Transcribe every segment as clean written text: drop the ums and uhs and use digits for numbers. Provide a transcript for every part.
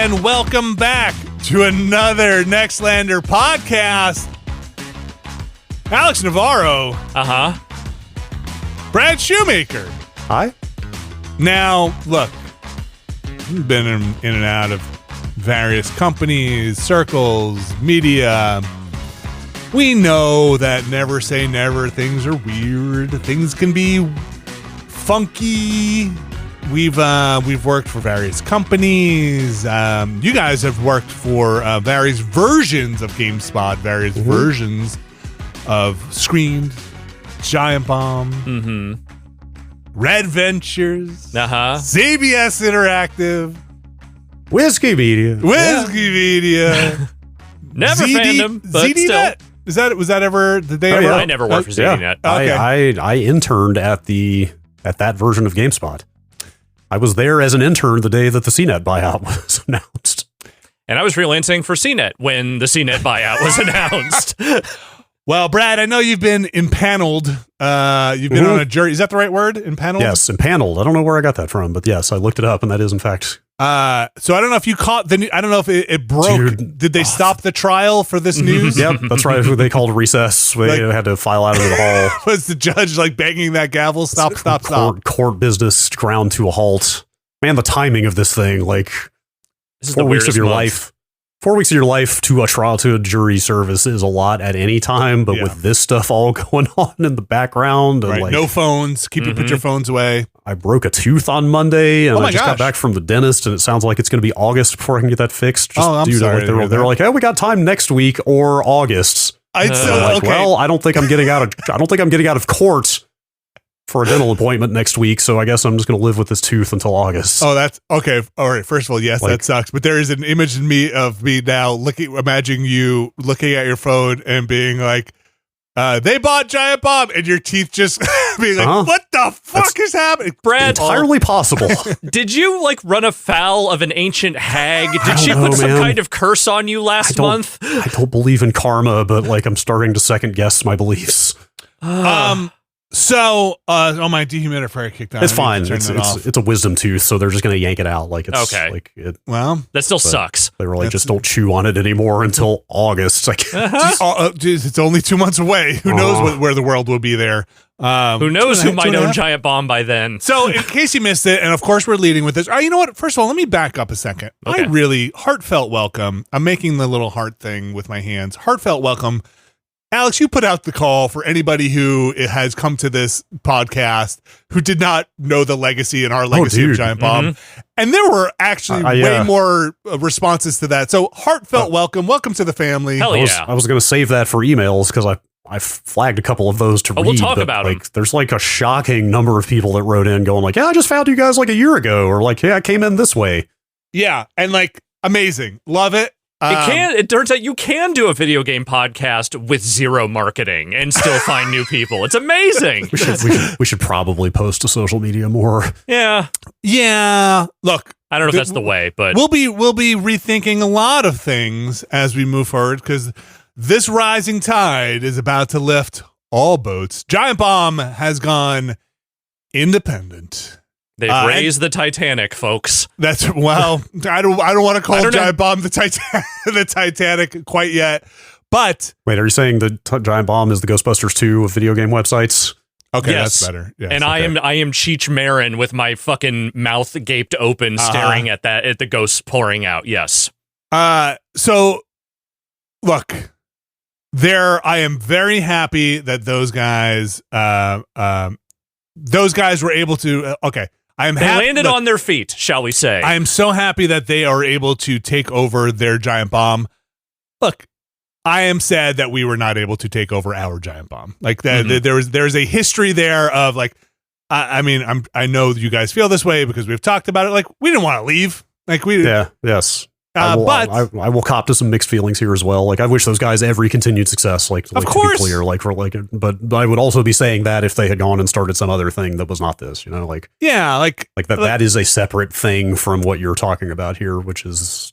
and welcome back to another Nextlander podcast. Alex Navarro. Brad Shoemaker. Hi. Now, look, we've been in and out of various companies, circles, media. We know that never say never. Things are weird. Things can be funky. We've worked for various companies. You guys have worked for various versions of GameSpot, various versions of Screamed, Giant Bomb, Red Ventures, CBS Interactive, Whiskey Media. Never fandom, but ZDNet. still. Was that ever? Did they ever? Yeah. I never worked for ZDNet. Okay. I interned at that version of GameSpot. I was there as an intern the day that the CNET buyout was announced. And I was freelancing for CNET when the CNET buyout was announced. Well, Brad, I know you've been impaneled. You've been on a jury. Is that the right word? Impaneled? Yes, impaneled. I don't know where I got that from, but yes, I looked it up, and that is in fact. So I don't know if you caught I don't know if it broke. Dude. Did they stop the trial for this news? Yep, that's right. They called recess. We had to file out into the hall. Was the judge like banging that gavel? Stop. Court business ground to a halt. Man, the timing of this thing, like This is 4 the weeks of weirdest your month. life. 4 weeks of your life to a trial, to a jury service is a lot at any time, but with this stuff all going on in the background, and Right. No phones. Put your phones away. I broke a tooth on Monday, and Oh my I just got gosh. back from the dentist, and it sounds like it's going to be August before I can get that fixed. Just, I'm sorry to hear they're that. like, "Hey, we got time next week or August." I'm Like, well, I don't think I'm getting out of court for a dental appointment next week, so I guess I'm just going to live with this tooth until August. Oh, that's okay. All right. First of all, yes, Like- that sucks. But there is an image in me of me now imagining you looking at your phone and being like, they bought Giant Bomb, and your teeth just being like, what the fuck is happening? Brad, Entirely possible. did you like run afoul of an ancient hag? Did don't she know, put some man. kind of curse on you last month? I don't believe in karma, but like I'm starting to second guess my beliefs. So, my dehumidifier kicked on. It's I fine. need to turn that off. It's a wisdom tooth, so they're just going to yank it out. Like it's Okay. like it. Well, That still sucks. They were like, just don't chew on it anymore until August. Like, geez, it's only 2 months away. Who knows where the world will be there? Who knows who might own Giant? Giant Bomb by then? So, in case you missed it, and of course we're leading with this. You know what? First of all, let me back up a second. Okay. I really heartfelt welcome. I'm making the little heart thing with my hands. Heartfelt welcome. Alex, you put out the call for anybody who has come to this podcast who did not know the legacy and our legacy of Giant Bomb. And there were actually way more responses to that. So heartfelt welcome. Welcome to the family. Hell yeah. I was going to save that for emails because I flagged a couple of those to read. We'll talk but, about 'em. like, there's like a shocking number of people that wrote in going like, yeah, I just found you guys like a year ago, or like, yeah, I came in this way. Yeah. And like, amazing. Love it. It turns out you can do a video game podcast with zero marketing and still find new people. It's amazing. We should probably post to social media more. Yeah. Yeah. Look, I don't know if that's the way, but we'll be rethinking a lot of things as we move forward because this rising tide is about to lift all boats. Giant Bomb has gone independent. they've raised the Titanic, folks. That's I don't want to call Giant Bomb the Titanic quite yet, but Wait, are you saying the Giant Bomb is the Ghostbusters 2 of video game websites? okay, Yes. that's better. Yes, And okay. I am Cheech Marin with my fucking mouth gaped open, staring at the ghosts pouring out. Yes. So look, I am very happy that those guys were able to. Okay, I am. They landed on their feet, shall we say? I am so happy that they are able to take over their Giant Bomb. Look, I am sad that we were not able to take over our Giant Bomb. Like that, there's a history there of like. I mean, I know you guys feel this way because we've talked about it. Like we didn't want to leave. Like we. Yeah. Yes. But I will cop to some mixed feelings here as well. Like I wish those guys every continued success. Like of to course, be clear, but I would also be saying that if they had gone and started some other thing that was not this, like that is a separate thing from what you're talking about here, which is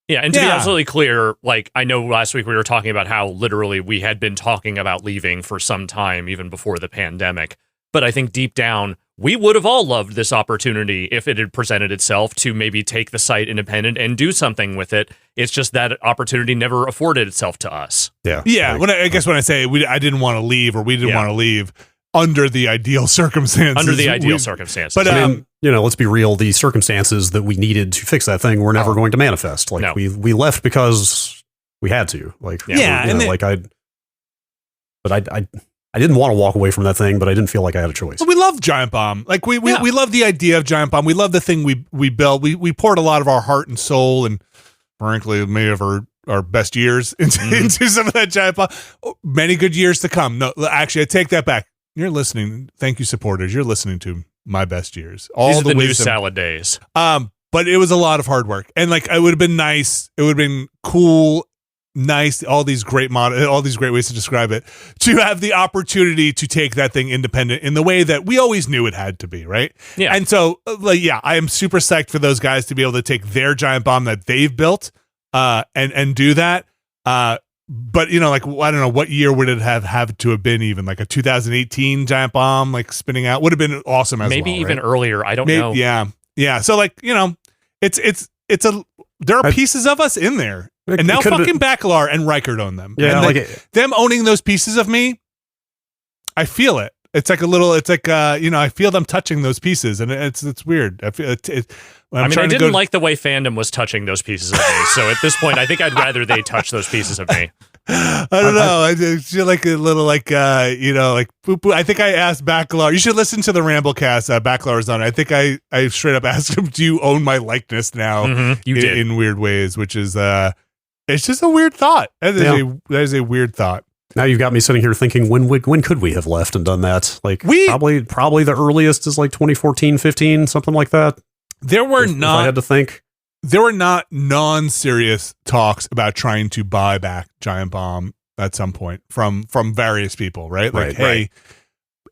Yeah, and to be absolutely clear, like I know last week we were talking about how literally we had been talking about leaving for some time, even before the pandemic. But I think deep down, we would have all loved this opportunity if it had presented itself to maybe take the site independent and do something with it. It's just that opportunity never afforded itself to us. Yeah. Like, I guess when I say I didn't want to leave, or we didn't want to leave under the ideal circumstances. But I mean, let's be real. The circumstances that we needed to fix that thing were never going to manifest. Like we left because we had to. Like I didn't want to walk away from that thing, but I didn't feel like I had a choice. We love Giant Bomb. Like we love the idea of Giant Bomb. We love the thing we built. We poured a lot of our heart and soul, and frankly, many of our best years into some of that Giant Bomb. Many good years to come. No, actually, I take that back. You're listening. Thank you, supporters. You're listening to my best years. These are the new salad days. But it was a lot of hard work, and like it would have been nice. It would have been cool. Nice, all these great ways to describe it, to have the opportunity to take that thing independent in the way that we always knew it had to be, right? Yeah. And so, I am super psyched for those guys to be able to take their Giant Bomb that they've built, and do that. But I don't know, what year would it have to have been? Even like a 2018 Giant Bomb, like spinning out, would have been awesome as maybe well, even right? earlier. I don't know. Yeah. So there are pieces of us in there. And now fucking Bacalar and Reichert own them. Yeah, and them owning those pieces of me, I feel it. It's like I feel them touching those pieces, and it's weird. I feel it. I didn't like the way fandom was touching those pieces of me. So at this point, I think I'd rather they touch those piees of me. I don't know. I feel like a little boo boo. I think I asked Bacalar. You should listen to the Ramblecast. Bacalar is on it. I think I straight up asked him, "Do you own my likeness now?" You did in weird ways, which is it's just a weird thought. That is a weird thought. Now you've got me sitting here thinking, when could we have left and done that? Like probably the earliest is like 2014, 15, something like that. There were if I had to think. There were not non-serious talks about trying to buy back Giant Bomb at some point from various people, right? Like,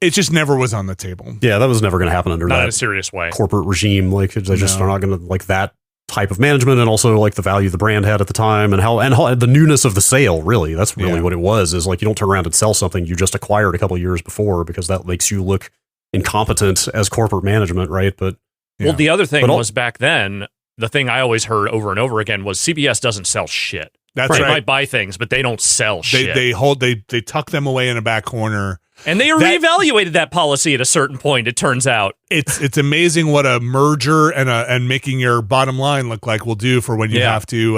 it just never was on the table. Yeah, that was never going to happen under not that in a serious way. Corporate regime. Like, they just are not going to like that type of management, and also like the value the brand had at the time, and how the newness of the sale. Really, that's really what it was. Is like, you don't turn around and sell something you just acquired a couple of years before, because that makes you look incompetent as corporate management, right? But well, the other thing was back then. The thing I always heard over and over again was CBS doesn't sell shit. That's right. They might buy things, but they don't sell shit. They tuck them away in a back corner. And they reevaluated that policy at a certain point, it turns out. It's amazing what a merger and making your bottom line look like will do for when you have to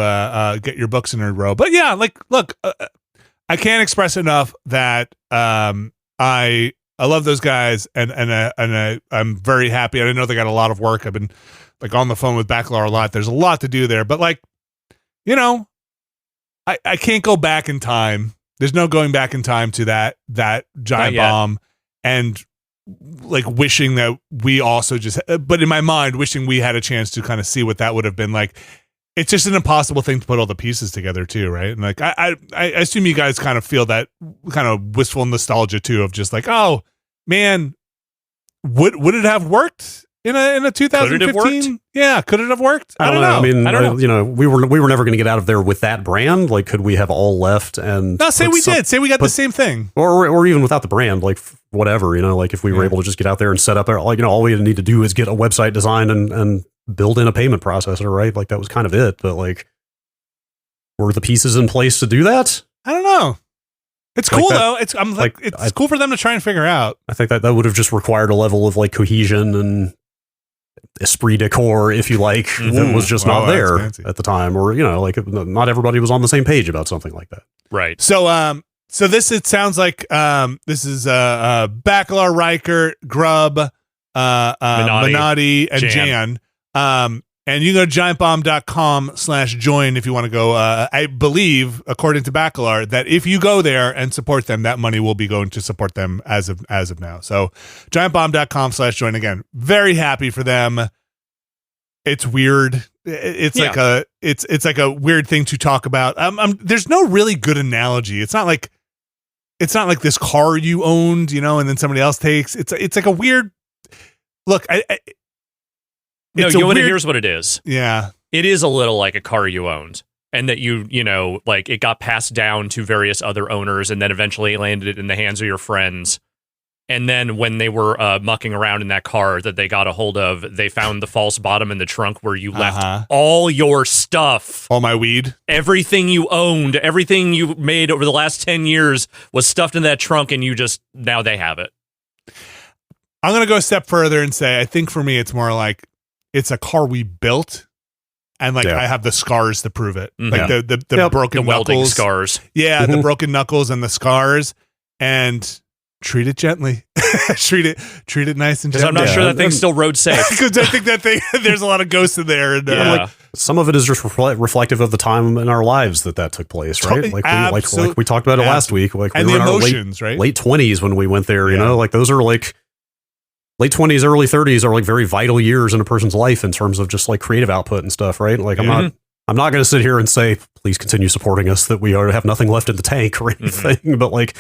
get your books in a row. But look, I can't express enough that I love those guys, and I'm very happy. And I know they got a lot of work. I've been on the phone with Bacalar a lot. There's a lot to do there, but I can't go back in time. There's no going back in time to that Giant Bomb, and wishing that we also but in my mind, wishing we had a chance to kind of see what that would have been like. It's just an impossible thing to put all the pieces together too, right? And I assume you guys kind of feel that kind of wistful nostalgia too, of just oh man, would it have worked? In a 2015, could it have worked? I don't know. I mean, I don't know. We were never going to get out of there with that brand. Like, could we have all left and? No, say we did. Say we got the same thing, or even without the brand, whatever. If we were able to just get out there and set up, all we need to do is get a website designed and build in a payment processor, right? Like, that was kind of it. But were the pieces in place to do that? I don't know. It's cool though. It's cool for them to try and figure out. I think that would have just required a level of cohesion and esprit de corps, if you like, that was just not there at the time, or not everybody was on the same page about something like that. Right. So it sounds like this is Bacalar, Reichert, Grubb, Minotti, and Jan. And you can go to giantbomb.com/join if you want to go. I believe, according to Bacalar, that if you go there and support them, that money will be going to support them as of now. So giantbomb.com/join. Again, very happy for them. It's weird. It's like a weird thing to talk about. There's no really good analogy. It's not like this car you owned, and then somebody else takes. It's like a weird look. Here's what it is. Yeah. It is a little like a car you owned, and that it got passed down to various other owners, and then eventually landed in the hands of your friends. And then when they were mucking around in that car that they got a hold of, they found the false bottom in the trunk where you left all your stuff. All my weed. Everything you owned, everything you made over the last 10 years was stuffed in that trunk, and now they have it. I'm going to go a step further and say, I think for me, it's more like it's a car we built, and like I have the scars to prove it. Like the broken the welding knuckles. scars. Yeah, the broken knuckles and the scars. And treat it gently. treat it nice and gently. Because I'm not sure that thing's still road safe. Because I think that thing, there's a lot of ghosts in there. And, like, some of it is just reflective of the time in our lives that took place, right? Like we talked about it last week. Like and we were the in our emotions, right? late 20s when we went there. You know, like those are like late 20s, early 30s are like very vital years in a person's life in terms of just like creative output and stuff, right? Like I'm not going to sit here and say, please continue supporting us, that we have nothing left in the tank or anything, but like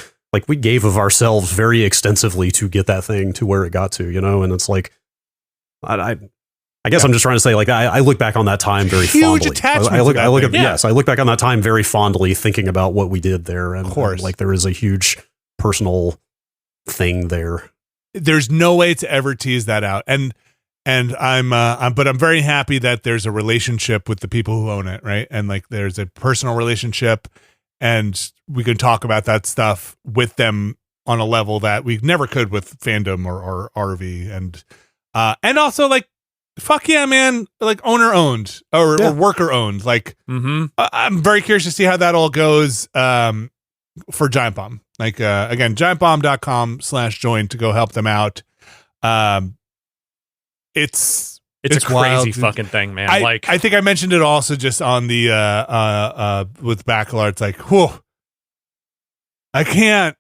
we gave of ourselves very extensively to get that thing to where it got to, you know? And it's like, I guess I'm just trying to say, like, I look back on that time very fondly. Attachment I look back on that time very fondly, thinking about what we did there. And, of course. And, like, there is a huge personal thing there. There's no way to ever tease that out. And I'm very happy that there's a relationship with the people who own it. Right. And like, there's a personal relationship, and we can talk about that stuff with them on a level that we never could with fandom or RV. And also like, fuck yeah, man, like owner owned or worker owned. Like, I'm very curious to see how that all goes for Giant Bomb. Like, again, giantbomb.com/join to go help them out. It's a crazy wild. fucking thing, man. I think I mentioned it also just on the with Bacalar. It's like, whew, I can't.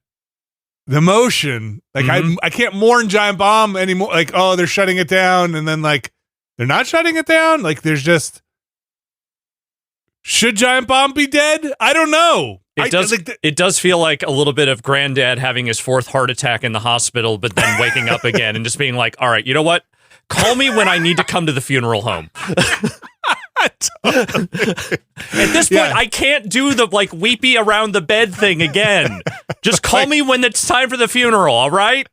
The emotion, like I can't mourn Giant Bomb anymore. Like, oh, they're shutting it down, and then like they're not shutting it down. Like, there's just, should Giant Bomb be dead? I don't know. It does feel like a little bit of Granddad having his fourth heart attack in the hospital, but then waking up again and just being like, all right, you know what? Call me when I need to come to the funeral home. At this point, I can't do the like weepy around the bed thing again. Just call me when it's time for the funeral, all right?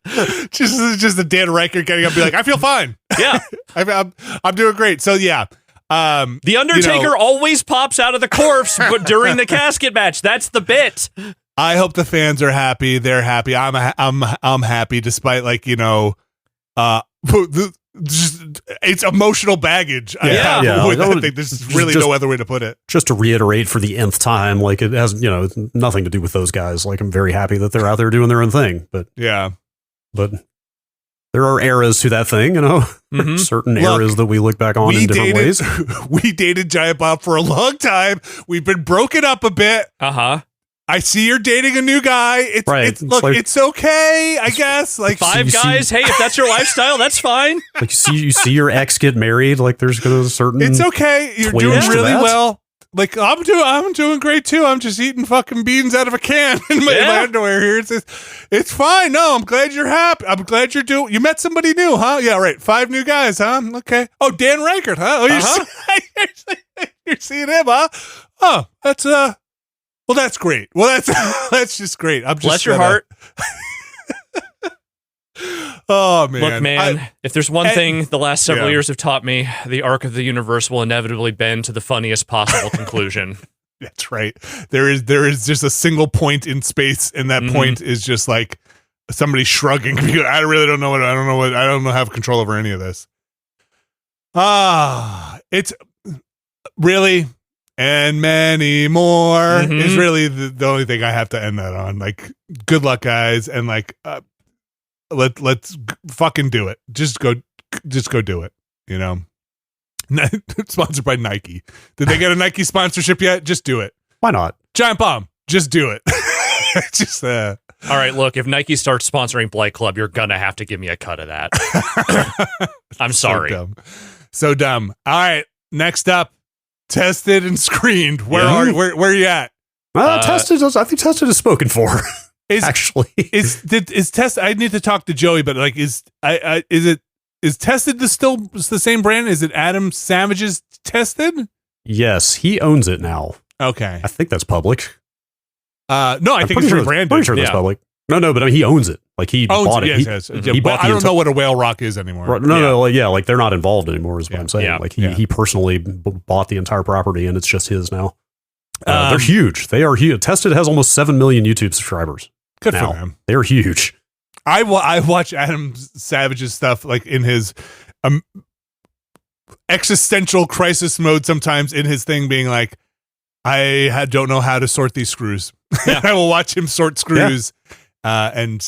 Just the Dan Reichert getting up and be like, I feel fine. Yeah. I'm doing great. So yeah. The Undertaker always pops out of the corpse during the casket match. That's the bit. I hope the fans are happy. They're happy. I'm happy, despite like, just it's emotional baggage. I think there's really no other way to put it. Just to reiterate for the nth time, like it has, it's nothing to do with those guys. Like I'm very happy that they're out there doing their own thing, but there are eras to that thing, certain eras that we look back on in different ways. We dated Giant Bomb for a long time. We've been broken up a bit. I see you're dating a new guy. It's okay, I guess. Like five guys. Hey, if that's your lifestyle, that's fine. Like you see your ex get married. Like there's gonna be a certain. It's okay. You're doing really well. Like I'm doing great too. I'm just eating fucking beans out of a can in my underwear here. It's fine. No, I'm glad you're happy. I'm glad you met somebody new, huh? Yeah, right. 5 new guys, huh? Okay. Oh, Dan Reichert, huh? Oh, you're seeing him, huh? Oh, that's well, that's great. Well, that's just great. I'm just bless your heart. Oh man! Look, man. If there's one thing the last several years have taught me, the arc of the universe will inevitably bend to the funniest possible conclusion. That's right. There is just a single point in space, and that point is just like somebody shrugging. I really don't know I don't have control over any of this. It's really. And many more is really the only thing I have to end that on. Like, good luck, guys, and like, let's fucking do it. Just go do it. Sponsored by Nike. Did they get a Nike sponsorship yet? Just do it. Why not? Giant Bomb. Just do it. Just all right. Look, if Nike starts sponsoring Blight Club, you're gonna have to give me a cut of that. I'm sorry. So dumb. All right. Next up. Tested and screened. Where are you at? Tested. I think tested is spoken for. Is test? I need to talk to Joey, but like, is tested still the same brand? Is it Adam Savage's Tested? Yes, he owns it now. Okay, I think that's public. No, I think it's rebranded. Pretty sure that's public. No, but I mean, he owns it. Like he bought it. Yes. He bought I don't know what a whale rock is anymore. Right, no, like they're not involved anymore. Is what I'm saying. Yeah. Like he personally bought the entire property, and it's just his now. They're huge. They are huge. Tested has almost 7 million YouTube subscribers. Good for them. They're huge. I watch Adam Savage's stuff like in his existential crisis mode sometimes in his thing being like, don't know how to sort these screws. Yeah. I will watch him sort screws. Yeah. And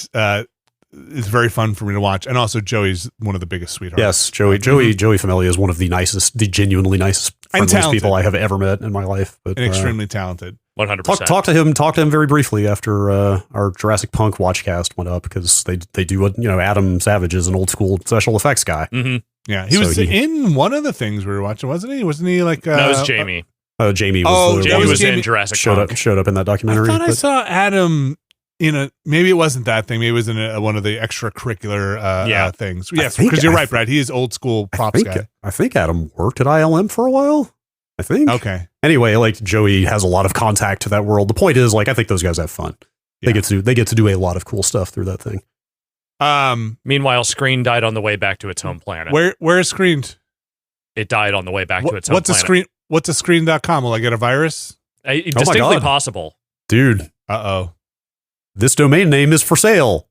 it's very fun for me to watch. And also Joey's one of the biggest sweethearts. Yes, Joey Familia is one of the genuinely nicest, friendliest people I have ever met in my life. But extremely talented. 100%. Talk to him very briefly after our Jurassic Punk watchcast went up, because they do Adam Savage is an old school special effects guy. Mm-hmm. Yeah, he was in one of the things we were watching, wasn't he? Wasn't he like? No, it was Jamie. Jamie was in Jurassic Punk. Showed up in that documentary. I thought I saw Adam in maybe it wasn't that thing. Maybe it was in one of the extracurricular things. Yes, because you're right, Brad. He is old school props guy. I think Adam worked at ILM for a while. I think. Okay. Anyway, like Joey has a lot of contact to that world. The point is, like, I think those guys have fun. Yeah. They get to do a lot of cool stuff through that thing. Meanwhile, Screen died on the way back to its home planet. Where is Screened? It died on the way back to its home planet. What's a screen.com? Will I get a virus? Distinctly possible. Dude. Uh-oh. This domain name is for sale.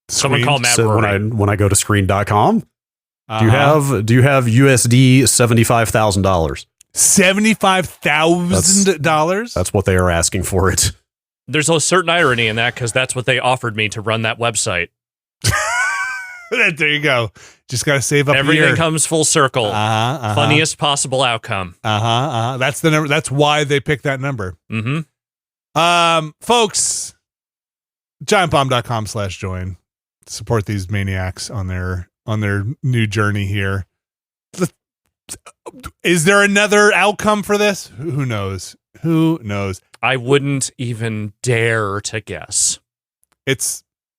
Someone call Matt. So when I go to screen.com, do you have USD $75,000? $75,000? That's what they are asking for it. There's a certain irony in that, because that's what they offered me to run that website. There you go. Just got to save up. Everything comes full circle. Funniest possible outcome. That's the number. That's why they picked that number. Mm-hmm. Folks, giantbomb.com/join. Support these maniacs on their new journey here. Is there another outcome for this? Who knows? I wouldn't even dare to guess.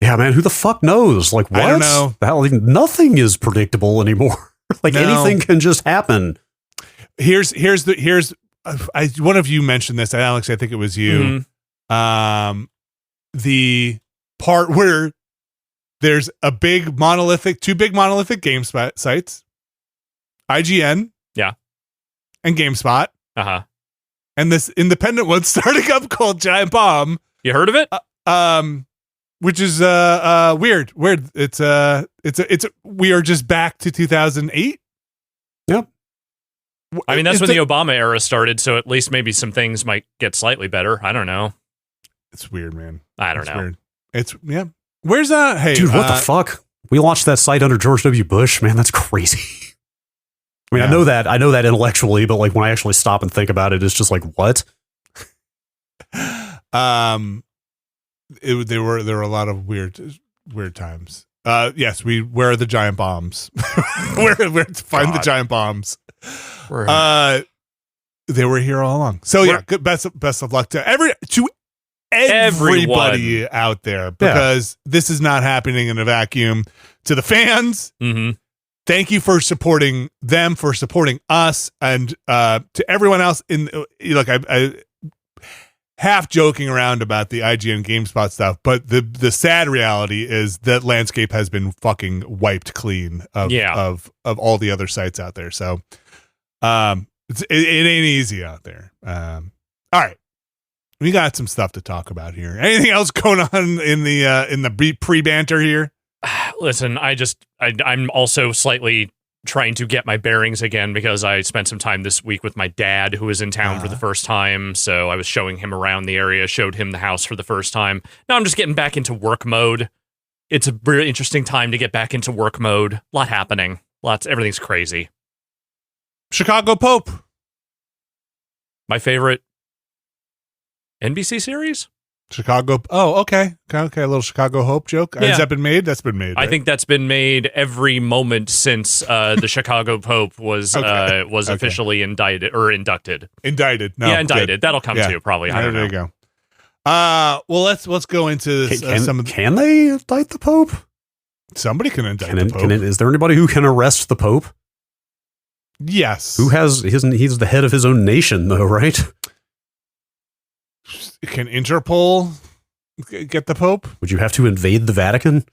Yeah, man, who the fuck knows? Like, what? I don't know. Nothing is predictable anymore. Anything can just happen. Here's one of you mentioned this, Alex. I think it was you. Mm-hmm. The part where there's two big monolithic game sites, IGN, and GameSpot, and this independent one starting up called Giant Bomb. You heard of it? Which is weird. It's we are just back to 2008. Yep. I mean, that's when the Obama era started, so at least maybe some things might get slightly better. I don't know. It's weird, man. I don't know. Weird. Where's that? Hey, dude, what the fuck? We launched that site under George W. Bush, man. That's crazy. I mean, I know that intellectually, but like when I actually stop and think about it, it's just like, what? There were a lot of weird times. Yes, where are the giant bombs? where to find the giant bombs? They were here all along. So yeah, good best of luck to everybody out there, because this is not happening in a vacuum. To the fans, thank you for supporting them, for supporting us, and to everyone else. I half joking around about the IGN GameSpot stuff, but the sad reality is that landscape has been fucking wiped clean of all the other sites out there. So it ain't easy out there. All right, we got some stuff to talk about here. Anything else going on in the pre-banter here? Listen, I'm also slightly trying to get my bearings again, because I spent some time this week with my dad, who was in town for the first time. So I was showing him around the area, showed him the house for the first time. Now I'm just getting back into work mode. It's a really interesting time to get back into work mode. A lot happening. Everything's crazy. Chicago Pope. My favorite NBC series? Chicago. Oh, okay. A little Chicago Hope joke. Yeah. Has that been made? That's been made. Right? I think that's been made every moment since the Chicago Pope was officially indicted or inducted. Indicted. No, indicted. Good. That'll come too, probably. I don't know. There you go. Well, let's go into this, can they indict the Pope? Somebody can indict the Pope. Is there anybody who can arrest the Pope? Yes. He's the head of his own nation, though, right? Can Interpol get the Pope. Would you have to invade the Vatican?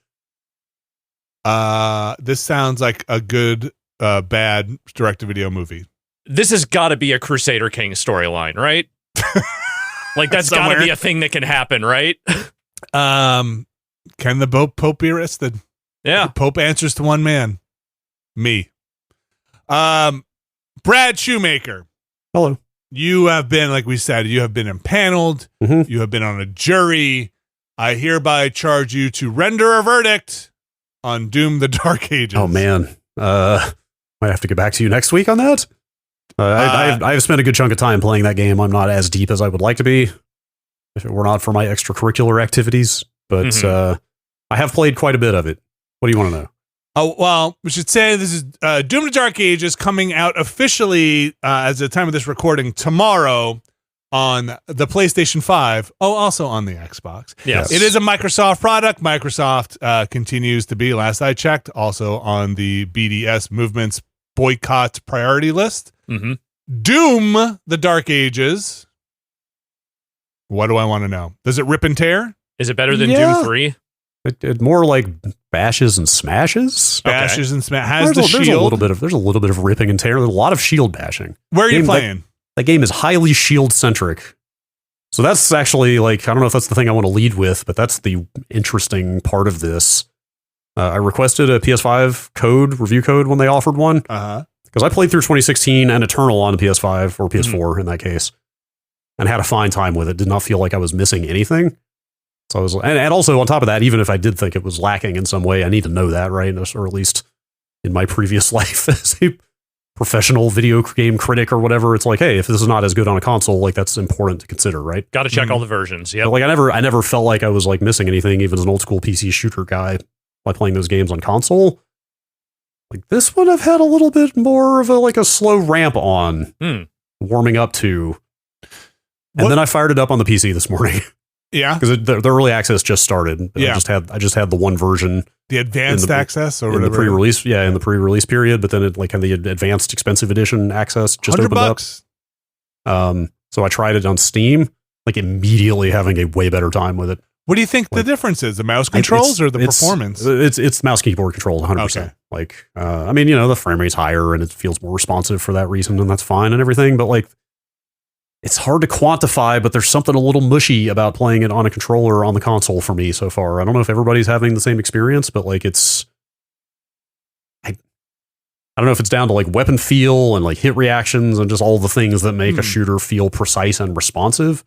This sounds like a good, bad direct-to-video movie. This has got to be a Crusader King storyline, right? Like, that's got to be a thing that can happen, right? Can the Pope be arrested? Yeah. The Pope answers to one man. Me. Brad Shoemaker. Hello. You have been, like we said, you have been impaneled. Mm-hmm. You have been on a jury. I hereby charge you to render a verdict on Doom the Dark Ages. Oh, man. Might have to get back to you next week on that. I've spent a good chunk of time playing that game. I'm not as deep as I would like to be if it were not for my extracurricular activities. But I have played quite a bit of it. What do you want to know? Oh, well, we should say this is Doom the Dark Ages coming out officially as the time of this recording tomorrow on the PlayStation 5. Oh, also on the Xbox. Yes. It is a Microsoft product. Microsoft continues to be, last I checked, also on the BDS movement's boycott priority list. Mm-hmm. Doom the Dark Ages. What do I want to know? Does it rip and tear? Is it better than Doom 3? It more like bashes and smashes. Bashes and smash. Has There's the a shield. there's a little bit of ripping and tearing. There's a lot of shield bashing. Where are you playing? That game is highly shield centric. So that's actually like, I don't know if that's the thing I want to lead with, but that's the interesting part of this. I requested a PS5 review code when they offered one. Because I played through 2016 and Eternal on the PS5 or PS4 in that case, and had a fine time with it. Did not feel like I was missing anything. So I was, and also on top of that, even if I did think it was lacking in some way, I need to know that, right? Or at least in my previous life as a professional video game critic or whatever, it's like, hey, if this is not as good on a console, like that's important to consider, right? Got to check all the versions. Yeah, like I never felt like I was like missing anything, even as an old school PC shooter guy, by playing those games on console. Like this one, I've had a little bit more of a slow ramp on, warming up to, and then I fired it up on the PC this morning. Yeah, because the early access just started. Yeah, I just had the one version, the advanced access, or in the pre-release. Yeah, in the pre-release period, but then it had the advanced expensive edition access just opened $100. Up. So I tried it on Steam, like immediately having a way better time with it. What do you think the difference is? The mouse controls or the performance? It's mouse keyboard controlled 100%. Okay. Like, I mean, the frame rate's higher and it feels more responsive for that reason, and that's fine and everything. But like, it's hard to quantify, but there's something a little mushy about playing it on a controller on the console for me so far. I don't know if everybody's having the same experience, but like, I don't know if it's down to like weapon feel and like hit reactions and just all the things that make a shooter feel precise and responsive.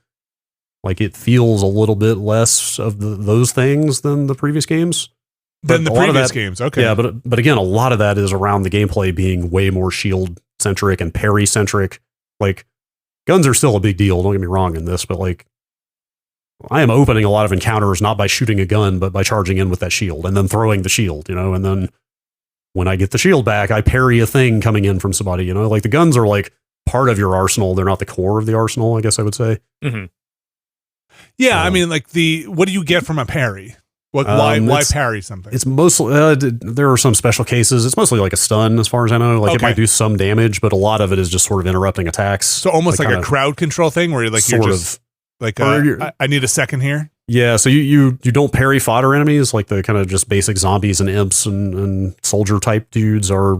Like it feels a little bit less of those things than the previous games. Than the previous games, okay. Yeah, but again, a lot of that is around the gameplay being way more shield centric and parry centric. Like guns are still a big deal. Don't get me wrong in this, but like I am opening a lot of encounters not by shooting a gun, but by charging in with that shield and then throwing the shield. And then when I get the shield back, I parry a thing coming in from somebody. Like the guns are like part of your arsenal. They're not the core of the arsenal, I guess I would say. Mm-hmm. Yeah, I mean, like what do you get from a parry? Why parry something? It's mostly there are some special cases. It's mostly like a stun, as far as I know. Like it might do some damage, but a lot of it is just sort of interrupting attacks. So almost like a crowd control thing, where you're just like I need a second here. Yeah, so you don't parry fodder enemies, like the kind of just basic zombies and imps and soldier type dudes are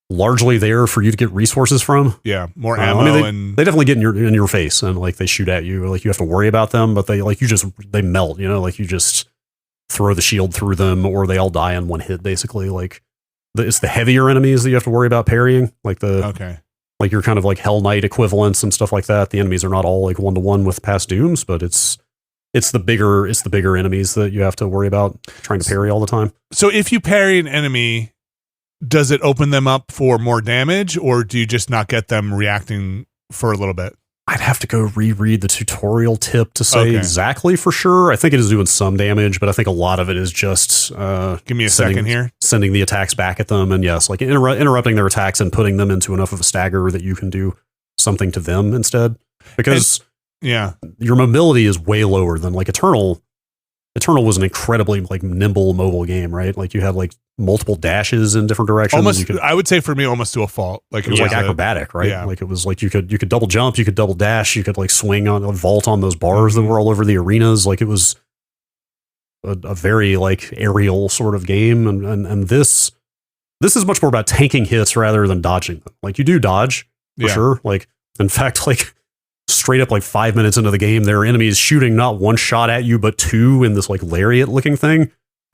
largely there for you to get resources from. Yeah, more ammo, and they definitely get in your face and like they shoot at you. Like you have to worry about them, but they melt. Like you just throw the shield through them, or they all die in one hit. Basically, like it's the heavier enemies that you have to worry about parrying. Like like your kind of like Hell Knight equivalents and stuff like that. The enemies are not all like 1-to-1 with past Dooms, but it's the bigger enemies that you have to worry about trying to parry all the time. So if you parry an enemy, does it open them up for more damage, or do you just not get them reacting for a little bit? I'd have to go reread the tutorial tip to say exactly for sure. I think it is doing some damage, but I think a lot of it is just give me a second here, sending the attacks back at them, and yes, like interrupting their attacks and putting them into enough of a stagger that you can do something to them instead. Because your mobility is way lower than like Eternal. Eternal was an incredibly like nimble mobile game, right? Like you had like multiple dashes in different directions. Almost, I would say for me, almost to a fault. Like it was like acrobatic, right? Yeah. Like it was like you could double jump, you could double dash, you could like swing on a vault on those bars that were all over the arenas. Like it was a very like aerial sort of game, and this is much more about tanking hits rather than dodging them. Like you do dodge for sure. Like in fact, like straight up like 5 minutes into the game, there are enemies shooting not one shot at you but two in this like lariat looking thing.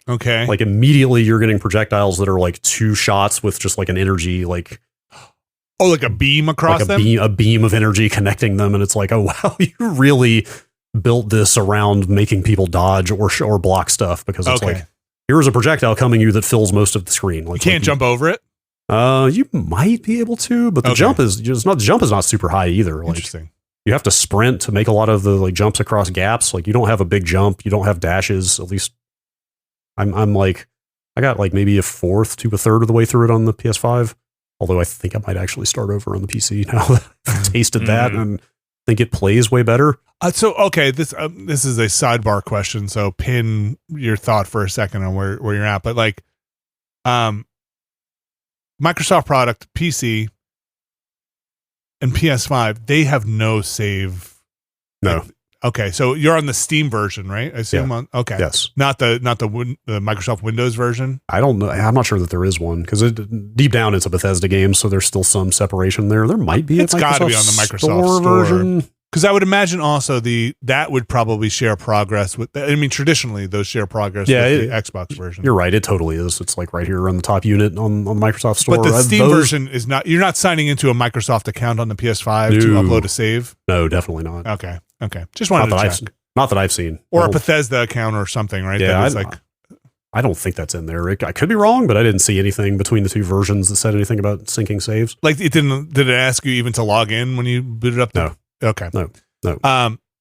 Okay. Like immediately you're getting projectiles that are like two shots with just like an energy like like a beam across like them? A beam of energy connecting them, and it's like, oh wow, you really built this around making people dodge or block stuff, because it's like, here's a projectile coming you that fills most of the screen. Like you can't jump over it? You might be able to, but the jump is not super high either. Like, interesting. You have to sprint to make a lot of the like jumps across gaps. Like you don't have a big jump, you don't have dashes. At least I'm like, I got like maybe a fourth to a third of the way through it on the PS5. Although I think I might actually start over on the PC now that I've tasted that and think it plays way better. This is a sidebar question, so pin your thought for a second on where you're at. But like, Microsoft product, PC, and PS5, they have no save. No. Okay, so you're on the Steam version, right? I assume. Yeah. Yes. Not the Microsoft Windows version. I don't know. I'm not sure that there is one, because deep down it's a Bethesda game, so there's still some separation there. There might be. It's got to be on the Microsoft Store version. Because I would imagine also that would probably share progress with. I mean, traditionally those share progress with the Xbox version. You're right. It totally is. It's like right here on the top unit on the Microsoft Store. But the Steam version is not. You're not signing into a Microsoft account on the PS5 to upload a save. No, definitely not. Okay. Just wanted to check. Not that I've seen. Or a Bethesda account or something, right? Yeah, I don't think that's in there. I could be wrong, but I didn't see anything between the two versions that said anything about syncing saves. Like did it ask you even to log in when you booted up? No. Okay. No.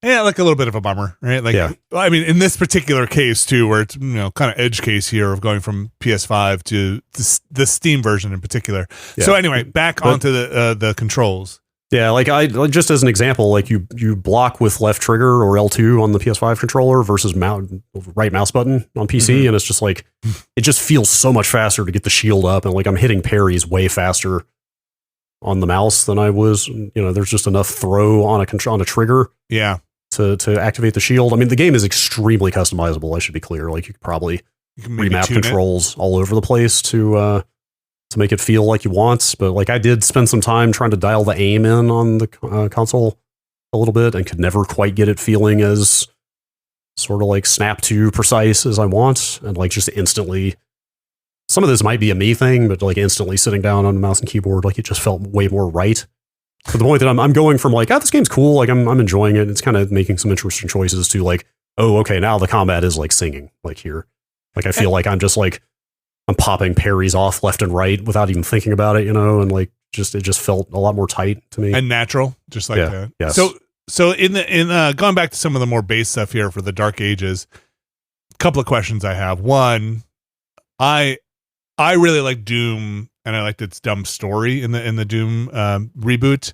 Yeah, like a little bit of a bummer, right? Like, I mean, in this particular case too, where it's kind of edge case here of going from PS5 to the Steam version in particular. Yeah. So anyway, back onto the controls. Yeah, like just as an example, like you block with left trigger or L2 on the PS5 controller versus right mouse button on PC, and it's just like it just feels so much faster to get the shield up, and like I'm hitting parries way faster on the mouse than I was. There's just enough throw on a trigger. Yeah. To activate the shield. I mean, the game is extremely customizable. I should be clear. Like you could probably remap controls all over the place to make it feel like you want. But like I did spend some time trying to dial the aim in on the console a little bit, and could never quite get it feeling as sort of like snap to precise as I want. And like just instantly, some of this might be a me thing, but like instantly sitting down on the mouse and keyboard, like it just felt way more right. To the point that I'm going from like, this game's cool, like I'm enjoying it. It's kind of making some interesting choices to like, oh, okay, now the combat is like singing, like here. Like I feel like I'm just like, I'm popping parries off left and right without even thinking about it, and like it just felt a lot more tight to me. And natural, just like that. Yes. So in going back to some of the more base stuff here for the Dark Ages, a couple of questions I have. One, I really like Doom, and I liked its dumb story in the Doom reboot.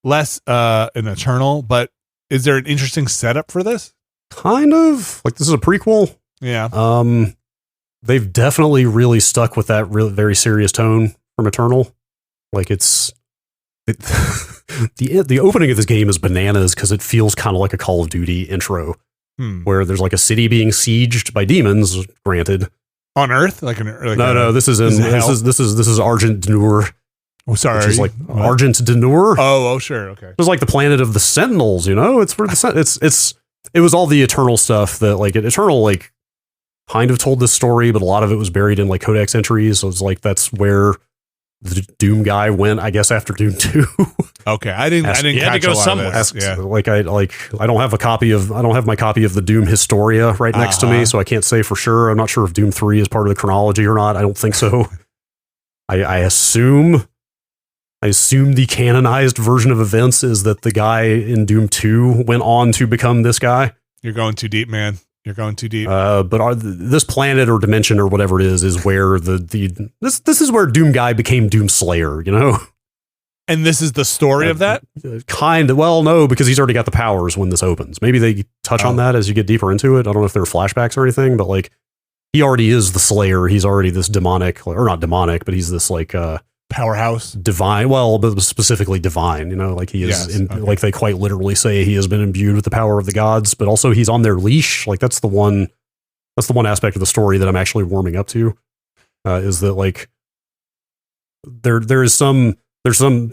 Less in Eternal, but is there an interesting setup for this? Kind of. Like this is a prequel. Yeah. They've definitely really stuck with that very serious tone from Eternal. Like the opening of this game is bananas because it feels kind of like a Call of Duty intro, where there's like a city being sieged by demons. Granted. On Earth, no. This is Argent Denur. Oh, sorry. Which is like Argent Denur. Oh, sure, okay. It was like the planet of the Sentinels. It's where it was all the Eternal stuff that like Eternal like kind of told this story, but a lot of it was buried in like codex entries. So it's like that's where the Doom guy went, I guess, after Doom 2. Okay, I didn't catch go a lot somewhere. of this. Yeah. I don't have my copy of the Doom Historia right next to me, so I can't say for sure. I'm not sure if Doom 3 is part of the chronology or not. I don't think so. I assume the canonized version of events is that the guy in Doom 2 went on to become this guy. You're going too deep, man. You're going too deep. But this planet or dimension or whatever it is where this is where Doom guy became Doom Slayer, And this is the story of that? Kind of. Well, no, because he's already got the powers when this opens. Maybe they touch on that as you get deeper into it. I don't know if there are flashbacks or anything, but like he already is the Slayer. He's already this demonic, or not demonic, but he's this like powerhouse, divine. Well, but specifically divine. You know, like he is. Like they quite literally say he has been imbued with the power of the gods. But also he's on their leash. Like that's the one aspect of the story that I'm actually warming up to. Is that like there's some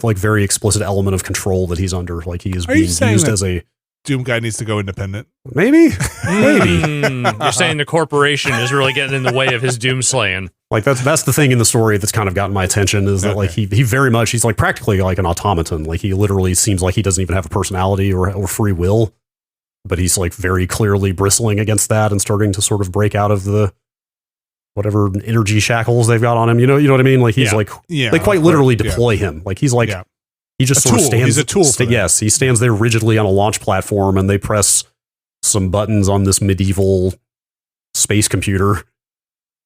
like very explicit element of control that he's under. Like he is being used as a Doom guy needs to go independent. Maybe. You're saying the corporation is really getting in the way of his doom slaying. Like that's the thing in the story that's kind of gotten my attention is that like he very much, he's like practically like an automaton. Like he literally seems like he doesn't even have a personality or free will, but he's like very clearly bristling against that and starting to sort of break out of the whatever energy shackles they've got on him. You know what I mean? Like he's they quite literally deploy him. Like he's like, he just sort of stands. He's a tool. Yes, he stands there rigidly on a launch platform, and they press some buttons on this medieval space computer,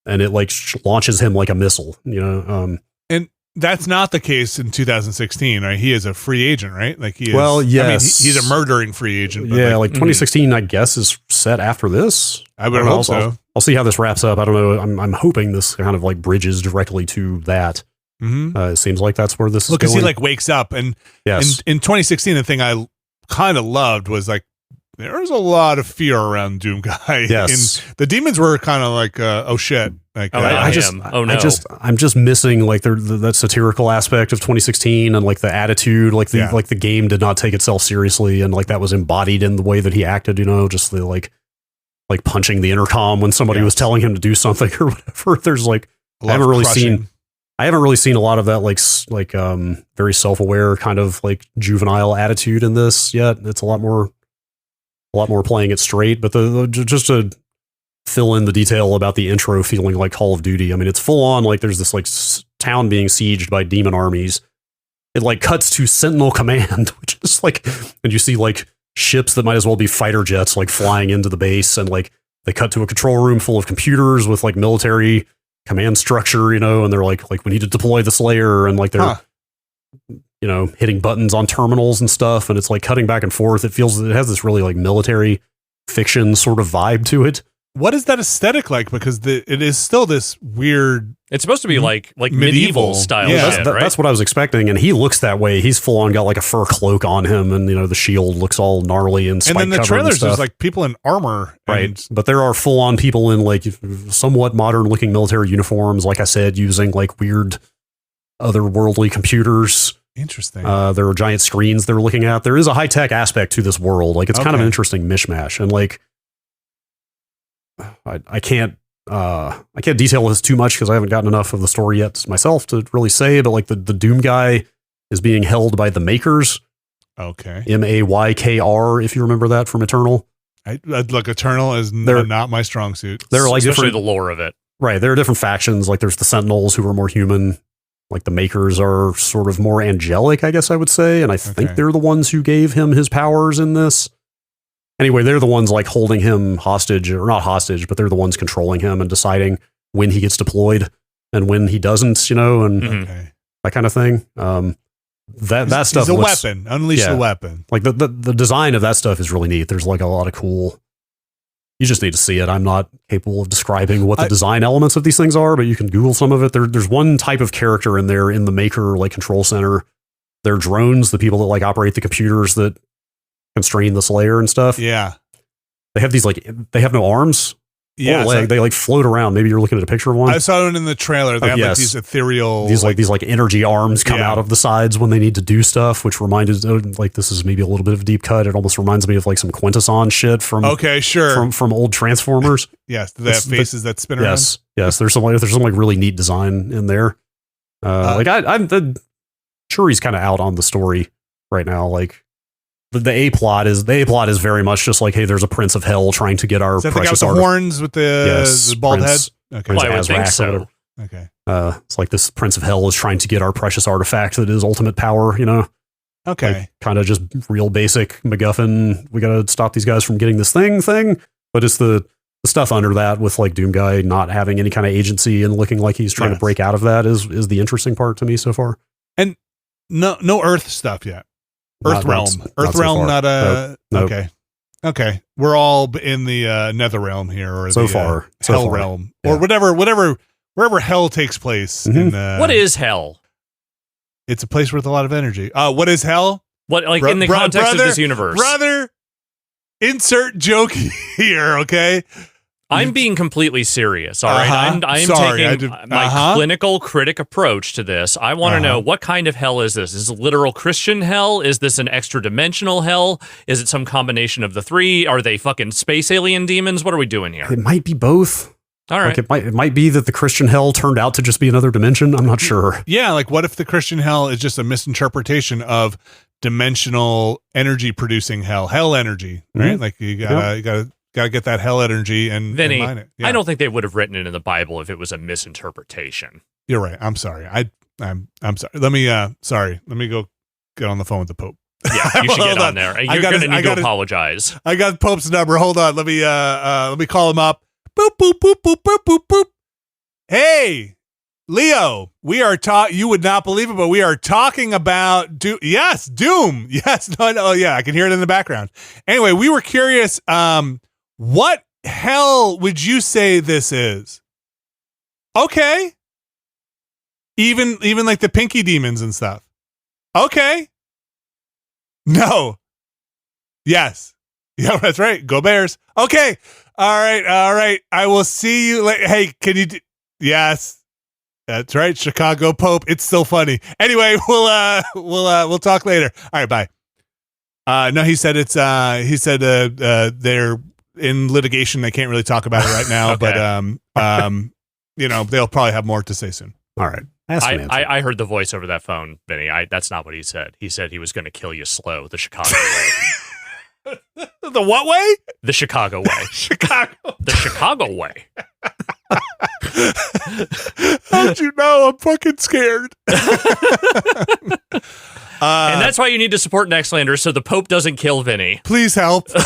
and it like launches him like a missile. You know, and that's not the case in 2016, right? He is a free agent, right? Like he is. Well, yes, I mean, he's a murdering free agent. But like 2016, I guess is set after this. I would hope so. I'll see how this wraps up. I don't know. I'm hoping this kind of like bridges directly to that. It seems like that's where this is going. Because he like wakes up, and in 2016, the thing I kind of loved was like there was a lot of fear around Doom Guy. Yes, and the demons were kind of like, oh shit, like I'm just missing like that satirical aspect of 2016 and like the attitude, like the game did not take itself seriously, and like that was embodied in the way that he acted. You know, just the like punching the intercom when somebody was telling him to do something or whatever. There's like I haven't really seen a lot of that like very self-aware kind of like juvenile attitude in this yet. It's a lot more playing it straight, but just to fill in the detail about the intro feeling like Call of Duty. I mean, it's full on like there's this like town being sieged by demon armies. It like cuts to Sentinel Command, which is like, and you see like ships that might as well be fighter jets like flying into the base, and like they cut to a control room full of computers with like military command structure, you know, and they're like we need to deploy the Slayer, and like they're you know, hitting buttons on terminals and stuff, and it's like cutting back and forth. It has this really like military fiction sort of vibe to it. What is that aesthetic like? Because it is still this weird. It's supposed to be like medieval style shit, right? That's what I was expecting, and he looks that way. He's full on got like a fur cloak on him, and you know the shield looks all gnarly and spike covered. And then the trailers, there's like people in armor, right? But there are full on people in like somewhat modern looking military uniforms. Like I said, using like weird otherworldly computers. Interesting. There are giant screens they're looking at. There is a high tech aspect to this world. Like it's kind of an interesting mishmash, and like I can't detail this too much because I haven't gotten enough of the story yet myself to really say. But like the Doom Guy is being held by the Makers. Okay. Maykr, if you remember that from Eternal. Look, Eternal is not my strong suit. They're like especially the lore of it. Right. There are different factions. Like there's the Sentinels who are more human. Like the Makers are sort of more angelic, I guess I would say. And I think they're the ones who gave him his powers in this. Anyway, they're the ones like holding him hostage, or not hostage, but they're the ones controlling him and deciding when he gets deployed and when he doesn't, you know, and that kind of thing. That stuff. It's a weapon. Unleash the weapon. Like the design of that stuff is really neat. There's like a lot of cool. You just need to see it. I'm not capable of describing what the design elements of these things are, but you can Google some of it. There's one type of character in there in the Maker like control center. They're drones, the people that like operate the computers that constrain the Slayer and stuff. Yeah. They have these like, they have no arms. Yeah. They like float around. Maybe you're looking at a picture of one. I saw it in the trailer. They have like these ethereal. These like energy arms come out of the sides when they need to do stuff, which reminded, like, this is maybe a little bit of a deep cut. It almost reminds me of like some Quintesson shit from old Transformers. Yes. They have faces that spin around. Yes. There's some like really neat design in there. I'm sure he's kind of out on the story right now. Like, the A plot is very much just like, hey, there's a Prince of Hell trying to get our precious the horns with the bald head. Okay, well, I would think so. Okay, it's like this Prince of Hell is trying to get our precious artifact that is ultimate power. You know. Okay. Like, kind of just real basic MacGuffin. We got to stop these guys from getting this thing. But it's the stuff under that with like Doom Guy not having any kind of agency and looking like he's trying to break out of that is the interesting part to me so far. And no Earth stuff yet. Earth realm. Not so far. Not a Nope. Okay. We're all in the nether realm here, or So the far. hell realm, Yeah. or wherever hell takes place. Mhm. What is hell? It's a place with a lot of energy. What is hell? What, like, in the context of this universe? Brother, insert joke here, okay? I'm being completely serious, all right? I'm taking my clinical critic approach to this. I want to know, what kind of hell is this? Is it literal Christian hell? Is this an extra dimensional hell? Is it some combination of the three? Are they fucking space alien demons? What are we doing here? It might be both. All right. Like it might be that the Christian hell turned out to just be another dimension. I'm not sure. Yeah, like what if the Christian hell is just a misinterpretation of dimensional energy producing hell energy, right? Mm-hmm. Like you gotta get that hell energy and Vinny, mine it. Yeah. I don't think they would have written it in the Bible if it was a misinterpretation. You're right. I'm sorry. I'm sorry. Let me go get on the phone with the Pope. Yeah, you should get on there. You're going to need to apologize. I got Pope's number. Hold on. Let me call him up. Boop, boop, boop, boop, boop, boop, boop. Hey, Leo, we are you would not believe it, but we are talking about Doom. Yes, Doom. Yes. No, yeah, I can hear it in the background. Anyway, we were curious, what hell would you say this is? Okay. Even like the pinky demons and stuff. Okay. No. Yes. Yeah, that's right. Go Bears. Okay. All right. I will see you later. Hey, can you yes. That's right. Chicago Pope. It's still funny. Anyway, we'll talk later. All right, bye. No, he said they're in litigation. They can't really talk about it right now, Okay. but they'll probably have more to say soon. All right. I heard the voice over that phone, Vinny. That's not what he said. He said he was going to kill you slow, the Chicago way. The what way? The Chicago way. The Chicago way. How'd you know? I'm fucking scared. And that's why you need to support Nextlander so the Pope doesn't kill Vinny. Please help. So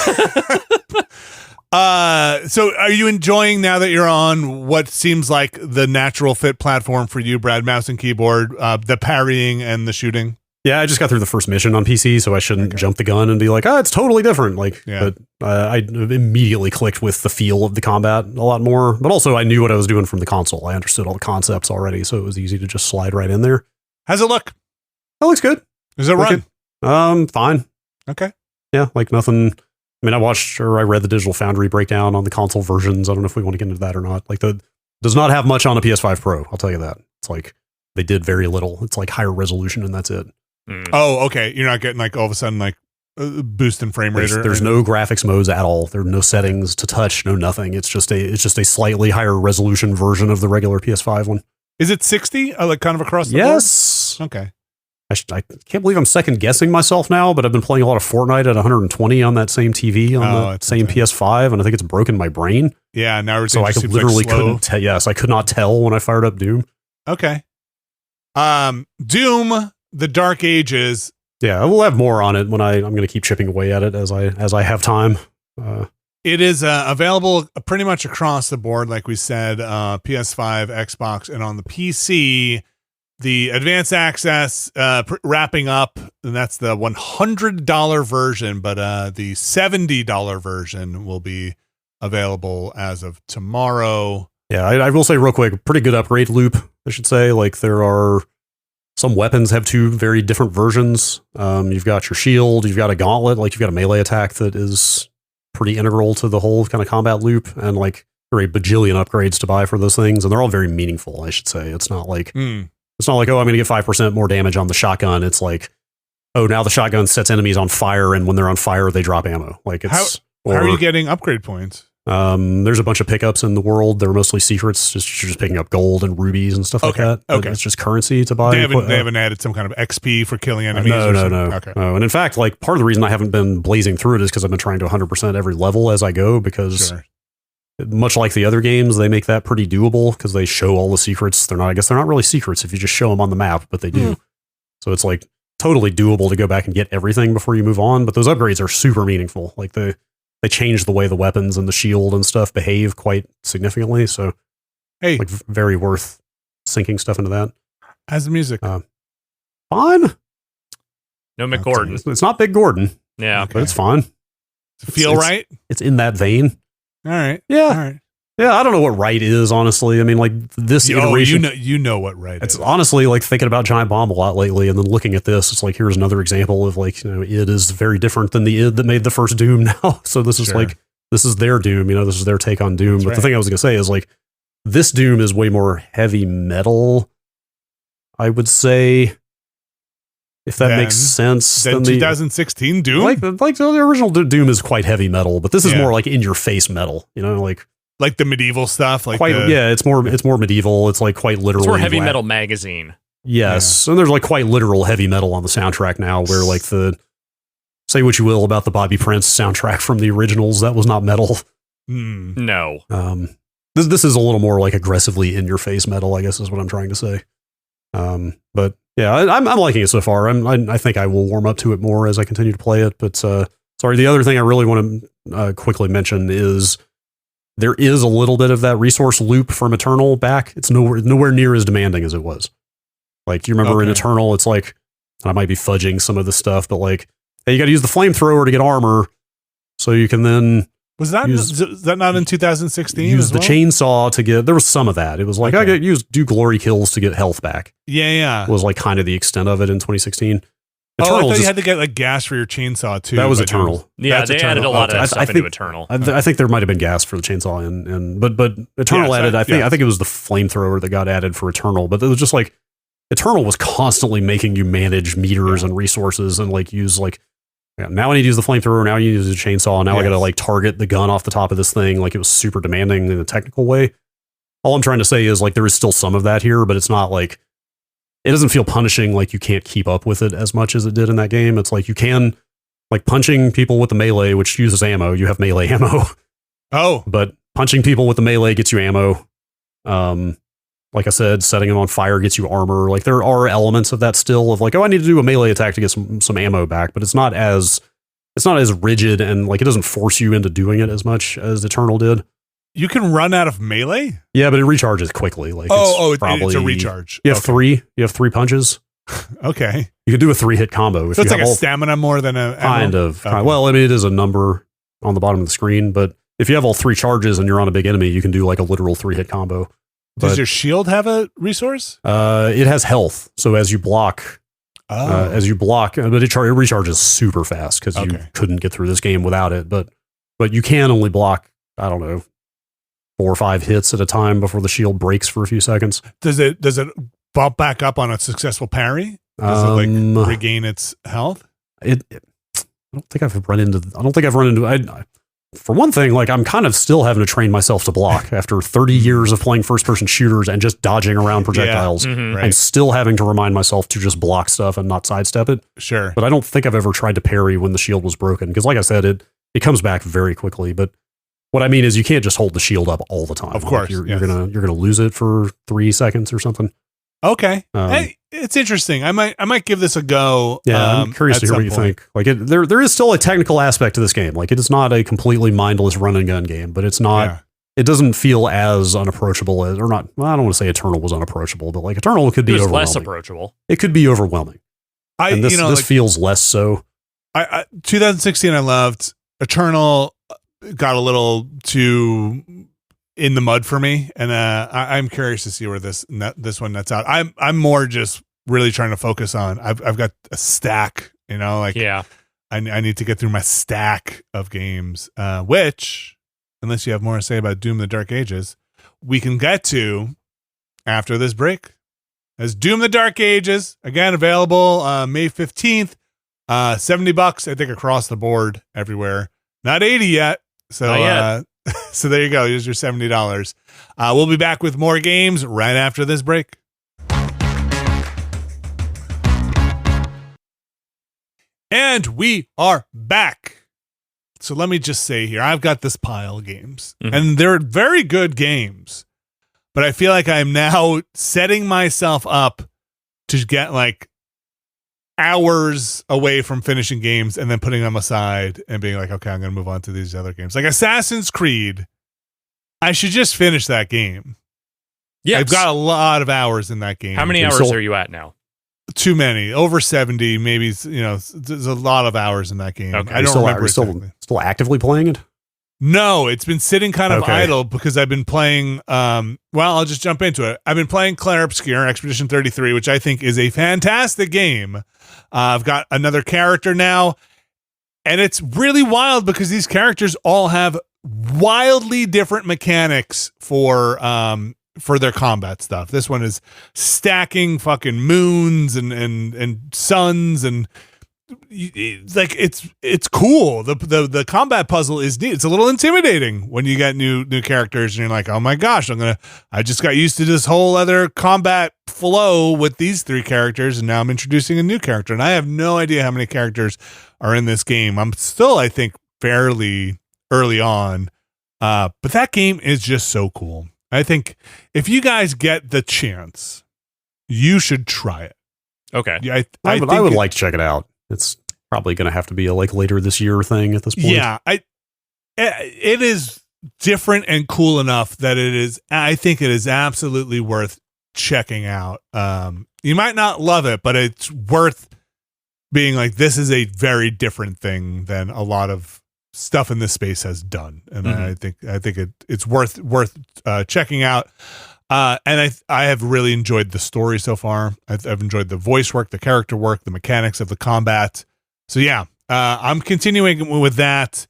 are you enjoying, now that you're on what seems like the natural fit platform for you, Brad, mouse and keyboard, the parrying and the shooting? Yeah, I just got through the first mission on PC, so I shouldn't jump the gun and be like, it's totally different. But I immediately clicked with the feel of the combat a lot more. But also, I knew what I was doing from the console. I understood all the concepts already, so it was easy to just slide right in there. How's it look? It looks good. Does it run? Fine. Okay. Yeah, like nothing. I mean, I read the Digital Foundry breakdown on the console versions. I don't know if we want to get into that or not. Does not have much on a PS5 Pro. I'll tell you that. It's like they did very little. It's like higher resolution and that's it. Oh, okay. You're not getting like all of a sudden like a boost in frame rate. There's no graphics modes at all. There are no settings to touch. No nothing. It's just a slightly higher resolution version of the regular PS5 one. Is it 60? Like kind of across the Yes. board? Okay. I can't believe I'm second guessing myself now, but I've been playing a lot of Fortnite at 120 on that same TV on the same PS5, and I think it's broken my brain. Yeah, now so I literally couldn't tell. Yes, I could not tell when I fired up Doom. Okay. Doom, The Dark Ages. Yeah, we'll have more on it when I'm going to keep chipping away at it as I have time. It is available pretty much across the board, like we said, PS5, Xbox, and on the PC. The advanced access wrapping up, and that's the $100 version, but the $70 version will be available as of tomorrow. Yeah, I will say real quick, pretty good upgrade loop, I should say. Like there are some weapons have two very different versions. You've got your shield, you've got a gauntlet, like you've got a melee attack that is pretty integral to the whole kind of combat loop, and like there are a bajillion upgrades to buy for those things, and they're all very meaningful, I should say. It's not like It's not like, I'm going to get 5% more damage on the shotgun. It's like, now the shotgun sets enemies on fire, and when they're on fire, they drop ammo. Like it's how are you getting upgrade points? There's a bunch of pickups in the world. They're mostly secrets. You're just picking up gold and rubies and stuff like that. Okay. It's just currency to buy. They haven't added some kind of XP for killing enemies? No. Okay. And in fact, like part of the reason I haven't been blazing through it is because I've been trying to 100% every level as I go, because much like the other games, they make that pretty doable because they show all the secrets. I guess they're not really secrets if you just show them on the map, but they do. So it's like totally doable to go back and get everything before you move on. But those upgrades are super meaningful. Like they change the way the weapons and the shield and stuff behave quite significantly. So very worth sinking stuff into that. How's the music? Fine. No McGordon. It's not Big Gordon. Yeah. But it's fine. Feel right? It's in that vein. All right. Yeah. All right. Yeah, I don't know what right is, honestly. I mean, like this iteration. You know what right It's is. honestly like thinking about Giant Bomb a lot lately, and then looking at this, it's like here's another example of like, you know, id is very different than the id that made the first Doom now. So this is like, this is their Doom, you know, this is their take on Doom. But the thing I was gonna say is like this Doom is way more heavy metal, I would say. If that makes sense. Then 2016 Doom? Like the original Doom is quite heavy metal, but this is more like in your face metal, you know, like the medieval stuff. Like it's more medieval. It's like quite literally. It's more heavy metal magazine. Yes. And there's like quite literal heavy metal on the soundtrack now, where like say what you will about the Bobby Prince soundtrack from the originals, that was not metal. No. This is a little more like aggressively in your face metal, I guess is what I'm trying to say. But yeah, I'm liking it so far. I think I will warm up to it more as I continue to play it. But sorry, the other thing I really want to quickly mention is there is a little bit of that resource loop from Eternal back. It's nowhere near as demanding as it was. Like you remember in Eternal, it's like, I might be fudging some of the stuff, but like, hey, you got to use the flamethrower to get armor, so you can then. Was that not in 2016? Use the chainsaw to get. There was some of that. It was like I could do glory kills to get health back. Yeah. Was like kind of the extent of it in 2016. Eternal, I thought you had to get like gas for your chainsaw too. That was Eternal. Yeah, they added a lot of that stuff into Eternal. I think there might have been gas for the chainsaw, but Eternal added. I think it was the flamethrower that got added for Eternal. But it was just like Eternal was constantly making you manage meters and resources and like use like. Now I need to use the flamethrower. Now you use the chainsaw. Now I got to like target the gun off the top of this thing. Like it was super demanding in a technical way. All I'm trying to say is like there is still some of that here, but it's not like it doesn't feel punishing. Like you can't keep up with it as much as it did in that game. It's like you can like punching people with the melee, which uses ammo. You have melee ammo. Oh, but punching people with the melee gets you ammo. Like I said, setting them on fire gets you armor. Like there are elements of that still of like, oh, I need to do a melee attack to get some ammo back, but it's not as rigid and like it doesn't force you into doing it as much as Eternal did. You can run out of melee? Yeah, but it recharges quickly. Like it's a recharge. You have three punches. Okay. You can do a 3-hit combo. So it's like a stamina more than a kind of. Okay. Well, I mean, it is a number on the bottom of the screen, but if you have all 3 charges and you're on a big enemy, you can do like a literal 3-hit combo. Does your shield have a resource? It has health. So as you block, but it recharges super fast because you couldn't get through this game without it. But you can only block, I don't know, 4 or 5 hits at a time before the shield breaks for a few seconds. Does it bump back up on a successful parry? Does it like regain its health? I don't think I've run into. For one thing, like I'm kind of still having to train myself to block after 30 years of playing first-person shooters and just dodging around projectiles. I'm still having to remind myself to just block stuff and not sidestep it. Sure. But I don't think I've ever tried to parry when the shield was broken because, like I said, it comes back very quickly. But what I mean is, you can't just hold the shield up all the time. Of course, like you're gonna lose it for 3 seconds or something. Okay. Hey, it's interesting. I might give this a go. Yeah, I'm curious to hear what you think. Like there is still a technical aspect to this game. Like it is not a completely mindless run and gun game, but it's not. Yeah. It doesn't feel as unapproachable as, or not. Well, I don't want to say Eternal was unapproachable, but like Eternal could be overwhelming. Less approachable. It could be overwhelming. This feels less so. 2016 I loved. Eternal got a little too in the mud for me, and I'm curious to see where this one nets out. I'm more just really trying to focus on. I've got a stack, like I need to get through my stack of games, which, unless you have more to say about Doom: The Dark Ages, we can get to after this break. As Doom: The Dark Ages, again available May 15th, $70 I think across the board everywhere. Not 80 yet. So so there you go. Here's your $70. We'll be back with more games right after this break. And we are back. So let me just say here, I've got this pile of games, and they're very good games, but I feel like I'm now setting myself up to get like hours away from finishing games and then putting them aside and being like, okay, I'm going to move on to these other games. Like Assassin's Creed, I should just finish that game. Yeah, I've got a lot of hours in that game. How many hours are you at now? Too many, over 70, maybe. There's a lot of hours in that game. Okay. I don't remember. Still actively playing it? No, it's been sitting kind of idle because I've been playing. Well, I'll just jump into it. I've been playing Clair Obscur Expedition 33, which I think is a fantastic game. I've got another character now, and it's really wild because these characters all have wildly different mechanics for their combat stuff. This one is stacking fucking moons and suns, and like it's cool. The combat puzzle is neat. It's a little intimidating when you get new characters and you're like, oh my gosh, I just got used to this whole other combat flow with these 3 characters, and now I'm introducing a new character, and I have no idea how many characters are in this game. I'm still, I think, fairly early on, but that game is just so cool. I think if you guys get the chance, you should try it. Okay. Yeah, I would like to check it out. It's probably going to have to be a later this year thing at this point. Yeah, it is different and cool enough that I think it is absolutely worth checking out. You might not love it, but it's worth being like, this is a very different thing than a lot of stuff in this space has done, and I think it's worth checking out. And I have really enjoyed the story so far. I've enjoyed the voice work, the character work, the mechanics of the combat. So yeah, I'm continuing with that.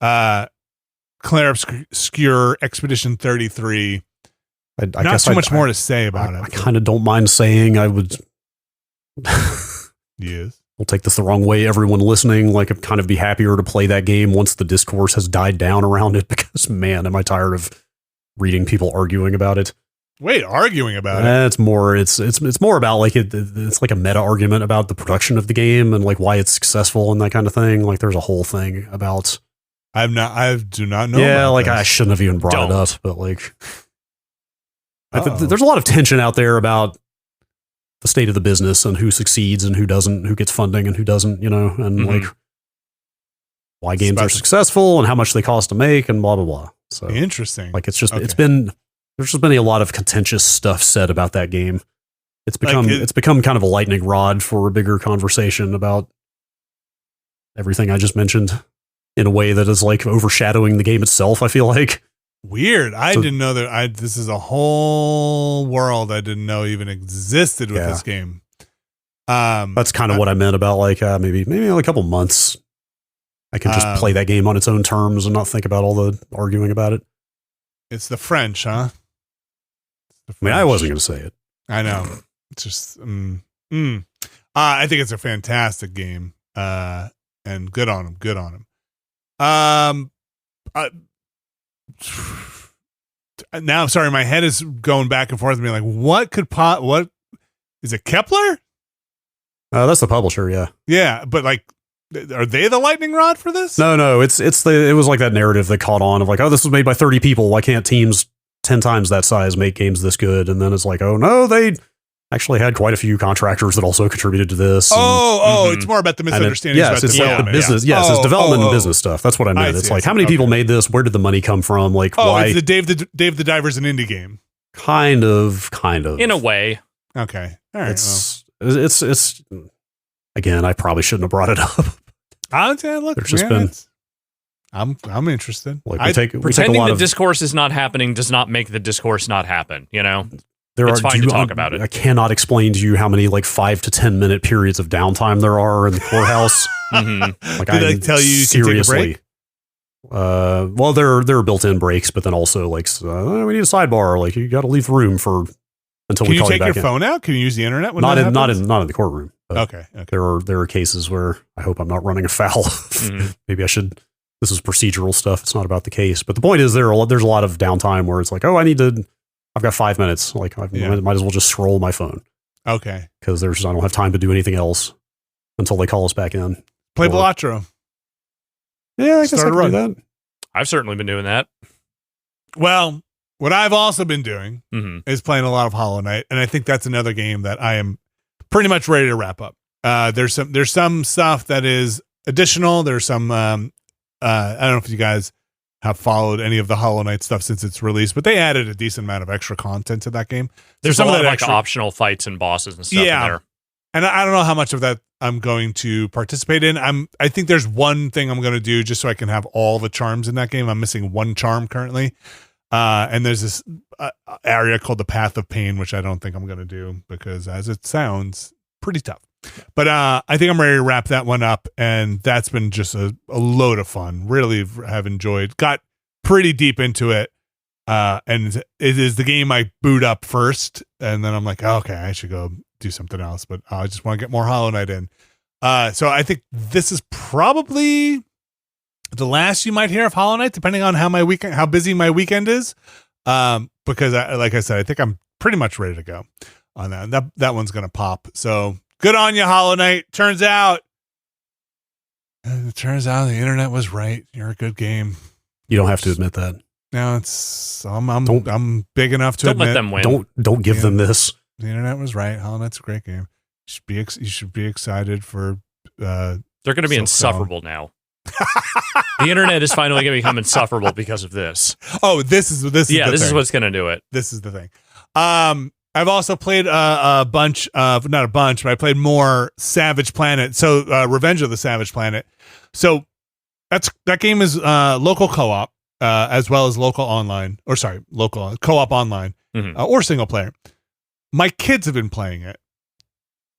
Clair Obscur Expedition 33. I Not guess too much more to say about it. I kind of don't mind saying I would. Yes. We'll take this the wrong way. Everyone listening, I'd kind of be happier to play that game once the discourse has died down around it, because man, am I tired of reading people arguing about it. Wait, arguing about it? It's more about it's like a meta argument about the production of the game and why it's successful and that kind of thing. There's a whole thing about. I do not know. Yeah, I shouldn't have even brought it up, but there's a lot of tension out there about the state of the business and who succeeds and who doesn't, who gets funding and who doesn't, and why games are successful and how much they cost to make and blah blah blah. So interesting. There's just been a lot of contentious stuff said about that game. It's become kind of a lightning rod for a bigger conversation about everything I just mentioned in a way that is overshadowing the game itself, I feel like. Weird. I didn't know that. This is a whole world I didn't know even existed with this game. That's kind of what I meant about maybe a couple months. I can just play that game on its own terms and not think about all the arguing about it. It's the French, huh? I wasn't going to say it. I know. It's just. I think it's a fantastic game. And good on him. Good on him. Now I'm sorry, my head is going back and forth and being what is it, Kepler? That's the publisher, yeah, but are they the lightning rod for this? No, it was that narrative that caught on of this was made by 30 people, why can't teams 10 times that size make games this good? And then it's oh no, they actually had quite a few contractors that also contributed to this. It's more about the misunderstanding. Yes, it's the business. Yeah. Yes, it's development and business stuff. That's what I meant. It's how many people made this? Where did the money come from? Why? It's the Dave the Diver's an indie game. Kind of. In a way. Okay. All right. It's again, I probably shouldn't have brought it up. Look, there's just been. I'm interested. Pretending the discourse is not happening does not make the discourse not happen. It's fine to talk about it. I cannot explain to you how many 5 to 10 minute periods of downtime there are in the courthouse. Did I tell you seriously? Take a break? Well, there are built-in breaks, but then also we need a sidebar. You got to leave the room until we call you back in. Can you take your phone out? Can you use the internet? Not in the courtroom. Okay. There are cases where I hope I'm not running afoul. Maybe I should. This is procedural stuff. It's not about the case. But the point is there's a lot of downtime where it's I've got 5 minutes. I might as well just scroll my phone. Okay. Because I don't have time to do anything else until they call us back in. Play Balatro. Yeah, I guess I can do that. I've certainly been doing that. Well, what I've also been doing is playing a lot of Hollow Knight, and I think that's another game that I am pretty much ready to wrap up. There's some stuff that is additional. There's some I don't know if you guys have followed any of the Hollow Knight stuff since its release, but they added a decent amount of extra content to that game. There's some of that optional fights and bosses and stuff in there. And I don't know how much of that I'm going to participate in. I think there's one thing I'm going to do just so I can have all the charms in that game. I'm missing one charm currently. And there's this area called the Path of Pain, which I don't think I'm going to do because as it sounds pretty tough. But I think I'm ready to wrap that one up. And that's been just a load of fun. Really have enjoyed. Got pretty deep into it. And it is the game I boot up first. And then I'm like, oh, okay, I should go do something else. But I just want to get more Hollow Knight in. So I think this is probably the last you might hear of Hollow Knight, depending on how busy my weekend is. Because like I said, I think I'm pretty much ready to go on that. That one's going to pop. So good on you, Hollow Knight. Turns out the internet was right. You're a good game. You don't have to admit that. No, I'm big enough to admit. Let them win. Don't give them this. The internet was right. Hollow Knight's a great game. You should be excited for. They're going to be insufferable now. The internet is finally going to become insufferable because of this. Oh, this is this is what's going to do it. This is the thing. I've also played a bunch of, not a bunch, but I played more Savage Planet. So Revenge of the Savage Planet. So that game is local co-op as well as local co-op online or single player. My kids have been playing it.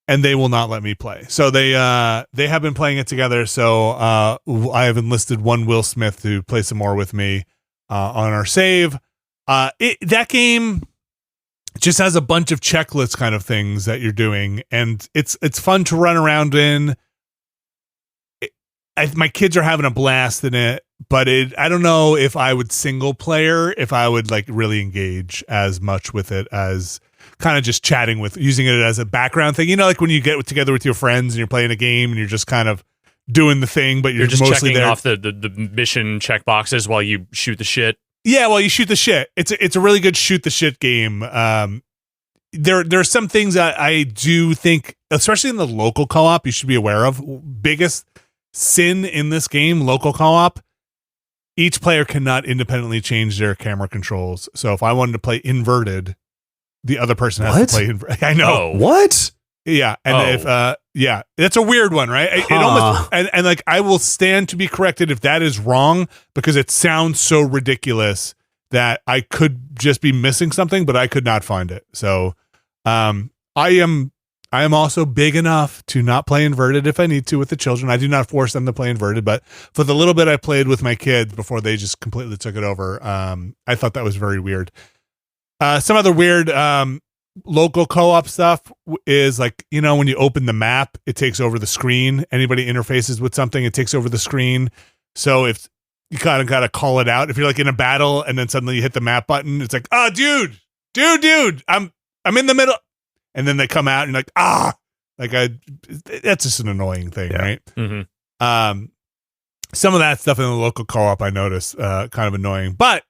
And they will not let me play. So they have been playing it together. So I have enlisted one Will Smith to play some more with me on our save. That game just has a bunch of checklist kind of things that you're doing, and it's fun to run around in. My kids are having a blast in it, but I don't know if I would single player, if I would like really engage as much with it as kind of just chatting using it as a background thing. You know, like when you get together with your friends and you're playing a game and you're just kind of doing the thing, but you're just mostly checking there. off the mission check boxes while you shoot the shit. Yeah, while you shoot the shit. It's a really good shoot the shit game. There are some things that I do think, especially in the local co-op, you should be aware of. Biggest sin in this game, local co-op, each player cannot independently change their camera controls. So if I wanted to play inverted, the other person has to play inverted. I know. Oh, what? Yeah. And if that's a weird one, right? It almost and like I will stand to be corrected if that is wrong, because it sounds so ridiculous that I could just be missing something, but I could not find it. So I am also big enough to not play inverted if I need to with the children. I do not force them to play inverted, but for the little bit I played with my kids before they just completely took it over, I thought that was very weird. Some other weird local co-op stuff is like, you know, when you open the map, it takes over the screen. Anybody interfaces with something, it takes over the screen. So if you kind of got to call it out, if you're like in a battle and then suddenly you hit the map button, it's like, oh, dude, I'm in the middle. And then they come out and like, that's just an annoying thing, right? Mm-hmm. Some of that stuff in the local co-op I noticed kind of annoying, but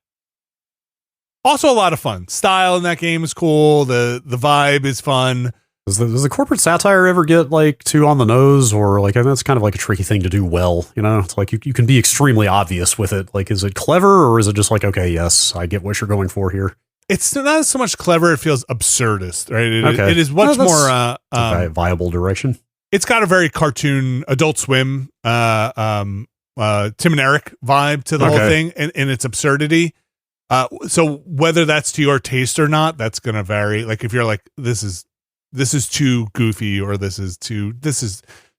also a lot of fun. Style in that game is cool. The vibe is fun. Does the corporate satire ever get like too on the nose, or like, I mean, that's kind of like a tricky thing to do well, you know? It's like you can be extremely obvious with it. Like, is it clever, or is it just like, okay, yes, I get what you're going for here? It's not so much clever. It feels absurdist, right? It is much more a viable direction. It's got a very cartoon, Adult Swim, Tim and Eric vibe to the whole thing, and its absurdity. So whether that's to your taste or not, that's going to vary. Like if you're like, this is too goofy, or this is too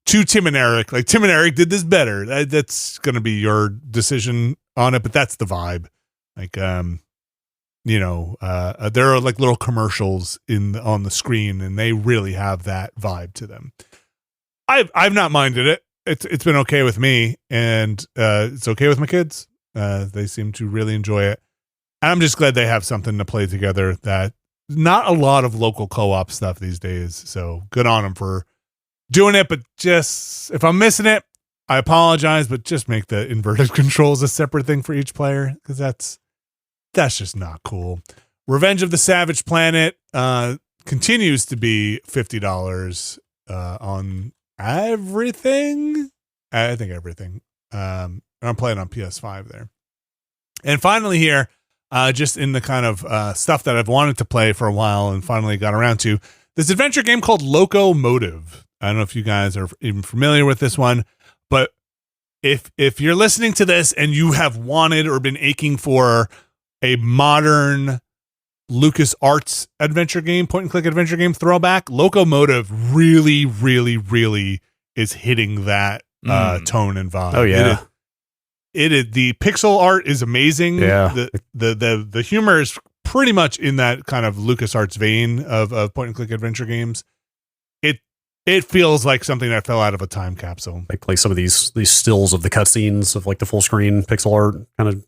Tim and Eric, like Tim and Eric did this better. That's going to be your decision on it, but that's the vibe. Like, you know, there are like little commercials on the screen, and they really have that vibe to them. I've not minded it. It's been okay with me, and it's okay with my kids. They seem to really enjoy it. I'm just glad they have something to play together. That not a lot of local co-op stuff these days. So good on them for doing it. But just if I'm missing it, I apologize. But just make the inverted controls a separate thing for each player, because that's just not cool. Revenge of the Savage Planet continues to be $50 on everything. I think everything. I'm playing on PS5 there. And finally here, just in the kind of stuff that I've wanted to play for a while and finally got around to, this adventure game called Loco Motive. I don't know if you guys are even familiar with this one, but if you're listening to this and you have wanted or been aching for a modern LucasArts adventure game, point and click adventure game throwback, Loco Motive really, really, really is hitting that tone and vibe. Oh yeah. It is the pixel art is amazing. Yeah. The humor is pretty much in that kind of LucasArts vein of point and click adventure games. It feels like something that fell out of a time capsule. Like some of these stills of the cutscenes of like the full screen pixel art kind of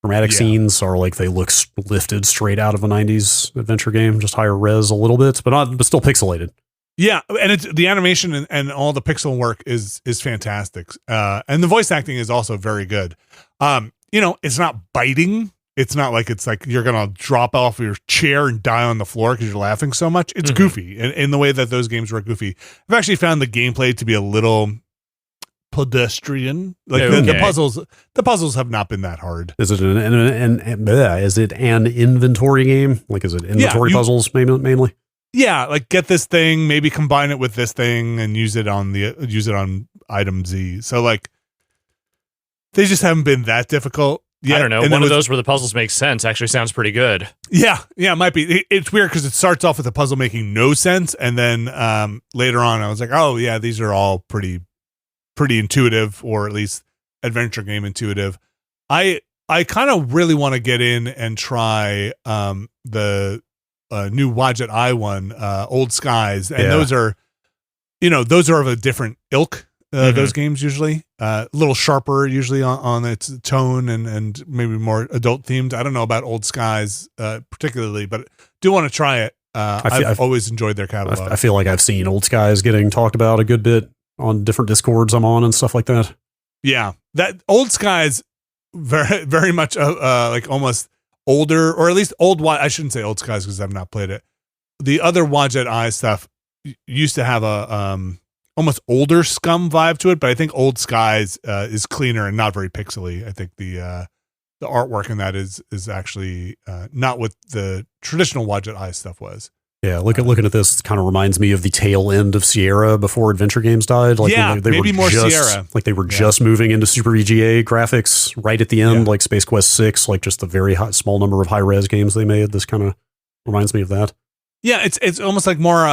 dramatic scenes are like they look lifted straight out of a 90s adventure game, just higher res a little bit, but still pixelated. Yeah, and it's the animation and all the pixel work is fantastic. And the voice acting is also very good. It's not biting. It's not like it's like you're going to drop off your chair and die on the floor because you're laughing so much. It's goofy in the way that those games were goofy. I've actually found the gameplay to be a little pedestrian. Like the puzzles have not been that hard. Is it an inventory game? Like, is it inventory puzzles mainly? Yeah, like get this thing, maybe combine it with this thing and use it on item Z. So like they just haven't been that difficult. I don't know. One of those where the puzzles make sense actually sounds pretty good. Yeah, it might be. It's weird because it starts off with the puzzle making no sense, and then later on, I was like, oh yeah, these are all pretty intuitive, or at least adventure game intuitive. I kind of really want to get in and try the new Wadjet Eye one, Old Skies, and those are of a different ilk. Those games usually a little sharper usually on its tone and maybe more adult themed. I don't know about Old Skies particularly, but do want to try it. I've always enjoyed their catalog. I feel like I've seen Old Skies getting talked about a good bit on different Discords I'm on and stuff like that. Yeah, that Old Skies very very much like almost older, or at least I shouldn't say Old Skies because I've not played it. The other Wadjet Eye stuff used to have a almost older Scum vibe to it, but I think Old Skies is cleaner and not very pixely. I think the artwork in that is actually not what the traditional Wadjet Eye stuff was. Yeah, looking at this kind of reminds me of the tail end of Sierra before adventure games died. Like maybe more Sierra. Like they were just moving into Super EGA graphics right at the end, like Space Quest 6, like just a very small number of high-res games they made. This kind of reminds me of that. Yeah, it's almost like more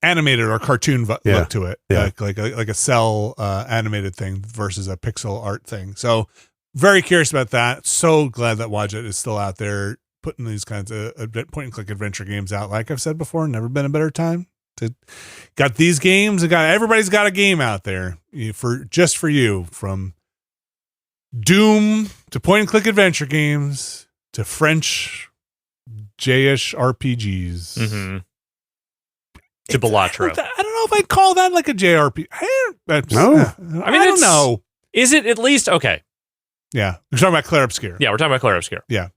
animated or cartoon look to it. Yeah. Like a cell animated thing versus a pixel art thing. So very curious about that. So glad that Wadjet is still out there putting these kinds of point and click adventure games out. Like I've said before, never been a better time to got these games. Everybody's got a game out there for you, from Doom to point and click adventure games to French J-ish RPGs. Mm-hmm. To Balatro. I don't know if I'd call that like a JRPG. I don't know. Is it at least okay? Yeah, we're talking about Clair Obscur. Yeah, we're talking about Clair Obscur. Yeah.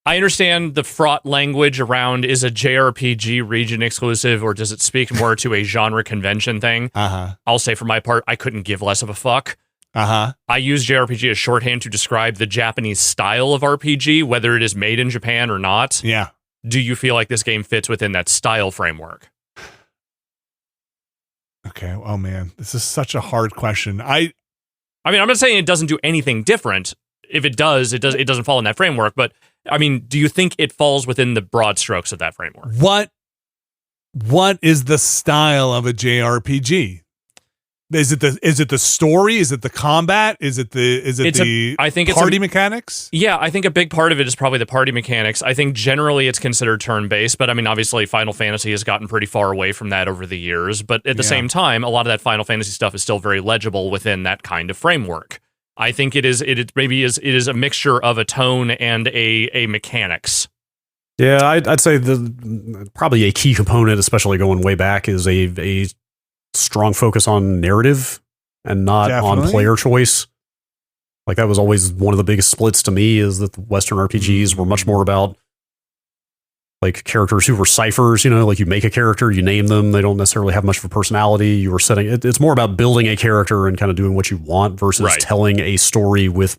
I understand the fraught language around is a JRPG region exclusive, or does it speak more to a genre convention thing? I'll say for my part, I couldn't give less of a fuck. I use JRPG as shorthand to describe the Japanese style of RPG, whether it is made in Japan or not. Yeah. Do you feel like this game fits within that style framework? Okay. Oh man, this is such a hard question. I mean, I'm not saying it doesn't do anything different. If it does, it doesn't fall in that framework. But I mean, do you think it falls within the broad strokes of that framework? What is the style of a JRPG? Is it the story? Is it the combat? Is it the party mechanics? Yeah, I think a big part of it is probably the party mechanics. I think generally it's considered turn-based, but I mean, obviously Final Fantasy has gotten pretty far away from that over the years. But at the same time, a lot of that Final Fantasy stuff is still very legible within that kind of framework. I think it is a mixture of a tone and a mechanics. Yeah, I'd say probably a key component, especially going way back, is a strong focus on narrative and not on player choice. Like that was always one of the biggest splits to me, is that the Western RPGs were much more about like characters who were ciphers, like you make a character, you name them, they don't necessarily have much of a personality. You were setting it's more about building a character and kind of doing what you want versus telling a story with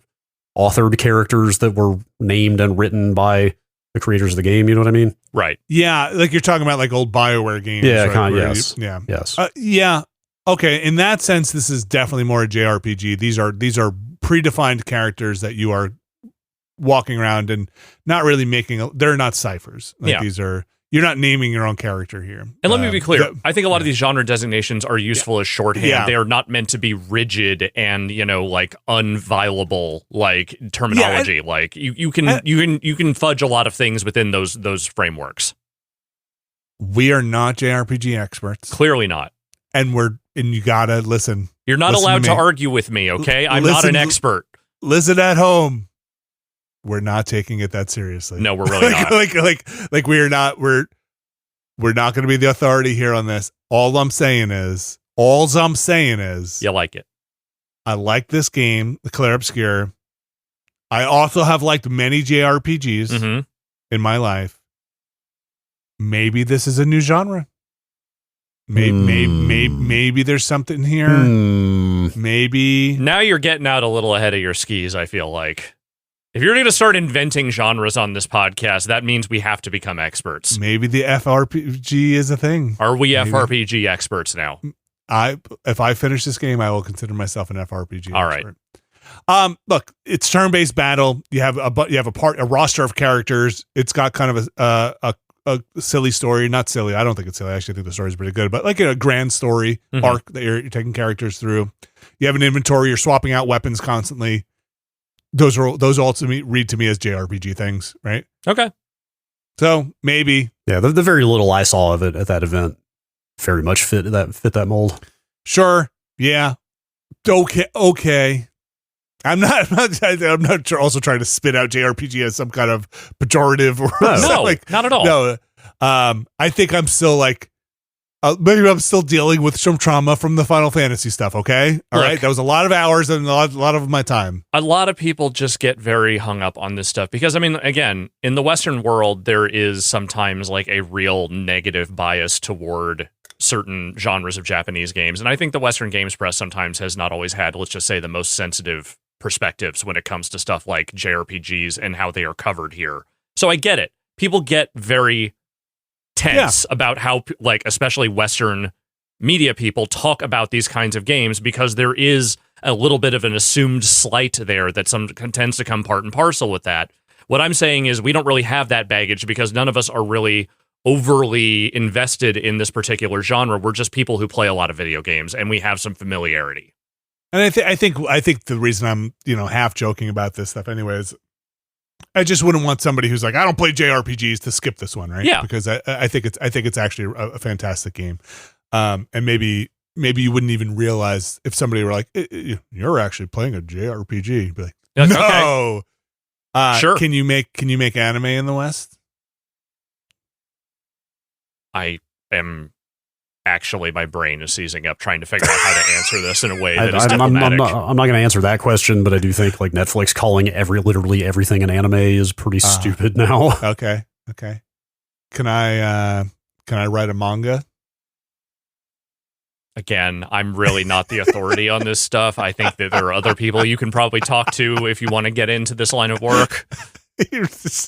authored characters that were named and written by the creators of the game. You know what I mean? Right. Yeah, like you're talking about like old BioWare games. Yeah, right, yes. Yeah. Yes. Yeah. Okay. In that sense, this is definitely more a JRPG. These are predefined characters that you are walking around and not really they're not ciphers. Like you're not naming your own character here. And let me be clear. I think a lot of these genre designations are useful as shorthand. Yeah. They are not meant to be rigid and, like unviolable like terminology. Yeah, like you can fudge a lot of things within those frameworks. We are not JRPG experts. Clearly not. And you gotta listen. You're not allowed to argue with me, okay? I'm not an expert. Listen at home. We're not taking it that seriously. No, we're really not. Like we're not going to be the authority here on this. All I'm saying is you like it. I like this game, the Clair Obscur. I also have liked many JRPGs in my life. Maybe this is a new genre. Maybe there's something here. Maybe now you're getting out a little ahead of your skis, I feel like. If you're going to start inventing genres on this podcast, that means we have to become experts. Maybe the FRPG is a thing. Are we FRPG experts now? If I finish this game, I will consider myself an FRPG All expert. Right. Look, it's turn-based battle. You have a roster of characters. It's got kind of a silly story. Not silly. I don't think it's silly. I actually think the story is pretty good. But like a grand story arc that you're taking characters through. You have an inventory. You're swapping out weapons constantly. Those also read to me as JRPG things, right? Okay. So maybe. Yeah, the very little I saw of it at that event very much fit that mold. Sure. Yeah. Okay. I'm not also trying to spit out JRPG as some kind of pejorative or no, not at all. No. I think I'm still like maybe I'm still dealing with some trauma from the Final Fantasy stuff, okay? All right? That was a lot of hours and a lot of my time. A lot of people just get very hung up on this stuff because, I mean, again, in the Western world, there is sometimes like a real negative bias toward certain genres of Japanese games. And I think the Western games press sometimes has not always had, let's just say, the most sensitive perspectives when it comes to stuff like JRPGs and how they are covered here. So I get it. People get very tense about how, like, especially Western media people talk about these kinds of games because there is a little bit of an assumed slight there that tends to come part and parcel with that. What I'm saying is we don't really have that baggage because none of us are really overly invested in this particular genre. We're just people who play a lot of video games and we have some familiarity. And I think the reason I'm, half joking about this stuff anyways, I just wouldn't want somebody who's like, I don't play JRPGs to skip this one, right? Yeah. Because I think it's actually a fantastic game. And maybe you wouldn't even realize if somebody were like, you're actually playing a JRPG. You'd be like, no. Okay. Sure. Can you make anime in the West? I am actually, my brain is seizing up trying to figure out how to answer this in a way that is diplomatic. I'm not going to answer that question, but I do think like Netflix calling literally everything an anime is pretty stupid now. Okay. Can I write a manga? Again, I'm really not the authority on this stuff. I think that there are other people you can probably talk to if you want to get into this line of work.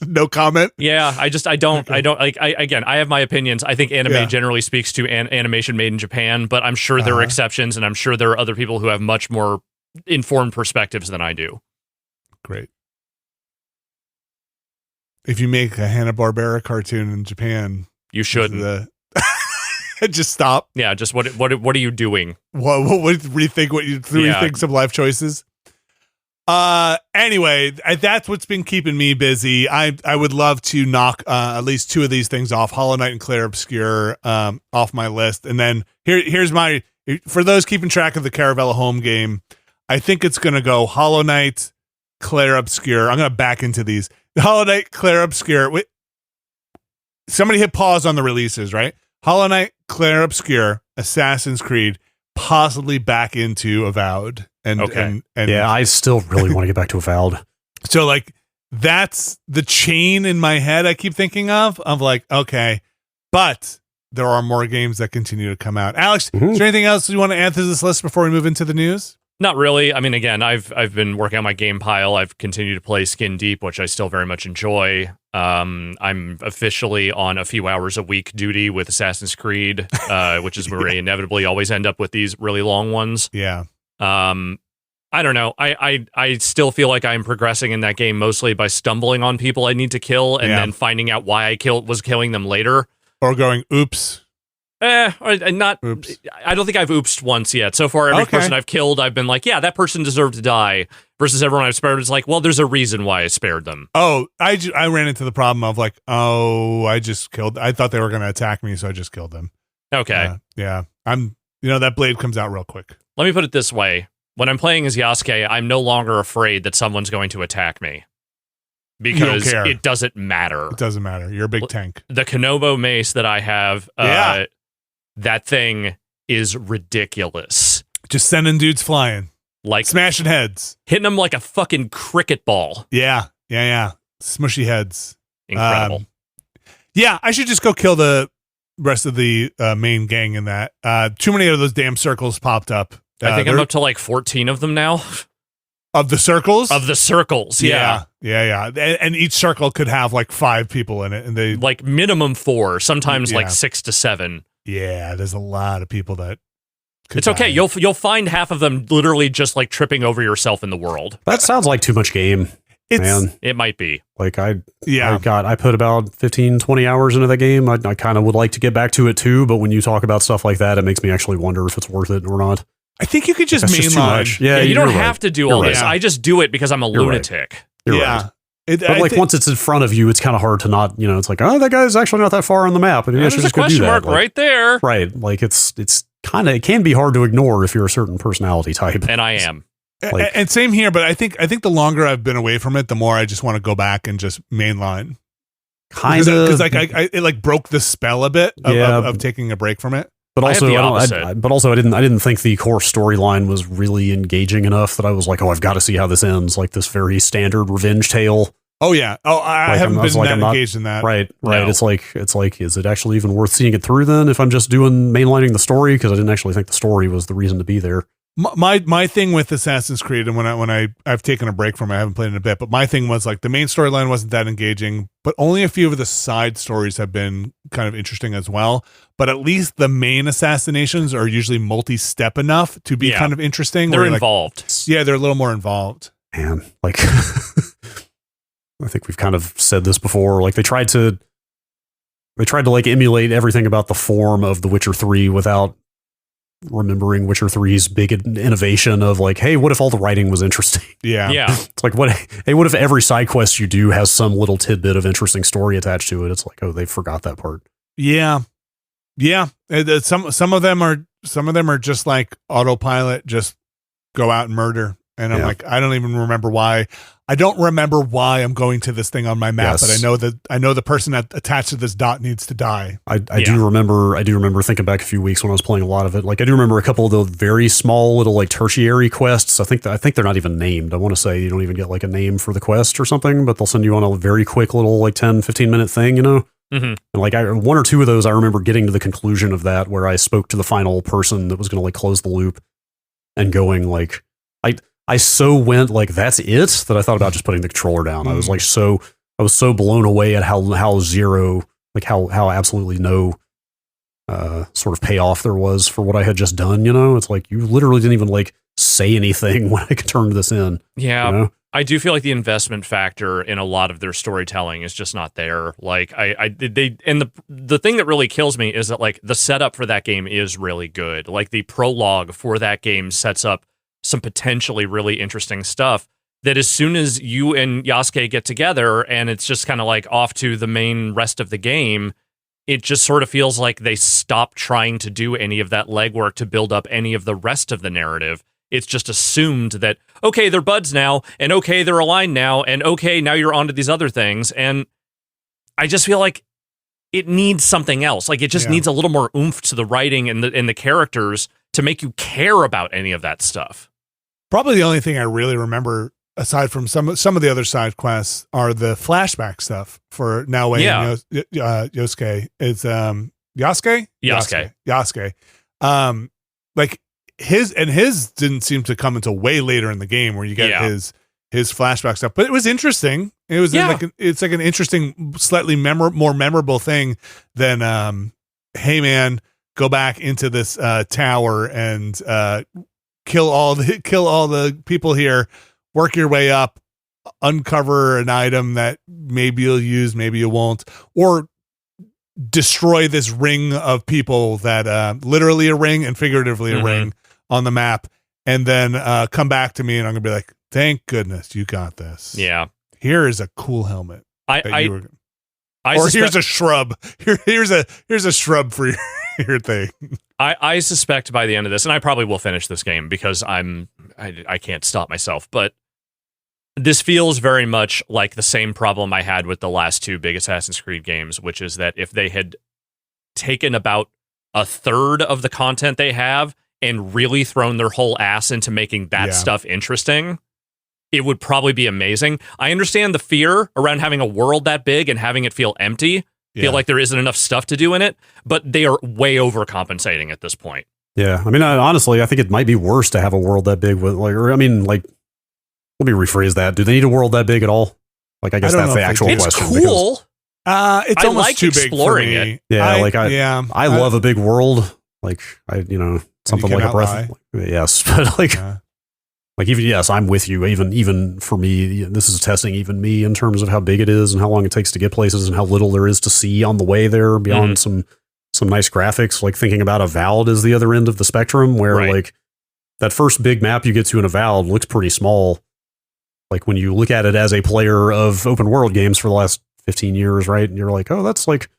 No comment. Yeah, I don't like. I have my opinions. I think anime generally speaks to animation made in Japan, but I'm sure there are exceptions, and I'm sure there are other people who have much more informed perspectives than I do. Great. If you make a Hanna-Barbera cartoon in Japan, you shouldn't. Just stop. Yeah, just what are you doing? What rethink some life choices? Anyway, that's what's been keeping me busy. I would love to knock at least two of these things off, Hollow Knight and Clair Obscur, off my list. And then here's my, for those keeping track of the Caravella home game, I think it's going to go Hollow Knight, Clair Obscur. I'm going to back into these. Hollow Knight, Clair Obscur. Wait, somebody hit pause on the releases, right? Hollow Knight, Clair Obscur, Assassin's Creed, possibly back into Avowed. And yeah, I still really want to get back to Avowed. So like that's the chain in my head I keep thinking of like, okay, but there are more games that continue to come out. Alex, is there anything else you want to add to this list before we move into the news? Not really. I mean, again, I've been working on my game pile. I've continued to play Skin Deep, which I still very much enjoy. I'm officially on a few hours a week duty with Assassin's Creed, which is where we inevitably always end up with these really long ones. Yeah. I don't know. I still feel like I'm progressing in that game mostly by stumbling on people I need to kill and then finding out why I was killing them later. Or going, oops. Not. Oops. I don't think I've oopsed once yet. So far, every person I've killed, I've been like, yeah, that person deserved to die. Versus everyone I've spared is like, well, there's a reason why I spared them. Oh, I ran into the problem of like, I thought they were going to attack me, so I just killed them. Okay. Yeah. That blade comes out real quick. Let me put it this way. When I'm playing as Yasuke, I'm no longer afraid that someone's going to attack me. Because it doesn't matter. It doesn't matter. You're a big tank. The Konobo mace that I have, that thing is ridiculous. Just sending dudes flying. Like smashing heads. Hitting them like a fucking cricket ball. Yeah. Smushy heads. Incredible. I should just go kill the rest of the main gang in that. Too many of those damn circles popped up. I think I'm up to like 14 of them now. Of the circles? Of the circles, yeah. And each circle could have like 5 people in it. And they like minimum 4, sometimes like 6 to 7. Yeah, there's a lot of people that it's okay. You'll find half of them literally just like tripping over yourself in the world. That sounds like too much game. Man. It might be. Like I put about 15, 20 hours into the game. I kind of would like to get back to it too, but when you talk about stuff like that, it makes me actually wonder if it's worth it or not. I think you could just mainline. Yeah, you don't have to do all this. I just do it because I'm a lunatic. Right. You're right. But once it's in front of you, it's kind of hard to not, it's like, oh, that guy's actually not that far on the map. And there's a question mark right there. Right. Like it's kind of, it can be hard to ignore if you're a certain personality type. And I am. And same here, but I think the longer I've been away from it, the more I just want to go back and just mainline. Kind of. Because like it like broke the spell a bit of taking a break from it. But also, I didn't think the core storyline was really engaging enough that I was like, oh, I've got to see how this ends. Like this very standard revenge tale. Oh yeah. Oh, I haven't been that engaged in that. Right. No. It's like, is it actually even worth seeing it through then? If I'm just mainlining the story, because I didn't actually think the story was the reason to be there. My thing with Assassin's Creed, and when I've taken a break from it, I haven't played in a bit, but my thing was like the main storyline wasn't that engaging, but only a few of the side stories have been kind of interesting as well. But at least the main assassinations are usually multi-step enough to be kind of interesting. They're involved. Yeah, they're a little more involved. Man, like I think we've kind of said this before. Like they tried to like emulate everything about the form of The Witcher 3 without remembering Witcher 3's big innovation of like, hey, what if all the writing was interesting? Yeah. It's like, what if every side quest you do has some little tidbit of interesting story attached to it? It's like, oh, they forgot that part. Yeah. Some of them are just like autopilot, just go out and murder. And I'm like, I don't even remember why. I don't remember why I'm going to this thing on my map, but I know the person attached to this dot needs to die. I do remember thinking back a few weeks when I was playing a lot of it. Like I do remember a couple of the very small little like tertiary quests. I think they're not even named. I want to say you don't even get like a name for the quest or something, but they'll send you on a very quick little like 10, 15 minute thing, Mm-hmm. And like one or two of those, I remember getting to the conclusion of that where I spoke to the final person that was going to like close the loop and going like, I so went like, that's it, that I thought about just putting the controller down. I was like, I was so blown away at how zero, like how absolutely no sort of payoff there was for what I had just done. It's like, you literally didn't even like say anything when I turned this in. Yeah. I do feel like the investment factor in a lot of their storytelling is just not there. Like the thing that really kills me is that like the setup for that game is really good. Like the prologue for that game sets up some potentially really interesting stuff that as soon as you and Yasuke get together and it's just kind of like off to the main rest of the game, it just sort of feels like they stop trying to do any of that legwork to build up any of the rest of the narrative. It's just assumed that, okay, they're buds now, and okay, they're aligned now, and okay, now you're onto these other things. And I just feel like it needs something else. Like it just needs a little more oomph to the writing and the characters to make you care about any of that stuff. Probably the only thing I really remember, aside from some of the other side quests, are the flashback stuff for Naoe and Yosuke. It's Yasuke. Like his didn't seem to come until way later in the game where you get his flashback stuff. But it was interesting. It was it's like an interesting, slightly more memorable thing than hey man, go back into this tower and kill all the people here, work your way up, uncover an item that maybe you'll use, maybe you won't, or destroy this ring of people that literally a ring and figuratively a ring on the map, and then come back to me and I'm gonna be like, thank goodness you got this. Yeah, here is a cool helmet. Here's a shrub. Here's a shrub for your thing. I suspect by the end of this, and I probably will finish this game because I can't stop myself, but this feels very much like the same problem I had with the last two big Assassin's Creed games, which is that if they had taken about a third of the content they have and really thrown their whole ass into making that stuff interesting, it would probably be amazing. I understand the fear around having a world that big and having it feel empty, feel like there isn't enough stuff to do in it, but they are way overcompensating at this point. Yeah, I mean, honestly, I think it might be worse to have a world that big with, let me rephrase that. Do they need a world that big at all? Like, I guess that's the actual question. It's cool. It's almost like too big for me. It. Yeah, I love a big world. Like, something like a breath. Yes, but I'm with you. Even for me, this is testing even me in terms of how big it is and how long it takes to get places and how little there is to see on the way there beyond some nice graphics. Like thinking about Avowed is the other end of the spectrum, where like that first big map you get to in Avowed looks pretty small. Like when you look at it as a player of open world games for the last 15 years, right? And you're like, oh, that's like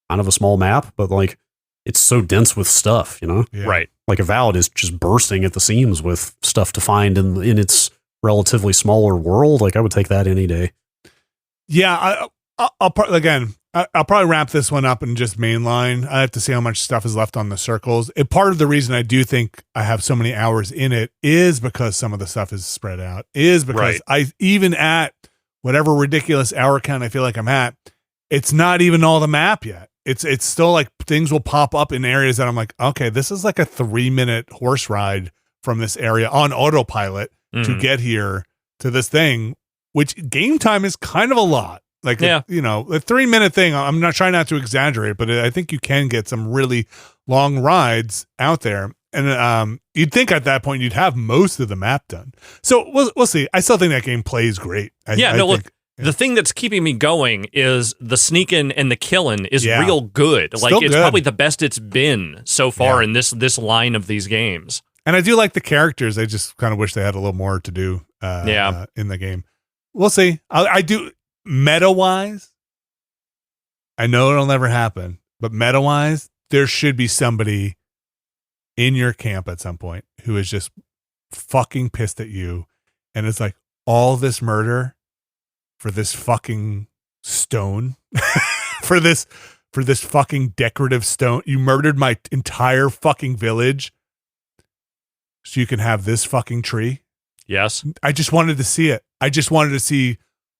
kind of a small map, but like it's so dense with stuff, Yeah. Right. Like Avowed is just bursting at the seams with stuff to find in its relatively smaller world. Like I would take that any day. Yeah, I'll probably wrap this one up and just mainline. I have to see how much stuff is left on the circles. Part of the reason I do think I have so many hours in it is because some of the stuff is spread out. Is because even at whatever ridiculous hour count I feel like I'm at, it's not even all the map yet. It's still like things will pop up in areas that I'm like, okay, this is like a 3-minute horse ride from this area on autopilot to get here to this thing, which game time is kind of a lot. Like, a 3-minute thing, I'm not trying not to exaggerate, but I think you can get some really long rides out there. And you'd think at that point you'd have most of the map done. So we'll see. I still think that game plays great. Look, the thing that's keeping me going is the sneaking and the killing is real good. Like, it's probably the best it's been so far in this line of these games. And I do like the characters. I just kind of wish they had a little more to do in the game. We'll see. I do... Meta-wise, I know it'll never happen, but meta-wise, there should be somebody in your camp at some point who is just fucking pissed at you, and it's like, all this murder for this fucking stone, for this fucking decorative stone. You murdered my entire fucking village so you can have this fucking tree. Yes. I just wanted to see it. I just wanted to see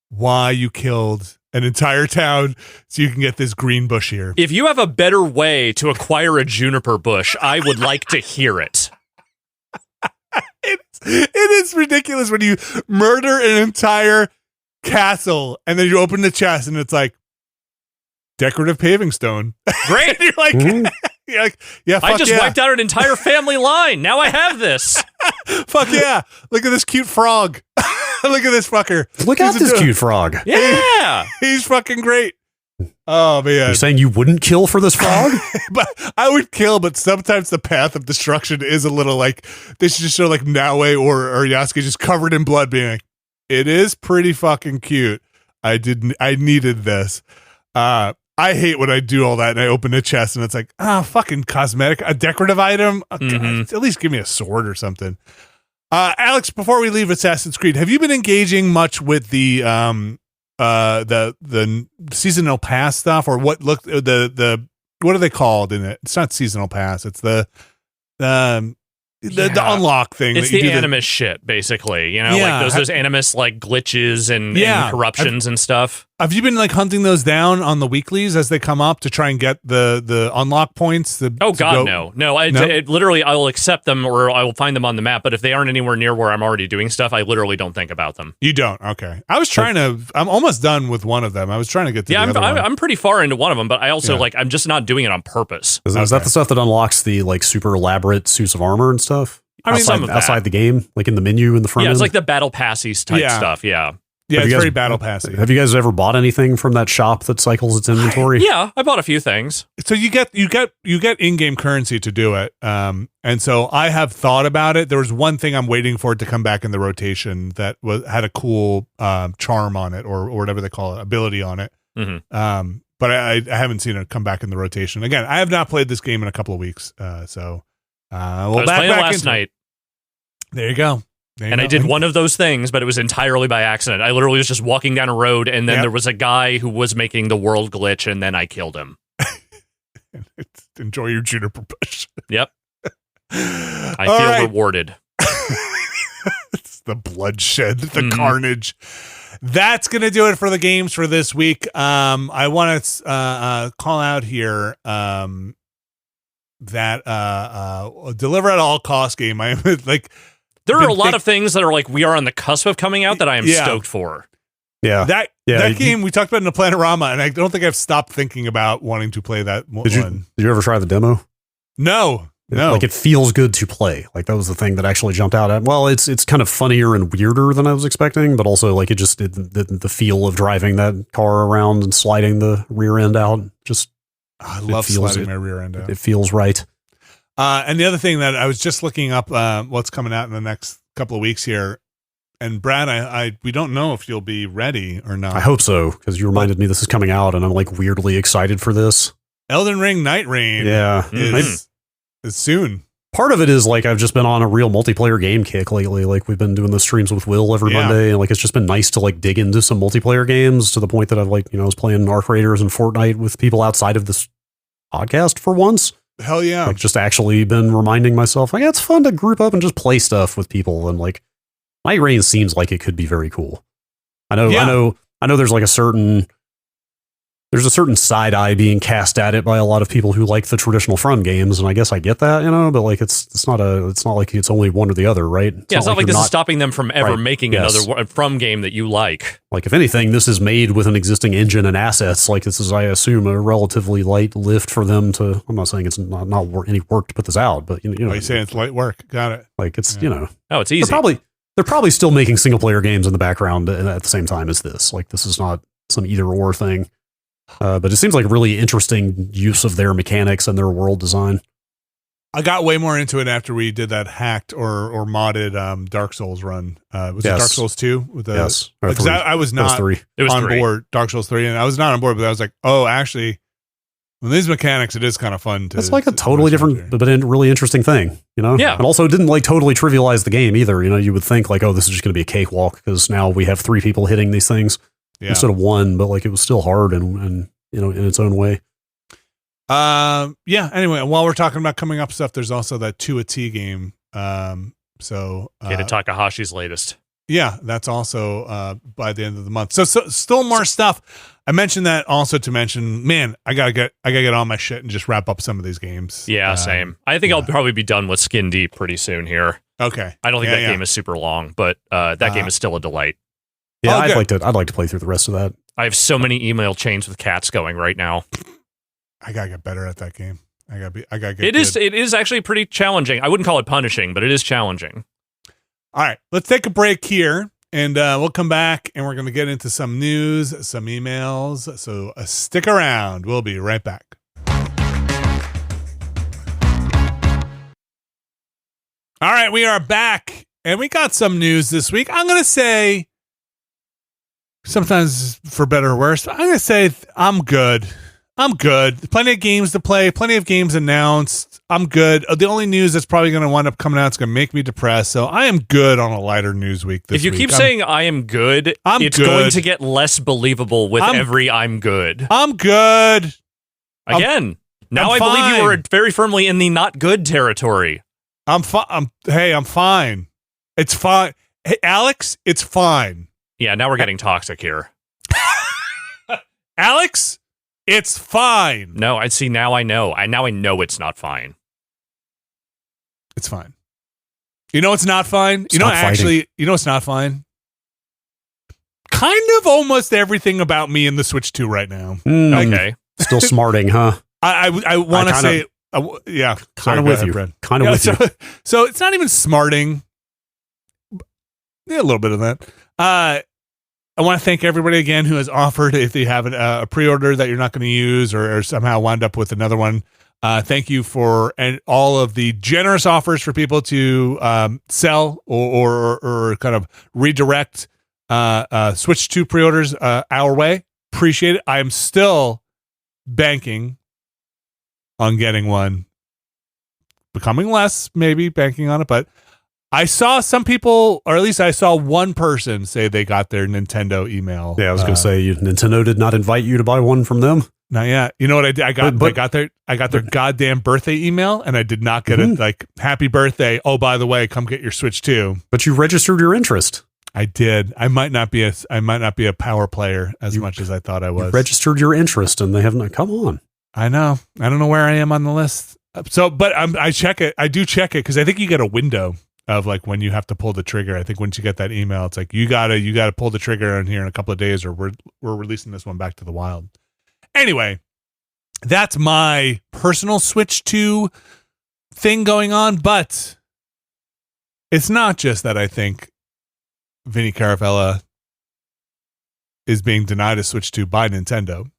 why you killed an entire town so you can get this green bush here. If you have a better way to acquire a juniper bush, I would like to hear it. It is ridiculous when you murder an entire castle and then you open the chest and it's like decorative paving stone. Great. You're like, yeah, fuck I just wiped out an entire family line. Now I have this. Fuck yeah. Look at this cute frog. Look at this fucker. Look at this cute frog. Yeah. He's fucking great. Oh, man. You're saying you wouldn't kill for this frog? But I would kill, but sometimes the path of destruction is a little like, they should just show like Naue or Yasuke just covered in blood being like, it is pretty fucking cute. I needed this. I hate when I do all that and I open a chest and it's like, fucking cosmetic, a decorative item. God, at least give me a sword or something. Alex, before we leave Assassin's Creed, have you been engaging much with the seasonal pass stuff, or what what are they called in it? It's not seasonal pass. It's the unlock thing. It's the animus shit, basically. Like those animus like glitches and corruptions and stuff. Have you been like hunting those down on the weeklies as they come up to try and get the unlock points? No. It literally, I will accept them or I will find them on the map. But if they aren't anywhere near where I'm already doing stuff, I literally don't think about them. You don't? Okay. I was trying to. I'm almost done with one of them. I was trying to get to the other one. I'm pretty far into one of them, but I also I'm just not doing it on purpose. Is that the stuff that unlocks the like super elaborate suits of armor and stuff? I mean, outside the game, like in the menu in the front. Yeah, it's end? like the battle passies type stuff. Yeah. Yeah, it's very battle passy. Have you guys ever bought anything from that shop that cycles its inventory? Yeah, I bought a few things. So you get in-game currency to do it. And so I have thought about it. There was one thing I'm waiting for it to come back in the rotation that had a cool charm on it or whatever they call it, ability on it. Mm-hmm. But I haven't seen it come back in the rotation. Again, I have not played this game in a couple of weeks. I was playing last night. There you go. I did one of those things, but it was entirely by accident. I literally was just walking down a road, and then there was a guy who was making the world glitch, and then I killed him. Enjoy your juniper bush. Yep. I feel rewarded. It's the bloodshed, the carnage. That's going to do it for the games for this week. I want to call out here that Deliver at All Costs game. I like. There are a lot of things that are like we are on the cusp of coming out that I am stoked for. Yeah. That game we talked about in the Planorama, and I don't think I've stopped thinking about wanting to play that one. Did you ever try the demo? No. Like it feels good to play. Like that was the thing that actually jumped out at. Well, it's kind of funnier and weirder than I was expecting, but also like it just did the feel of driving that car around and sliding the rear end out. I love sliding my rear end out. It feels right. And the other thing that I was just looking up what's coming out in the next couple of weeks here. And Brad, we don't know if you'll be ready or not. I hope so, because you reminded me this is coming out, and I'm like weirdly excited for this. Elden Ring Night Rain is soon. Part of it is like I've just been on a real multiplayer game kick lately. Like we've been doing the streams with Will every Monday, and like it's just been nice to like dig into some multiplayer games to the point that I've like, I was playing Arc Raiders and Fortnite with people outside of this podcast for once. Hell yeah. Like just actually been reminding myself, like, it's fun to group up and just play stuff with people. And like Night Rain seems like it could be very cool. I know there's like a certain side eye being cast at it by a lot of people who like the traditional From games. And I guess I get that, but like it's not like it's only one or the other, right? It's not like this is stopping them from ever making another From game that you like. Like if anything, this is made with an existing engine and assets. Like this is, I assume, a relatively light lift for them to. I'm not saying it's not any work to put this out, but you saying it's light work. Got it. Like it's Oh, it's easy. They're probably still making single player games in the background at the same time as this. Like this is not some either or thing. But it seems like a really interesting use of their mechanics and their world design. I got way more into it after we did that hacked or modded Dark Souls run. Was it Dark Souls 2? Yes. I was not on board, Dark Souls 3, and I was not on board, but I was like, oh, actually, with these mechanics, it is kind of fun. It's like a totally different, but a really interesting thing, Yeah. And also it didn't like totally trivialize the game either. You would think like, oh, this is just going to be a cakewalk because now we have 3 people hitting these things. Instead of 1, but like it was still hard and in its own way. Anyway, while we're talking about coming up stuff, there's also that 2-a-T game. Get Takahashi's latest. Yeah, that's also by the end of the month. So still more stuff. I mentioned that also to mention, man, I gotta get on my shit and just wrap up some of these games. Yeah, same. I think I'll probably be done with Skin Deep pretty soon here. Okay. I don't think that game is super long, but that game is still a delight. Yeah, I'd like to play through the rest of that. I have so many email chains with cats going right now. I gotta get better at that game. I gotta get. It is actually pretty challenging. I wouldn't call it punishing, but it is challenging. All right, let's take a break here, and we'll come back, and we're gonna get into some news, some emails. So stick around. We'll be right back. All right, we are back, and we got some news this week. I'm gonna say. Sometimes for better or worse, I'm going to say I'm good. Plenty of games to play, plenty of games announced. I'm good. The only news that's probably going to wind up coming out is going to make me depressed. So I am good on a lighter news week this week. If you keep saying I am good, it's going to get less believable with every I'm good. I'm good. Again, now I believe you were very firmly in the not good territory. I'm fine. I'm fine. It's fine. Hey, Alex, it's fine. Yeah, now we're getting toxic here. Alex, it's fine. No, I see. Now I know. I know it's not fine. It's fine. You know it's not fine? Stop fighting. You know it's not fine? Kind of almost everything about me in the Switch 2 right now. Okay. Still smarting, huh? I want to say, yeah. Kind of with you. Kind of with you. So it's not even smarting. Yeah, a little bit of that. I want to thank everybody again who has offered, if they have a pre-order that you're not going to use or somehow wind up with another one. Thank you for all of the generous offers for people to sell or kind of redirect Switch 2 pre-orders our way. Appreciate it. I am still banking on getting one. Becoming less, maybe, banking on it. But I saw some people, or at least I saw one person say they got their Nintendo email. Yeah, I was going to say, Nintendo did not invite you to buy one from them? Not yet. You know what I did? I got their goddamn birthday email, and I did not get it. Like, happy birthday. Oh, by the way, come get your Switch 2. But you registered your interest. I did. I might not be a power player as much as I thought I was. You registered your interest, and they have not. Come on. I know. I don't know where I am on the list. So, but I check it. I do check it because I think you get a window of like when you have to pull the trigger. I think once you get that email, it's like you gotta pull the trigger on here in a couple of days, or we're releasing this one back to the wild. Anyway, that's my personal Switch 2 thing going on, but it's not just that I think Vinny Caravella is being denied a Switch 2 by Nintendo.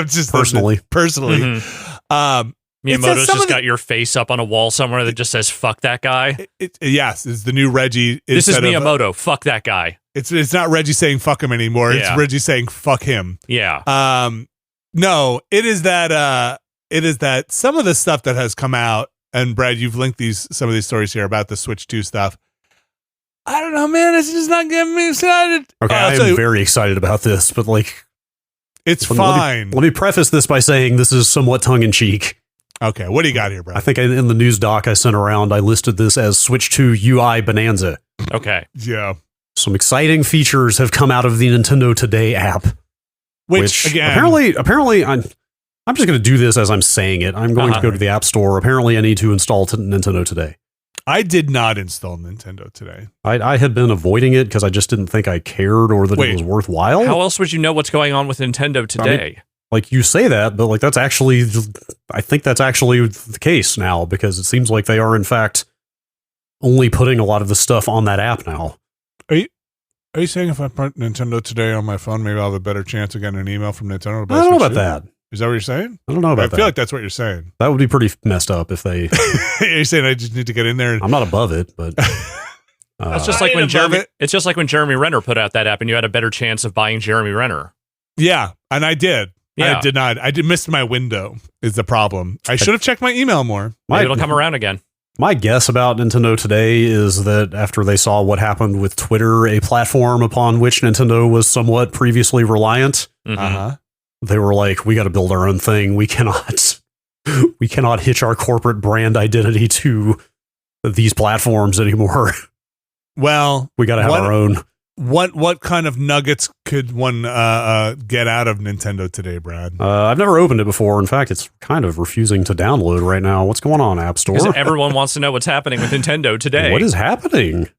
Just personally. Mm-hmm. Miyamoto's just got your face up on a wall somewhere that just says "fuck that guy." Yes, it's the new Reggie. This is Miyamoto. Fuck that guy. It's not Reggie saying "fuck him" anymore. Yeah. It's Reggie saying "fuck him." Yeah. No, it is that some of the stuff that has come out, and Brad, you've linked some of these stories here about the Switch 2 stuff. I don't know, man. It's just not getting me excited. Okay, I am very excited about this, but like, it's fine. Let me preface this by saying this is somewhat tongue in cheek. Okay, what do you got here, Brad? I think in the news doc I sent around, I listed this as Switch 2 UI Bonanza. Okay. Yeah. Some exciting features have come out of the Nintendo Today app. Which again, apparently I'm just going to do this as I'm saying it. I'm going to go to the App Store. Apparently I need to install Nintendo Today. I did not install Nintendo Today. I had been avoiding it because I just didn't think I cared or that it was worthwhile. How else would you know what's going on with Nintendo Today? I mean, like you say that, but like I think that's actually the case now because it seems like they are in fact only putting a lot of the stuff on that app now. Are you saying if I put Nintendo Today on my phone, maybe I'll have a better chance of getting an email from Nintendo? I don't know about that. Is that what you're saying? I don't know about that. I feel like that's what you're saying. That would be pretty messed up if they... You're saying I just need to get in there? I'm not above it, but... That's just like when Jeremy... It's just like when Jeremy Renner put out that app and you had a better chance of buying Jeremy Renner. Yeah, and I did. Yeah. I did not. I missed my window is the problem. I should have checked my email more. Maybe it'll come around again. My guess about Nintendo Today is that after they saw what happened with Twitter, a platform upon which Nintendo was somewhat previously reliant, they were like, we got to build our own thing. We cannot hitch our corporate brand identity to these platforms anymore. Well, we got to have our own. What kind of nuggets could one get out of Nintendo Today, Brad? I've never opened it before. In fact, it's kind of refusing to download right now. What's going on, App Store? Because everyone wants to know what's happening with Nintendo Today. What is happening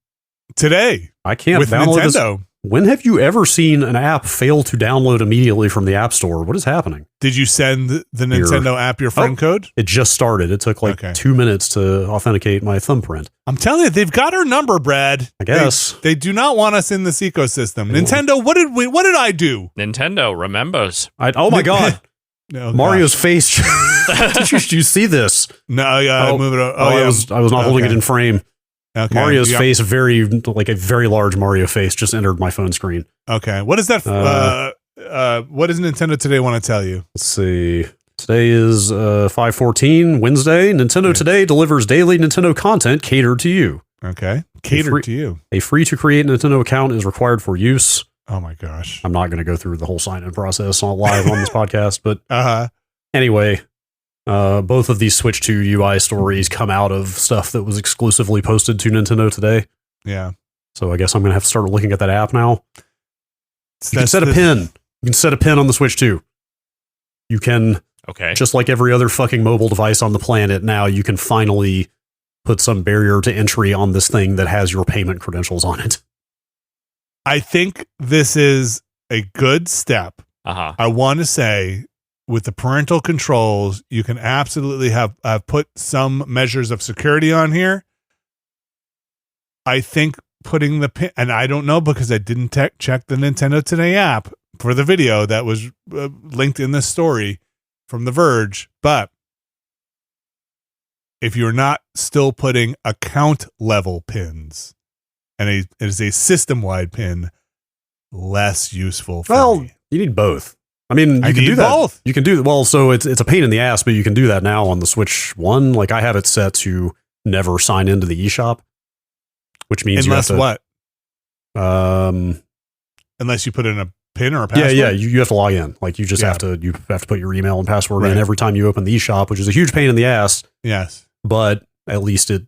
today? I can't with download Nintendo. This. When have you ever seen an app fail to download immediately from the App Store? What is happening? Did you send the Nintendo app your friend code? It just started. It took like 2 minutes to authenticate my thumbprint. I'm telling you, they've got our number, Brad. I guess. They do not want us in this ecosystem. Nintendo, what did I do? Nintendo remembers. Oh my God. Oh, Mario's face. Did you see this? No, yeah, move it over. I was not holding it in frame. Okay. Mario's face, a very large Mario face, just entered my phone screen. Okay. What is that? What does Nintendo Today want to tell you? Let's see. Today is 5/14, Wednesday. Nintendo Today delivers daily Nintendo content catered to you. Okay. Catered to you. A free-to-create Nintendo account is required for use. Oh, my gosh. I'm not going to go through the whole sign-in process live on this podcast, but anyway... both of these Switch 2 UI stories come out of stuff that was exclusively posted to Nintendo Today. Yeah. So I guess I'm going to have to start looking at that app now. You can set a pin. You can set a pin on the Switch too. You can, just like every other fucking mobile device on the planet now, you can finally put some barrier to entry on this thing that has your payment credentials on it. I think this is a good step. I want to say, with the parental controls, you can absolutely have put some measures of security on here. I think putting the pin, and I don't know because I didn't check the Nintendo Today app for the video that was linked in this story from The Verge, but if you're not still putting account level pins, and it is a system-wide pin, less useful for me. You need both. I mean, you can do that. Both. You can do well. So it's a pain in the ass, but you can do that now on the Switch 1. Like I have it set to never sign into the eShop, which means unless you have to, unless you put in a pin or a password. Yeah. You have to log in. Like you just have to put your email and password in every time you open the eShop, which is a huge pain in the ass. Yes, but at least if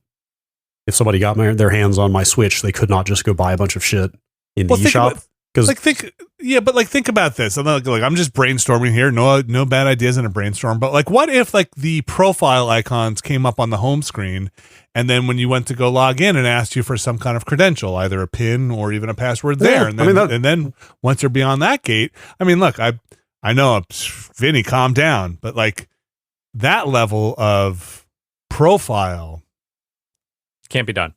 somebody got their hands on my Switch, they could not just go buy a bunch of shit in the eShop. Think about this. I'm just brainstorming here. No bad ideas in a brainstorm. But what if the profile icons came up on the home screen, and then when you went to go log in, and asked you for some kind of credential, either a PIN or even a password there, and then once you're beyond that gate, I know Vinny, calm down, but that level of profile can't be done.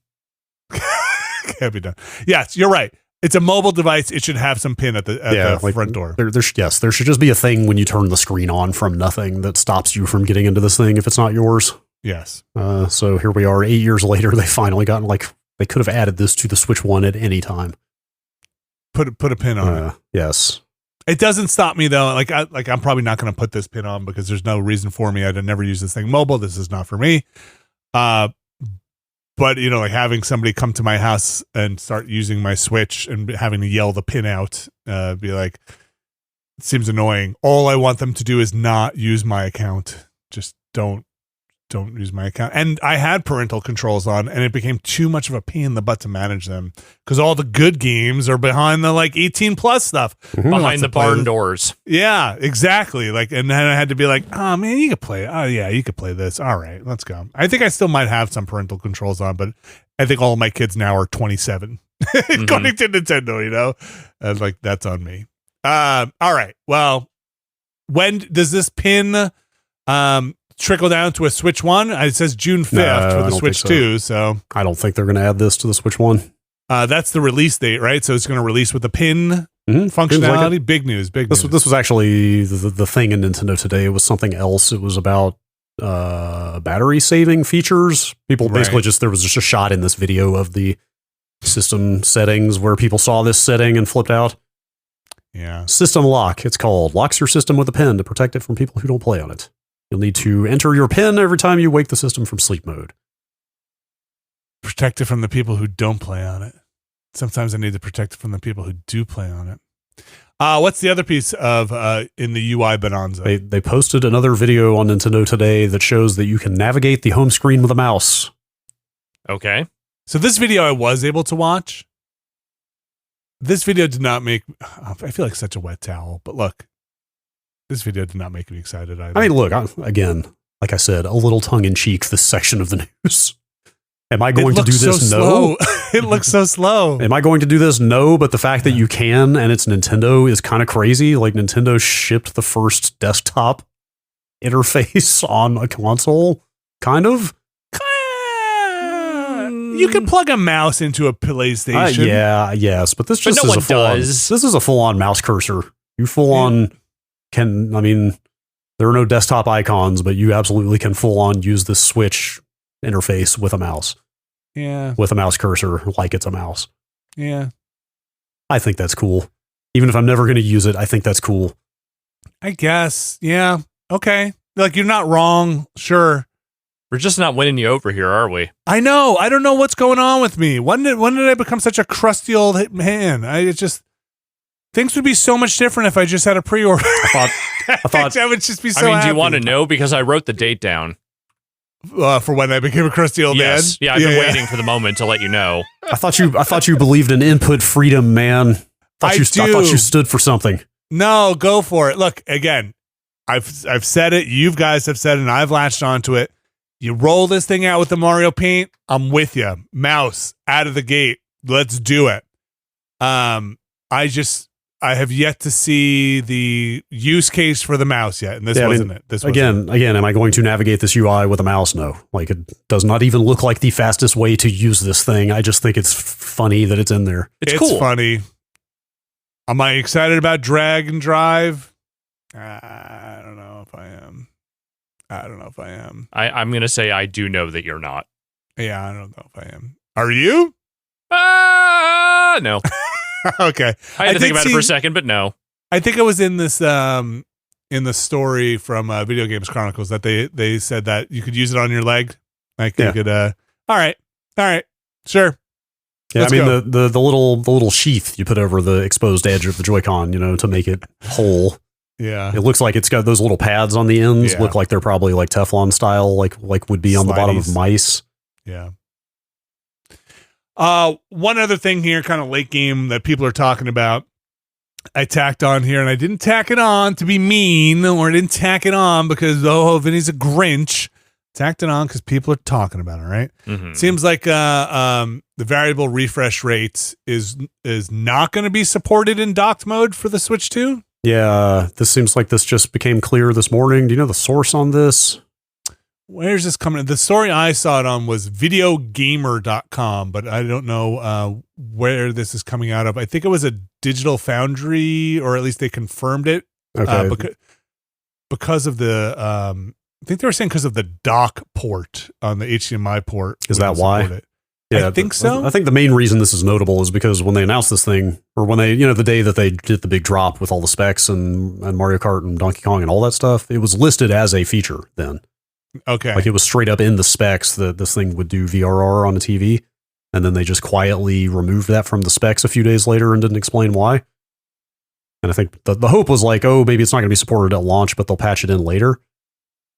Can't be done. Yes, you're right. It's a mobile device. It should have some pin at the front door. There should just be a thing when you turn the screen on from nothing that stops you from getting into this thing if it's not yours. Yes. So here we are 8 years later. They finally gotten they could have added this to the Switch 1 at any time. Put a pin on it. Yes. It doesn't stop me though. I'm probably not going to put this pin on because there's no reason for me. I'd never use this thing mobile. This is not for me. But, having somebody come to my house and start using my Switch and having to yell the pin out, it seems annoying. All I want them to do is not use my account. Just don't use my account. And I had parental controls on, and it became too much of a pain in the butt to manage them because all the good games are behind the 18 plus stuff. Behind the barn doors. Yeah, exactly. And then I had to be oh man, you could play. Oh yeah, you could play this. All right, let's go. I think I still might have some parental controls on, but I think all of my kids now are 27 according to Nintendo, and that's on me. All right. Well, when does this pin trickle down to a Switch 1? It says June 5th for the Switch 2. So I don't think they're going to add this to the Switch 1. That's the release date, right? So it's going to release with the pin functionality. Big news. This was actually the thing in Nintendo Today. It was something else. It was about battery saving features. People basically there was just a shot in this video of the system settings where people saw this setting and flipped out. Yeah. System lock, it's called. Locks your system with a pin to protect it from people who don't play on it. You'll need to enter your PIN every time you wake the system from sleep mode. Protect it from the people who don't play on it. Sometimes I need to protect it from the people who do play on it. What's the other piece of in the UI bonanza? They posted another video on Nintendo Today that shows that you can navigate the home screen with a mouse. Okay. So this video I was able to watch. This video did not make... I feel like such a wet towel, but look. This video did not make me excited either. I mean, look, again, like I said, a little tongue-in-cheek, this section of the news. Am I going to do this? No. It looks so slow. Am I going to do this? No, but the fact that you can and it's Nintendo is kind of crazy. Nintendo shipped the first desktop interface on a console, kind of. You can plug a mouse into a PlayStation. Yes, but this just this is a full-on mouse cursor. You full-on... there are no desktop icons, but you absolutely can full on use the Switch interface with a mouse. Yeah. With a mouse cursor like it's a mouse. Yeah. I think that's cool. Even if I'm never going to use it, I think that's cool. I guess. Yeah. Okay. You're not wrong. Sure. We're just not winning you over here, are we? I know. I don't know what's going on with me. When did I become such a crusty old man? Things would be so much different if I just had a pre-order. I thought I would just be so happy. Do you want to know? Because I wrote the date down. For when I became a crusty old man? Yeah, I've been waiting for the moment to let you know. I thought you believed in input freedom, man. I thought you stood for something. No, go for it. Look, again, I've said it. You guys have said it, and I've latched onto it. You roll this thing out with the Mario Paint, I'm with you. Mouse out of the gate. Let's do it. I have yet to see the use case for the mouse yet, and this wasn't it. This again, am I going to navigate this UI with a mouse? No. Like, it does not even look like the fastest way to use this thing. I just think it's funny that it's in there. It's cool. Funny. Am I excited about drag and drive? I don't know if I am. I'm going to say I do know that you're not. Yeah, I don't know if I am. Are you? No. Okay. I had to think about it for a second, but no. I think it was in this in the story from Video Games Chronicles that they said that you could use it on your leg. Like you could all right. Sure. Yeah, Let's I mean go. the little sheath you put over the exposed edge of the Joy-Con, to make it whole. Yeah. It looks like it's got those little pads on the ends. Yeah. Look like they're probably like Teflon style, like would be on the bottom of mice. Yeah. One other thing here, kind of late game that people are talking about, I tacked on here, and I didn't tack it on to be mean, or I didn't tack it on because, Vinny's a Grinch. Tacked it on because people are talking about it, right? Mm-hmm. Seems like the variable refresh rate is not going to be supported in docked mode for the Switch 2. Yeah, this seems like this just became clear this morning. Do you know the source on this? Where's this coming? The story I saw it on was videogamer.com, but I don't know where this is coming out of. I think it was a Digital Foundry, or at least they confirmed it. Okay. Because of the, I think they were saying because of the dock port on the HDMI port. Is that why? Yeah, I think so. I think the main reason this is notable is because when they announced this thing, or when they, the day that they did the big drop with all the specs and Mario Kart and Donkey Kong and all that stuff, it was listed as a feature then. Okay. Like, it was straight up in the specs that this thing would do VRR on the TV. And then they just quietly removed that from the specs a few days later and didn't explain why. And I think the hope was like, maybe it's not going to be supported at launch, but they'll patch it in later.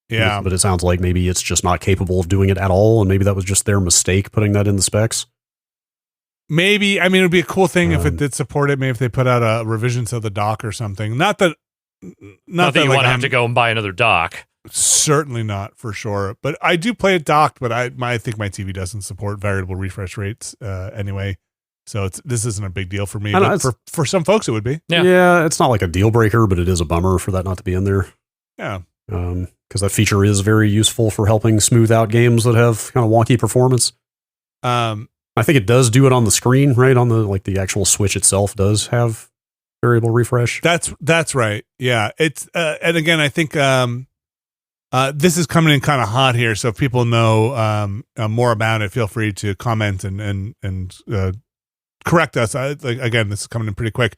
Yeah. But it sounds like maybe it's just not capable of doing it at all. And maybe that was just their mistake putting that in the specs. Maybe. I mean, it would be a cool thing if it did support it. Maybe if they put out a revision to the dock or something. Not that you want to have to go and buy another dock. Certainly not, for sure. But I do play it docked, but I think my TV doesn't support variable refresh rates anyway. So this isn't a big deal for me. But for some folks, it would be. Yeah, it's not like a deal breaker, but it is a bummer for that not to be in there. Yeah. Because that feature is very useful for helping smooth out games that have kind of wonky performance. I think it does do it on the screen, right? On the actual Switch itself does have variable refresh. That's right. Yeah. It's and again, I think this is coming in kind of hot here. So if people know more about it, feel free to comment and correct us. Again, this is coming in pretty quick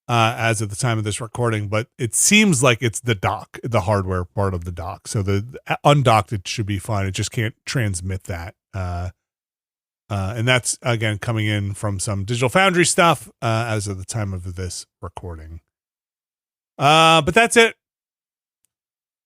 as of the time of this recording, but it seems like it's the dock, the hardware part of the dock. So the undocked, it should be fine. It just can't transmit that. And that's, again, coming in from some Digital Foundry stuff as of the time of this recording. But that's it.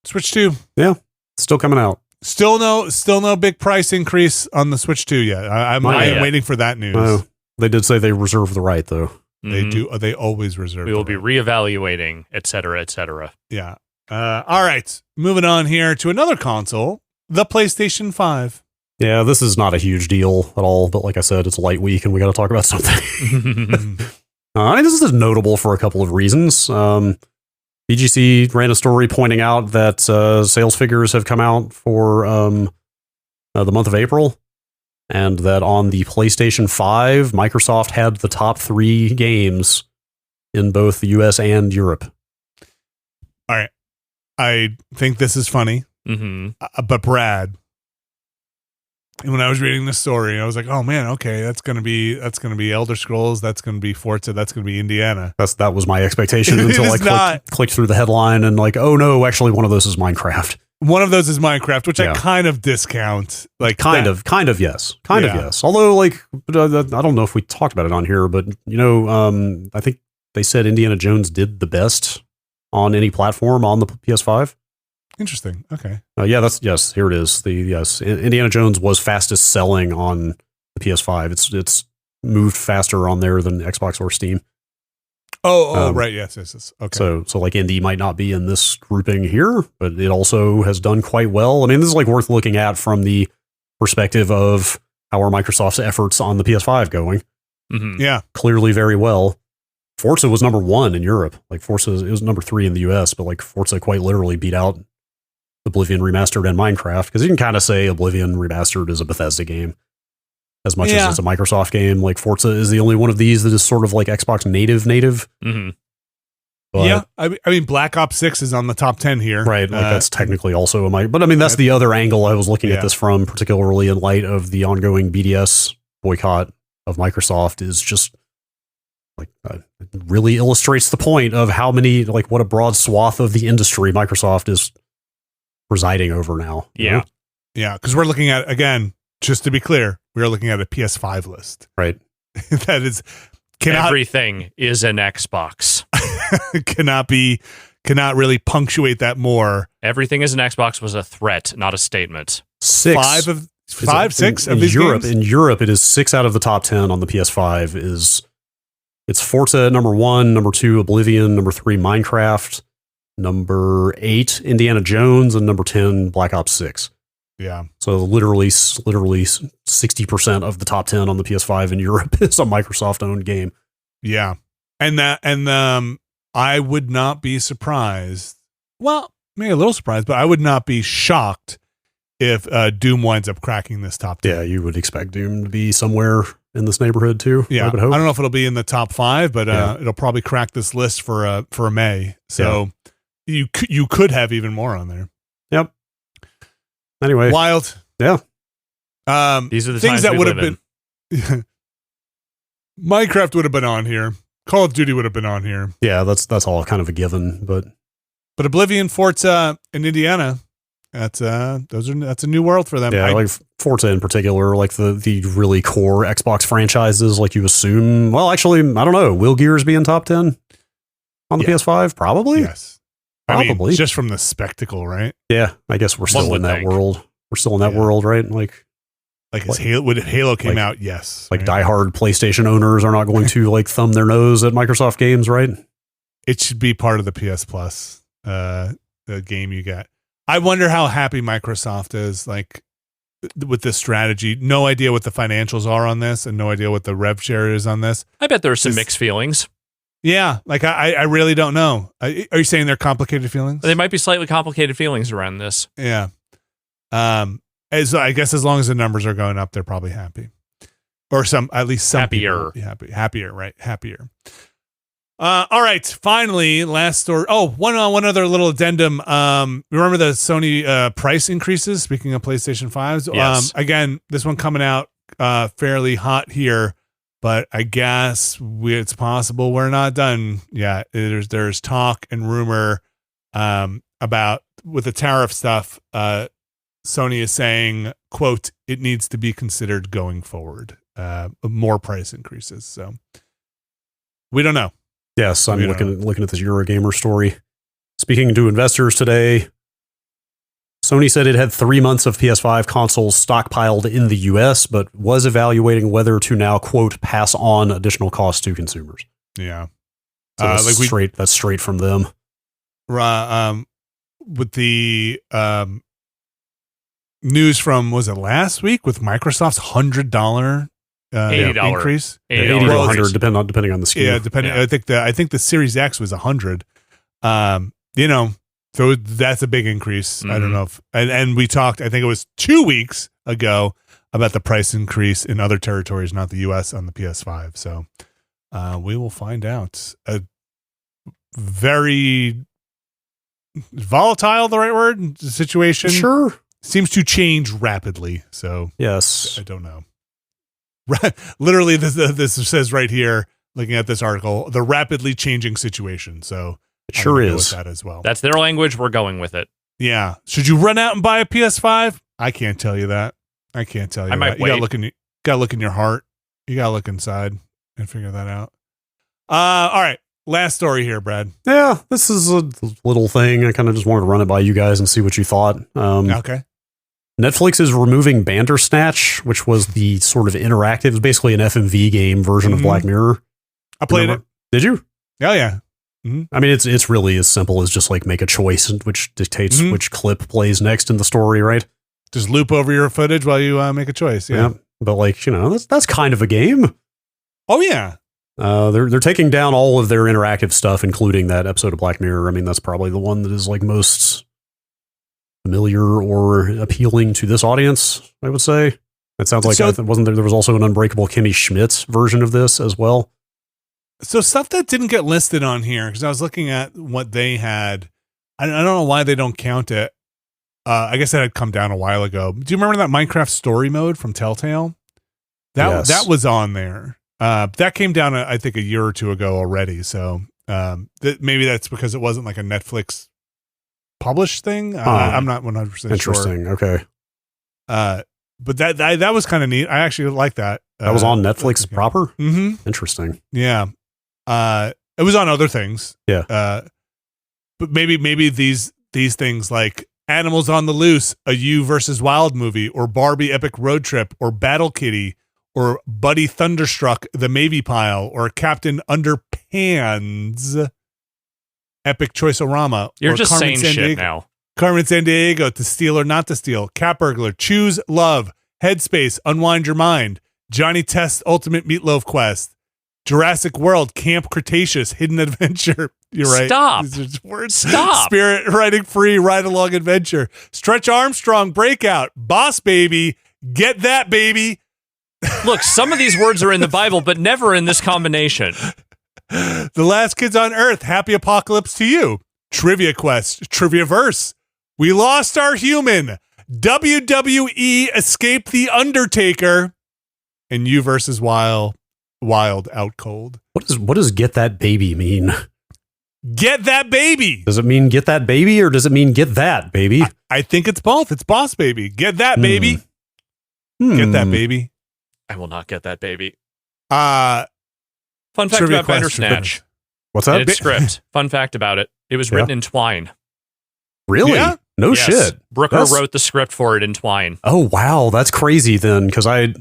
Switch 2. Yeah, still coming out. Still no big price increase on the Switch 2 yet. I am waiting for that news. They did say they reserve the right, though. They do. They always reserve. We will be reevaluating, et cetera, et cetera. Yeah. All right. Moving on here to another console, the PlayStation 5. Yeah, this is not a huge deal at all, but like I said, it's a light week and we got to talk about something. This is notable for a couple of reasons. BGC ran a story pointing out that sales figures have come out for the month of April, and that on the PlayStation 5, Microsoft had the top 3 games in both the US and Europe. All right. I think this is funny, but Brad, when I was reading this story, I was like, "Oh man, okay, that's gonna be Elder Scrolls, that's gonna be Forza, that's gonna be Indiana." That was my expectation until I clicked through the headline and like, oh no, actually one of those is Minecraft. One of those is Minecraft, which I kind of discount. Like kind of yes. Although, like, I don't know if we talked about it on here, but I think they said Indiana Jones did the best on any platform on the PS5. Interesting. Okay. Yes. Here it is. Indiana Jones was fastest selling on the PS5. It's moved faster on there than Xbox or Steam. Right. Yes. Okay. So like indie might not be in this grouping here, but it also has done quite well. I mean, this is like worth looking at from the perspective of how are Microsoft's efforts on the PS5 going. Mm-hmm. Yeah. Clearly very well. Forza was number 1 in Europe. Like Forza, it was number 3 in the US, but like Forza quite literally beat out Oblivion Remastered and Minecraft, because you can kind of say Oblivion Remastered is a Bethesda game as much as it's a Microsoft game. Like Forza is the only one of these that is sort of like Xbox native. Mm-hmm. But, yeah, I mean, Black Ops 6 is on the top 10 here. right. Like that's technically also a mic. But I mean, that's the other angle I was looking at this from, particularly in light of the ongoing BDS boycott of Microsoft, is just like it really illustrates the point of how many, like what a broad swath of the industry Microsoft is presiding over now. Yeah. You know? Yeah, because we're looking at, again, just to be clear, we're looking at a PS5 list. Right. That is everything is an Xbox. cannot really punctuate that more. Everything is an Xbox was a threat, not a statement. 6 of these Europe. games? In Europe, it is 6 out of the top 10 on the PS5. It's Forza at number 1, number 2 Oblivion, number 3 Minecraft, number 8 Indiana Jones, and number 10 Black Ops 6. Yeah. So literally 60% of the top 10 on the PS5 in Europe is a Microsoft-owned game. Yeah. And I would not be surprised. Well, maybe a little surprised, but I would not be shocked if Doom winds up cracking this top 10. Yeah, you would expect Doom to be somewhere in this neighborhood too. Yeah. I would hope. I don't know if it'll be in the top 5, but it'll probably crack this list for May. So you could have even more on there. Yep. Anyway. Wild. Yeah. These are the things times that we would have live been. Minecraft would have been on here. Call of Duty would have been on here. Yeah, that's all kind of a given, but Oblivion, Forza, and Indiana, that's a new world for them. yeah, like Forza in particular, like the really core Xbox franchises, like you assume. Well, actually, I don't know. Will Gears be in top 10 on the PS5? Probably. Yes. Probably. I mean, just from the spectacle, right? Yeah, I guess we're still in that world. We're still in that world, right? Like when Halo came out, yes. Like right? diehard PlayStation owners are not going to like thumb their nose at Microsoft games, right? It should be part of the PS Plus, the game you get. I wonder how happy Microsoft is, like, with this strategy. No idea what the financials are on this, and no idea what the rev share is on this. I bet there's some mixed feelings. Yeah, like I really don't know. Are you saying they're complicated feelings? They might be slightly complicated feelings around this. Yeah. I guess as long as the numbers are going up, they're probably happy, or at leleast some happier. Happier, right? Happier. All right. Finally, last story. Oh, one other little addendum. Remember the Sony price increases? Speaking of PlayStation 5s, yes. Again, this one coming out fairly hot here, but I guess it's possible we're not done yet. There's talk and rumor about with the tariff stuff. Sony is saying, quote, it needs to be considered going forward. More price increases. So we don't know. Yes, I'm looking at this Eurogamer story. Speaking to investors today, Sony said it had 3 months of PS5 consoles stockpiled in the US, but was evaluating whether to now, quote, pass on additional costs to consumers. Yeah. So that's straight from them. With the news from, was it last week, with Microsoft's $100 $80 increase? $80 to 100, depending on the SKU. Yeah, depending. Yeah. I think the Series X was 100. So that's a big increase. Mm-hmm. I don't know if, and we talked, I think it was 2 weeks ago, about the price increase in other territories, not the US, on the PS5. So we will find out. A very volatile, the right word, situation. Sure. Seems to change rapidly. So yes, I don't know. Literally, this says right here, looking at this article, the rapidly changing situation. So it sure is. With that as well. That's their language. We're going with it. Yeah. Should you run out and buy a PS5? I can't tell you that. I can't tell you. I might wait. You gotta look in your heart. You gotta look inside and figure that out. All right. Last story here, Brad. Yeah, this is a little thing. I kind of just wanted to run it by you guys and see what you thought. Okay. Netflix is removing Bandersnatch, which was the sort of interactive, it was basically an FMV game version of Black Mirror. I played it. Did you? Oh yeah. I mean, it's really as simple as just like make a choice, which dictates which clip plays next in the story, right? Just loop over your footage while you make a choice. Yeah. But like, that's kind of a game. Oh yeah. They're taking down all of their interactive stuff, including that episode of Black Mirror. I mean, that's probably the one that is like most familiar or appealing to this audience, I would say. It sounds like there was also an Unbreakable Kimmy Schmidt version of this as well. So stuff that didn't get listed on here, because I was looking at what they had. I don't know why they don't count it. I guess that had come down a while ago. Do you remember that Minecraft story mode from Telltale? That was on there. That came down, I think, a year or two ago already. So maybe that's because it wasn't like a Netflix published thing. I'm not 100% sure. Interesting. Okay. But that was kind of neat. I actually like that. That was on Netflix proper? Mm-hmm. Interesting. Yeah. It was on other things. Yeah. But maybe these things like Animals on the Loose, a You versus Wild movie, or Barbie Epic Road Trip, or Battle Kitty, or Buddy Thunderstruck, The Maybe Pile, or Captain Underpants, Epic Choice-O-Rama. You're or just Carmen saying shit now. Carmen Sandiego, To Steal or Not to Steal, Cat Burglar, Choose Love, Headspace, Unwind Your Mind, Johnny Test's Ultimate Meatloaf Quest, Jurassic World, Camp Cretaceous, Hidden Adventure. You're right. Stop. These are just words. Stop. Spirit Riding Free, Ride Along Adventure, Stretch Armstrong, Breakout, Boss Baby, Get That Baby. Look, some of these words are in the Bible, but never in this combination. The Last Kids on Earth, Happy Apocalypse to You, Trivia Quest, Trivia Verse, We Lost Our Human, WWE Escape the Undertaker, and You versus Wild Out Cold. What does Get That Baby mean? Get That Baby. Does it mean Get That Baby, or does it mean Get That Baby? I think it's both. It's Boss Baby. Get That Baby. Get That Baby. I will not get that baby. Fun fact about Bandersnatch. What's that? It's script. Fun fact about it. It was written in Twine. Really? Yeah? No Yes. shit. Brooker wrote the script for it in Twine. Oh, wow. That's crazy then, because the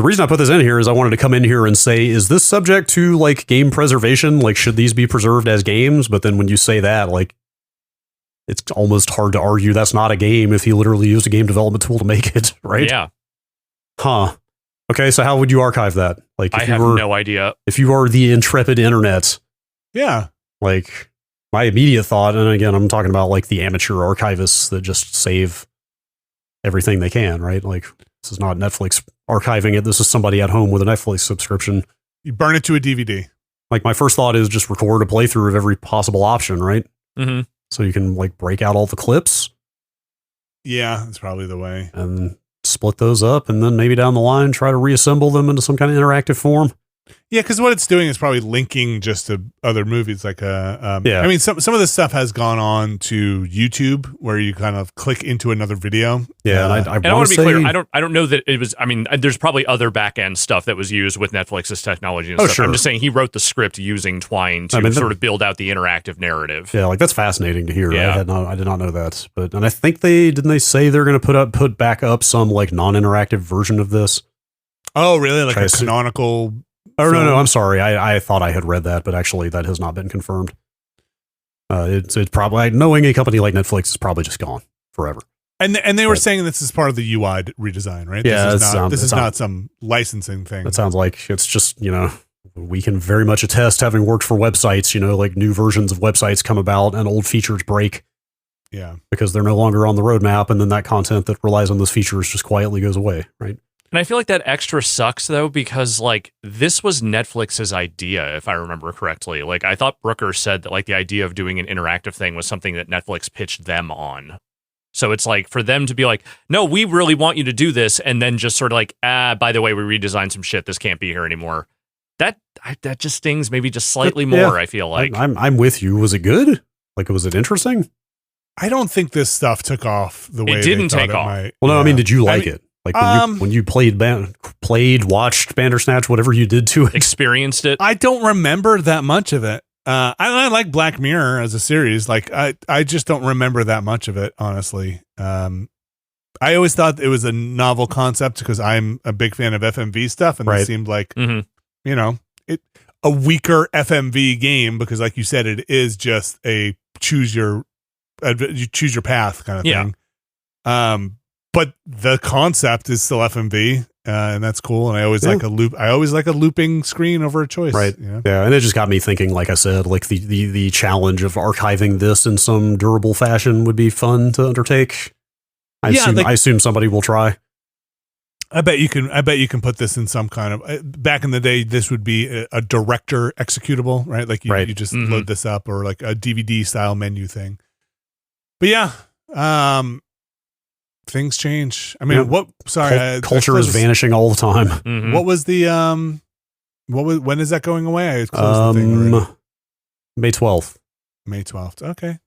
reason I put this in here is I wanted to come in here and say, is this subject to like game preservation? Like, should these be preserved as games? But then when you say that, like, it's almost hard to argue that's not a game if he literally used a game development tool to make it, right? Yeah. Huh. Okay, so how would you archive that? Like, I have no idea. If you are the intrepid internet, Yeah. like, my immediate thought, and again, I'm talking about like the amateur archivists that just save everything they can, right? Like, this is not Netflix archiving it. This is somebody at home with a Netflix subscription. You burn it to a DVD. Like, my first thought is just record a playthrough of every possible option, right? Mm-hmm. So you can like break out all the clips Yeah, that's probably the way. and split those up, and then maybe down the line try to reassemble them into some kind of interactive form. Yeah, because what it's doing is probably linking just to other movies. Like, Yeah. I mean, some of this stuff has gone on to YouTube, where you kind of click into another video. Yeah, and And I want to be clear. I don't know that it was. I mean, there's probably other back end stuff that was used with Netflix's technology and stuff. Sure. I'm just saying he wrote the script using Twine to sort of build out the interactive narrative. Yeah, like that's fascinating to hear. Yeah. I did not know that. But and I think they say they're going to put back up some like non-interactive version of this. Oh, really? Like Okay, a so- canonical. Oh no, I'm sorry. I thought I had read that, but actually that has not been confirmed. It's probably, knowing a company like Netflix, is probably just gone forever. And they were saying this is part of the UI redesign, right? Yeah, this is not some licensing thing. It sounds like it's just, we can very much attest, having worked for websites, like new versions of websites come about and old features break. Yeah. Because they're no longer on the roadmap, and then that content that relies on those features just quietly goes away, right? And I feel like that extra sucks though, because like this was Netflix's idea, if I remember correctly. Like I thought Brooker said that like the idea of doing an interactive thing was something that Netflix pitched them on. So it's like for them to be like, no, we really want you to do this, and then just sort of like, by the way, we redesigned some shit. This can't be here anymore. That just stings maybe just slightly more. Yeah. I feel like I'm with you. Was it good? Like, was it interesting? I don't think this stuff took off the way It didn't they thought take it off. might. Well, no, Yeah. I mean, did you like it? Like when you watched Bandersnatch, whatever you did to it. experienced it. I don't remember that much of it. I like Black Mirror as a series. Like I just don't remember that much of it, honestly. I always thought it was a novel concept because I'm a big fan of FMV stuff, and Right. it seemed like Mhm. a weaker FMV game because, like you said, it is just a choose your path kind of thing. But the concept is still FMV, and that's cool. And I always like a loop. I always like a looping screen over a choice. Right. You know? Yeah, and it just got me thinking. Like I said, like the challenge of archiving this in some durable fashion would be fun to undertake. I assume somebody will try. I bet you can put this in some kind of. Back in the day, this would be a director executable, right? Like you just load this up, or like a DVD style menu thing. But yeah, things change. I mean, culture is vanishing all the time. Mm-hmm. What was the when is that going away? I closed the thing already. May 12th. May 12th. Okay.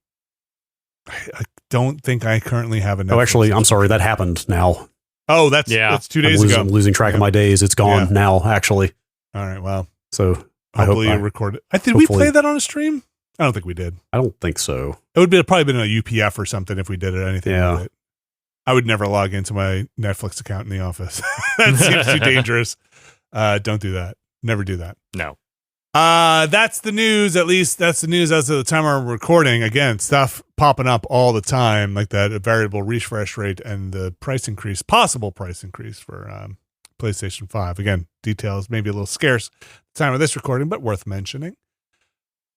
I don't think I currently have a Netflix. Oh, actually, I'm sorry. That happened now. Oh, that's 2 days ago. I'm losing track of my days. It's gone now, actually. All right. Well, so hopefully you record it. Did we play that on a stream? I don't think we did. I don't think so. It would have probably been a UPF or something if we did it. Anything with it. I would never log into my Netflix account in the office. That seems too dangerous. Don't do that. Never do that. No. That's the news. At least that's the news as of the time we're recording. Again, stuff popping up all the time, like that variable refresh rate and the possible price increase for PlayStation 5. Again, details maybe a little scarce at the time of this recording, but worth mentioning.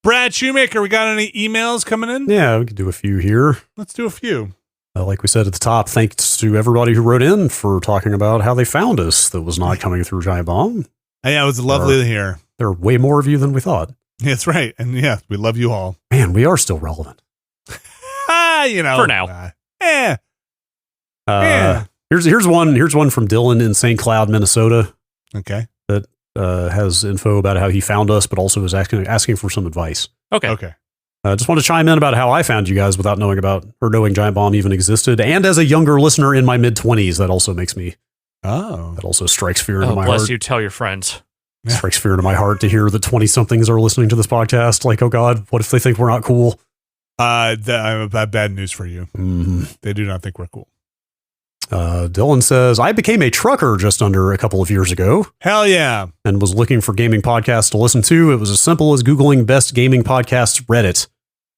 Brad Shoemaker, we got any emails coming in? Yeah, we could do a few here. Let's do a few. Like we said at the top, thanks to everybody who wrote in for talking about how they found us that was not coming through Giant Bomb. Yeah, it was lovely to hear. There are way more of you than we thought. That's right. And yeah, we love you all. Man, we are still relevant. For now. Here's one from Dylan in St. Cloud, Minnesota. Okay. That has info about how he found us, but also is asking for some advice. Okay. Just want to chime in about how I found you guys without knowing Giant Bomb even existed. And as a younger listener in my mid-20s, that also makes me... That also strikes fear into my heart. Bless you, tell your friends. Strikes fear into my heart to hear that 20-somethings are listening to this podcast. Like, oh God, what if they think we're not cool? I have bad news for you. Mm-hmm. They do not think we're cool. Dylan says, I became a trucker just under a couple of years ago. Hell yeah. And was looking for gaming podcasts to listen to. It was as simple as Googling best gaming podcasts Reddit.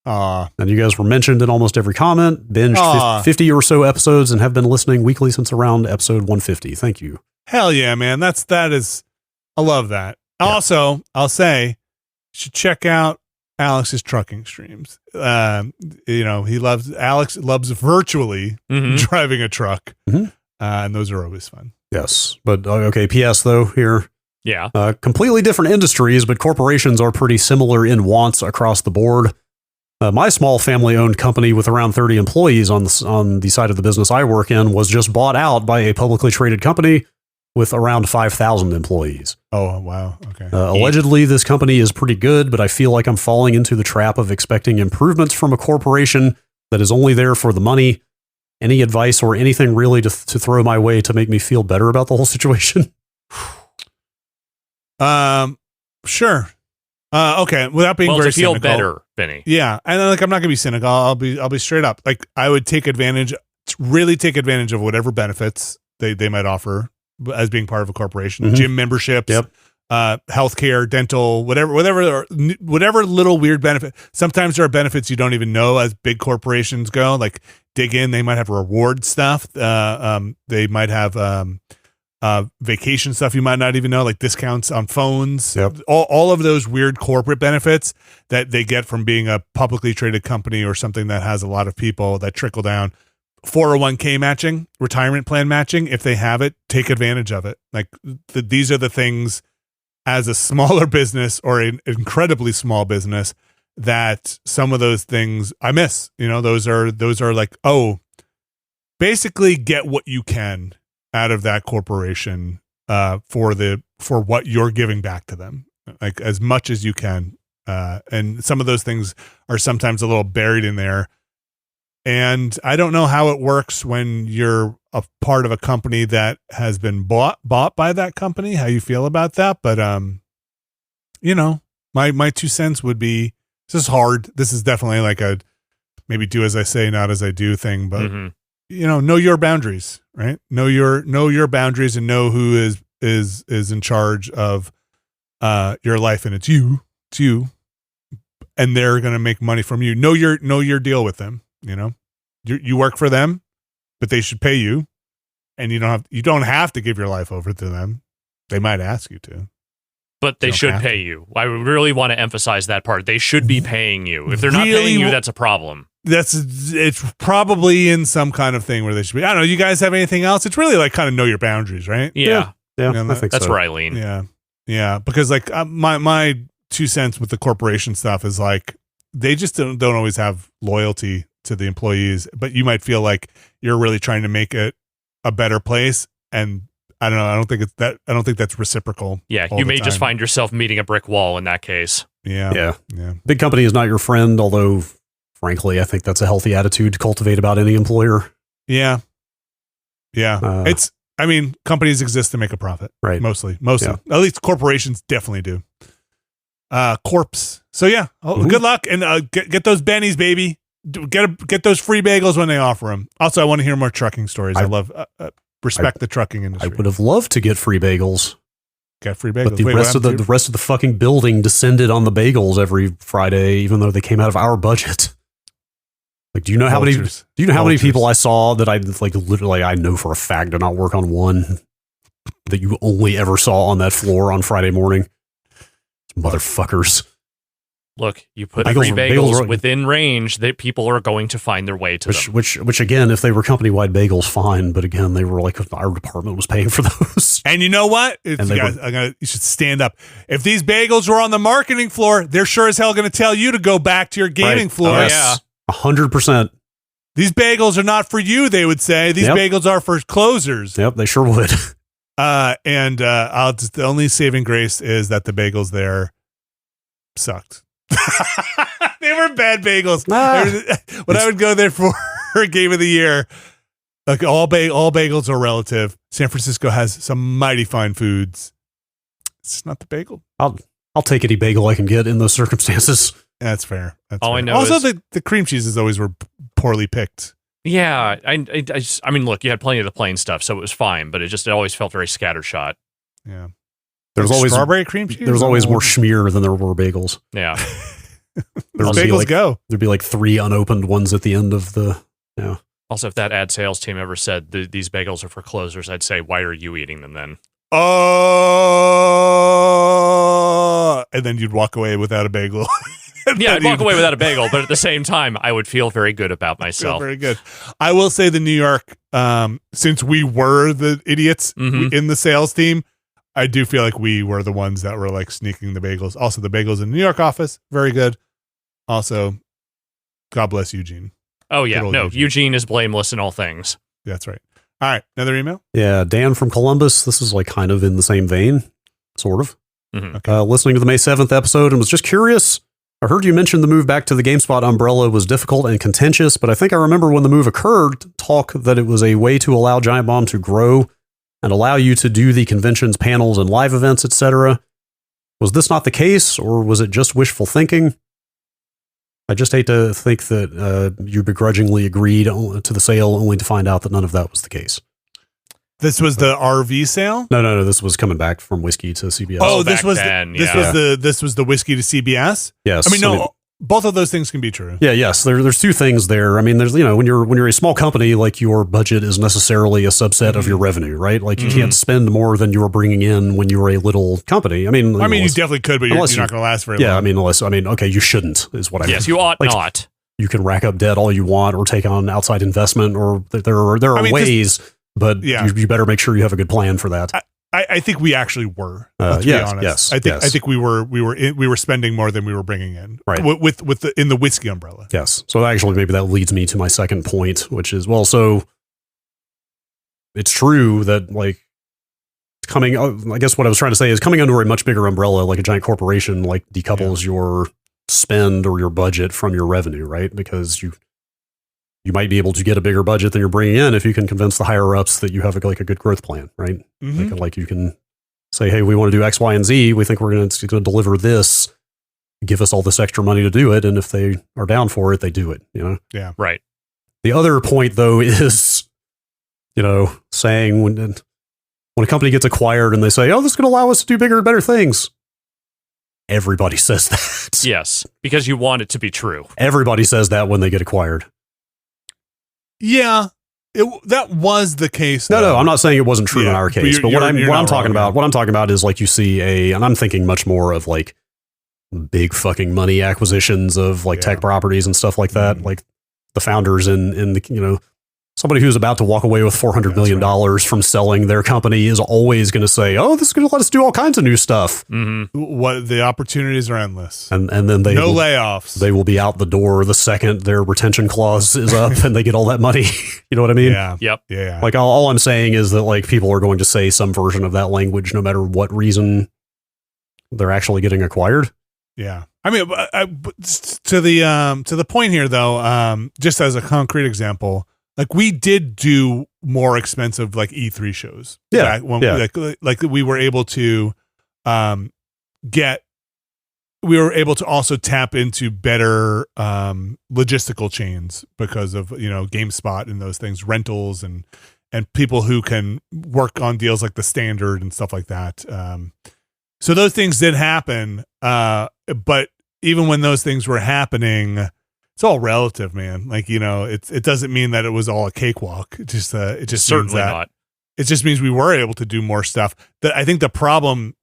And you guys were mentioned in almost every comment, binged 50 or so episodes, and have been listening weekly since around episode 150. Thank you. Hell yeah, man. I love that. Yeah. Also, I'll say, you should check out Alex's trucking streams. Alex loves virtually driving a truck. And those are always fun. Yes. But okay. P.S. though here. Yeah. Completely different industries, but corporations are pretty similar in wants across the board. My small family-owned company with around 30 employees on the side of the business I work in was just bought out by a publicly traded company with around 5,000 employees. Oh, wow. Okay. Allegedly, this company is pretty good, but I feel like I'm falling into the trap of expecting improvements from a corporation that is only there for the money. Any advice or anything really to throw my way to make me feel better about the whole situation? Sure. Okay. Without being very to feel cynical, better, Vinny. Yeah, and I'm not gonna be cynical. I'll be straight up. Like, I would really take advantage of whatever benefits they might offer as being part of a corporation. Gym memberships, healthcare, dental, whatever little weird benefit. Sometimes there are benefits you don't even know as big corporations go. Like, dig in. They might have reward stuff. They might have vacation stuff you might not even know, like discounts on phones. All of those weird corporate benefits that they get from being a publicly traded company or something that has a lot of people that trickle down. 401k matching, retirement plan matching, if they have it, take advantage of it. Like, these are the things as a smaller business or an incredibly small business that some of those things I miss. Those are like, basically get what you can out of that corporation for what you're giving back to them, like as much as you can. And some of those things are sometimes a little buried in there. And I don't know how it works when you're a part of a company that has been bought by that company, how you feel about that. But, my 2 cents would be, this is hard. This is definitely like a, maybe do as I say, not as I do thing, but know your boundaries, right? Know your boundaries and know who is in charge of your life, and it's you, and they're going to make money from you. Know your deal with them. You work for them, but they should pay you, and you don't have to give your life over to them. They might ask you to. But they should pay you. I really want to emphasize that part. They should be paying you. If they're not paying you, that's a problem. It's probably in some kind of thing where they should be. I don't know. You guys have anything else? It's really like kind of know your boundaries, right? Yeah. I think that's so. where I lean. Yeah. Because like my 2 cents with the corporation stuff is like they just don't always have loyalty to the employees, but you might feel like you're really trying to make it a better place, and I don't know. I don't think that's reciprocal. Yeah, you may just find yourself meeting a brick wall in that case. Yeah. Big company is not your friend, although, frankly, I think that's a healthy attitude to cultivate about any employer. Yeah. Companies exist to make a profit, right? Mostly. At least corporations definitely do. Corpse. So yeah, good luck, and get those bennies, baby. Get those free bagels when they offer them. Also, I want to hear more trucking stories. I love. Respect the trucking industry. I would have loved to get free bagels. Got free bagels. But the rest of the fucking building descended on the bagels every Friday, even though they came out of our budget. Like, do you know how many people I saw that I like literally I know for a fact do not work on one that you only ever saw on that floor on Friday morning? Motherfuckers. Look, you put free bagels within range that people are going to find their way to them. Which again, if they were company-wide bagels, fine. But again, they were like our department was paying for those. And you know what? You should stand up. If these bagels were on the marketing floor, they're sure as hell going to tell you to go back to your gaming floor. Oh, yeah. 100%. These bagels are not for you, they would say. These bagels are for closers. Yep, they sure would. The only saving grace is that the bagels there sucked. They were bad bagels. When I would go there for a game of the year, like all bagels are relative. San Francisco has some mighty fine foods. It's not the bagel. I'll take any bagel I can get in those circumstances. That's fair. I know. Also, the cream cheeses always were poorly picked. Yeah, I mean, look, you had plenty of the plain stuff, so it was fine, but it always felt very scattershot. Yeah. There's always strawberry cream cheese. There was always more schmear than there were bagels. Yeah. Bagels go. There'd be like 3 unopened ones at the end of the. Yeah. Also, if that ad sales team ever said these bagels are for closers, I'd say, why are you eating them then? Oh, and then you'd walk away without a bagel. Yeah, I'd walk away without a bagel, but at the same time, I would feel very good about myself. Very good. I will say the New York, since we were the idiots in the sales team, I do feel like we were the ones that were like sneaking the bagels. Also, the bagels in the New York office, very good. Also, God bless Eugene. Oh, yeah. No, Eugene is blameless in all things. That's right. All right. Another email? Yeah. Dan from Columbus. This is like kind of in the same vein, sort of. Mm-hmm. Okay. Listening to the May 7th episode and was just curious. I heard you mention the move back to the GameSpot umbrella was difficult and contentious, but I think I remember when the move occurred, talk that it was a way to allow Giant Bomb to grow and allow you to do the conventions, panels, and live events, etc. Was this not the case, or was it just wishful thinking? I just hate to think that you begrudgingly agreed to the sale only to find out that none of that was the case. This was the RV sale? No. This was coming back from whiskey to CBS. Oh, this was the whiskey to CBS. Yes. I mean, both of those things can be true. Yeah. Yes. There's 2 things there. I mean, there's when you're a small company, like your budget is necessarily a subset of your revenue, right? Like you can't spend more than you're bringing in when you're a little company. I mean, you definitely could, but you're not going to last very long. Yeah. Okay, you shouldn't is what I mean. Yes, you ought not. You can rack up debt all you want, or take on outside investment, or there are ways. But you better make sure you have a good plan for that. I think we actually were. To be honest. Yes. I think we were spending more than we were bringing in. Right. In the whiskey umbrella. Yes. So actually, maybe that leads me to my second point, which is so it's true that like coming. I guess what I was trying to say is coming under a much bigger umbrella, like a giant corporation, like decouples your spend or your budget from your revenue, right? Because you might be able to get a bigger budget than you're bringing in if you can convince the higher ups that you have a good growth plan, right? Mm-hmm. Like you can say, hey, we want to do X, Y, and Z. We think we're going to deliver this. Give us all this extra money to do it. And if they are down for it, they do it, Yeah. Right. The other point, though, is, saying when a company gets acquired and they say, oh, this is going to allow us to do bigger and better things. everybody says that. Yes, because you want it to be true. Everybody says that when they get acquired. Yeah. That was the case. No, I'm not saying it wasn't true in our case, but what I'm talking about is like you see and I'm thinking much more of like big fucking money acquisitions of like tech properties and stuff like that. Like the founders in the, somebody who's about to walk away with $400 million from selling their company is always going to say, oh, this is going to let us do all kinds of new stuff. What the opportunities are endless. And then layoffs. They will be out the door the second their retention clause is up and they get all that money. You know what I mean? Yeah. Yep. Yeah. Like all I'm saying is that like people are going to say some version of that language no matter what reason they're actually getting acquired. Yeah. I mean, to the point here though, just as a concrete example, like we did do more expensive like E3 shows. Yeah. Like we were able to also tap into better logistical chains because of, GameSpot and those things, rentals and people who can work on deals like the Standard and stuff like that. So those things did happen. But even when those things were happening, it's all relative, man. Like, it doesn't mean that it was all a cakewalk. It just certainly not. It just means we were able to do more stuff. I think the problem,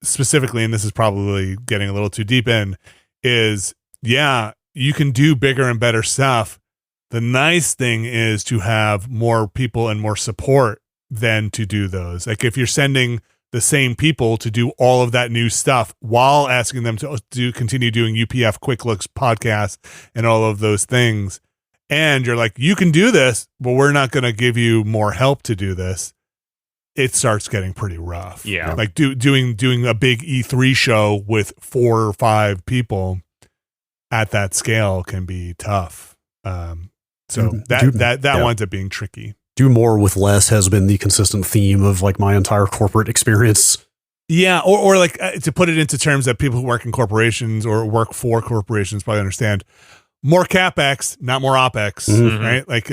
specifically, and this is probably getting a little too deep in, is you can do bigger and better stuff. The nice thing is to have more people and more support than to do those. Like if you're sending the same people to do all of that new stuff while asking them to continue doing UPF Quick Looks podcasts and all of those things. And you're like, you can do this, but we're not going to give you more help to do this. It starts getting pretty rough. Yeah. Like doing a big E3 show with 4 or 5 people at that scale can be tough. That winds up being tricky. Do more with less has been the consistent theme of like my entire corporate experience. Yeah. Or like to put it into terms that people who work in corporations or work for corporations probably understand, more CapEx, not more OpEx, right? Like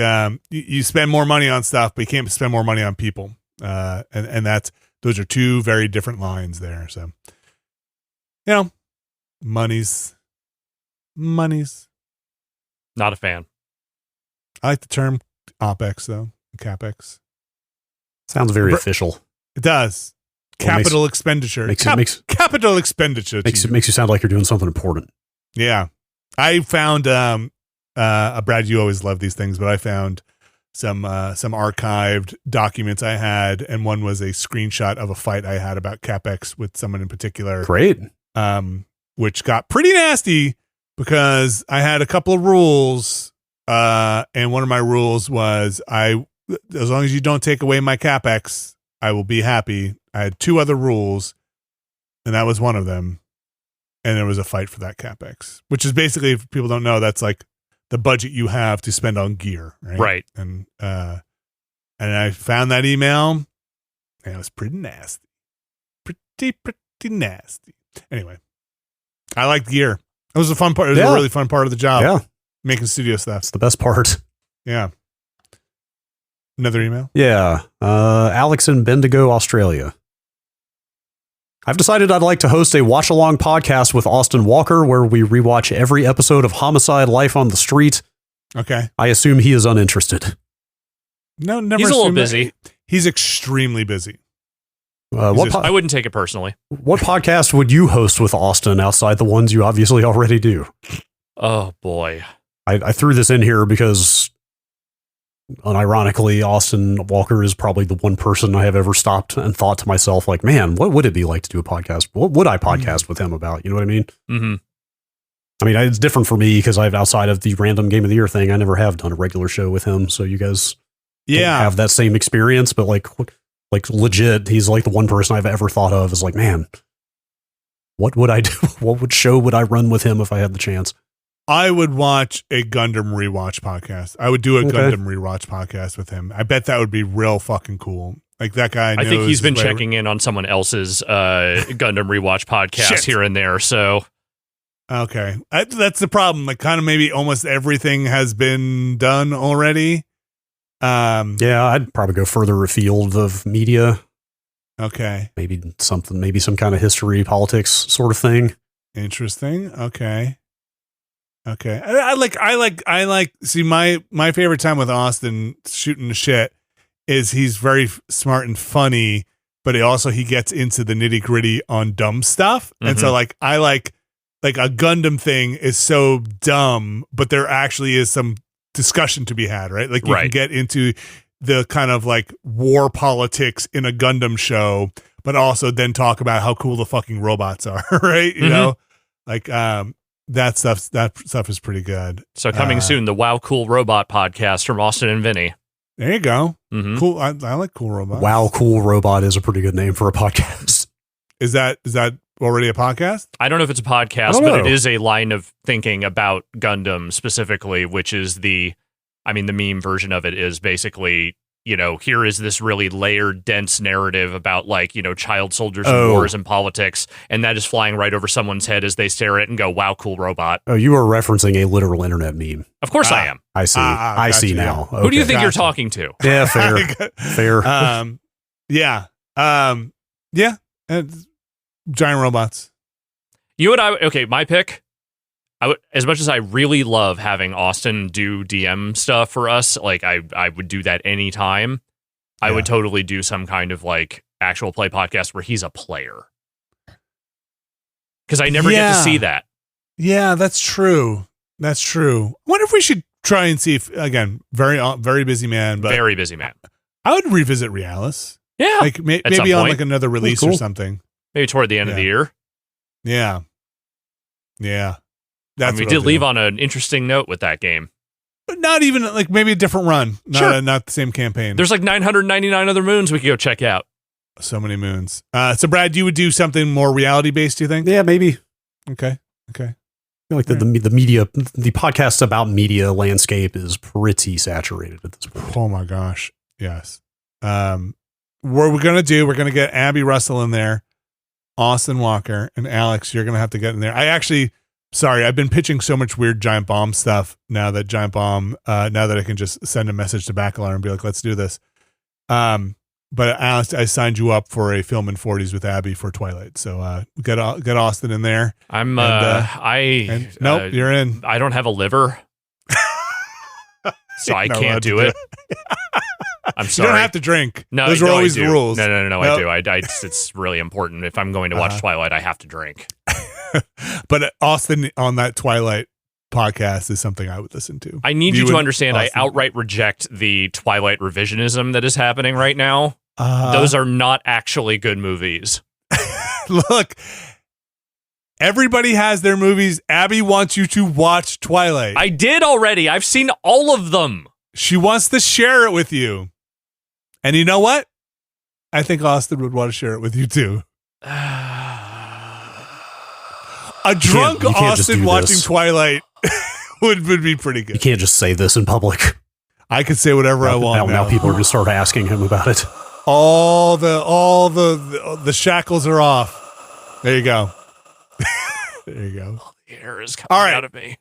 you spend more money on stuff, but you can't spend more money on people. And those are two very different lines there. So, money's. Not a fan. I like the term OpEx though. CapEx sounds very official. It does. Capital expenditure. Capital expenditure. Makes you sound like you're doing something important. Yeah, I found Brad. You always love these things, but I found some archived documents I had, and one was a screenshot of a fight I had about CapEx with someone in particular. Great. Which got pretty nasty because I had a couple of rules, and one of my rules was as long as you don't take away my CapEx, I will be happy. I had 2 other rules, and that was one of them. And there was a fight for that CapEx, which is basically, if people don't know, that's like the budget you have to spend on gear. Right. And I found that email, and it was pretty nasty. Pretty nasty. Anyway, I liked gear. It was a fun part. It was a really fun part of the job. Yeah. Making studio stuff. It's the best part. Yeah. Another email? Yeah. Alex in Bendigo, Australia. I've decided I'd like to host a watch-along podcast with Austin Walker where we rewatch every episode of Homicide: Life on the Street. Okay. I assume he is uninterested. No, never. He's a little busy. He's extremely busy. I wouldn't take it personally. What podcast would you host with Austin outside the ones you obviously already do? Oh, boy. I threw this in here because unironically, Austin Walker is probably the one person I have ever stopped and thought to myself, like, man, what would it be like to do a podcast? What would I podcast with him about? You know what I mean? Mm-hmm. I mean, it's different for me because I've outside of the random Game of the Year thing, I never have done a regular show with him. So you guys don't have that same experience, but like legit, he's like the one person I've ever thought of is like, man, what would I do? What show would I run with him if I had the chance? I would watch a Gundam rewatch podcast. I would do a Gundam rewatch podcast with him. I bet that would be real fucking cool. Like that guy. I think he's been checking in on someone else's Gundam rewatch podcast here and there. So, okay, that's the problem. Like, kind of maybe almost everything has been done already. Yeah, I'd probably go further afield of media. Okay. Maybe some kind of history, politics sort of thing. Interesting. Okay. I like. See, my favorite time with Austin shooting the shit is he's very smart and funny, but he gets into the nitty gritty on dumb stuff, and so like I like a Gundam thing is so dumb, but there actually is some discussion to be had, right? Like you can get into the kind of like war politics in a Gundam show, but also then talk about how cool the fucking robots are, right? You know, like that stuff is pretty good. So coming soon, the Wow Cool Robot podcast from Austin and Vinny. There you go. Cool. I like Cool Robot. Wow Cool Robot is a pretty good name for a podcast. Is that already a podcast? I don't know if it's a podcast, but it is a line of thinking about Gundam specifically, which is the meme version of it is basically, here is this really layered, dense narrative about like, child soldiers and wars and politics. And that is flying right over someone's head as they stare at it and go, wow, cool robot. Oh, you are referencing a literal internet meme. Of course I am. I see. I see now. Who do you think you're talking to? Yeah, fair. Yeah. Giant robots. You and my pick. As much as I really love having Austin do DM stuff for us, like I would do that anytime. I would totally do some kind of like actual play podcast where he's a player. Because I never get to see that. Yeah, that's true. I wonder if we should try and see if, again, very busy man, but very busy man. I would revisit Realis. Yeah. Like maybe on like another release or something. Maybe toward the end of the year. Yeah. We did leave on an interesting note with that game. But not even like maybe a different run. Not the same campaign. There's like 999 other moons we could go check out. So many moons. So Brad, you would do something more reality based, do you think? Yeah, maybe. Okay. I feel like the media, the podcast about media landscape is pretty saturated at this point. Oh my gosh. Yes. What we're going to get Abby Russell in there, Austin Walker, and Alex, you're going to have to get in there. I've been pitching so much weird Giant Bomb stuff now that I can just send a message to Bacalar and be like, let's do this. But Alex, I signed you up for a film in 40s with Abby for Twilight. So get Austin in there. Nope, you're in. I don't have a liver. So I can't do it. I'm sorry. You don't have to drink. No, those are always the rules. No, nope. I do. It's really important. If I'm going to watch Twilight, I have to drink. But Austin on that Twilight podcast is something I would listen to. I need you to understand, Austin. I outright reject the Twilight revisionism that is happening right now. Those are not actually good movies. Look, everybody has their movies. Abby wants you to watch Twilight. I did already. I've seen all of them. She wants to share it with you. And you know what? I think Austin would want to share it with you too. A drunk Austin watching Twilight would be pretty good. You can't just say this in public. I could say whatever I want. Now people are going to start asking him about it. All the shackles are off. There you go. There you go. The air is coming out of me.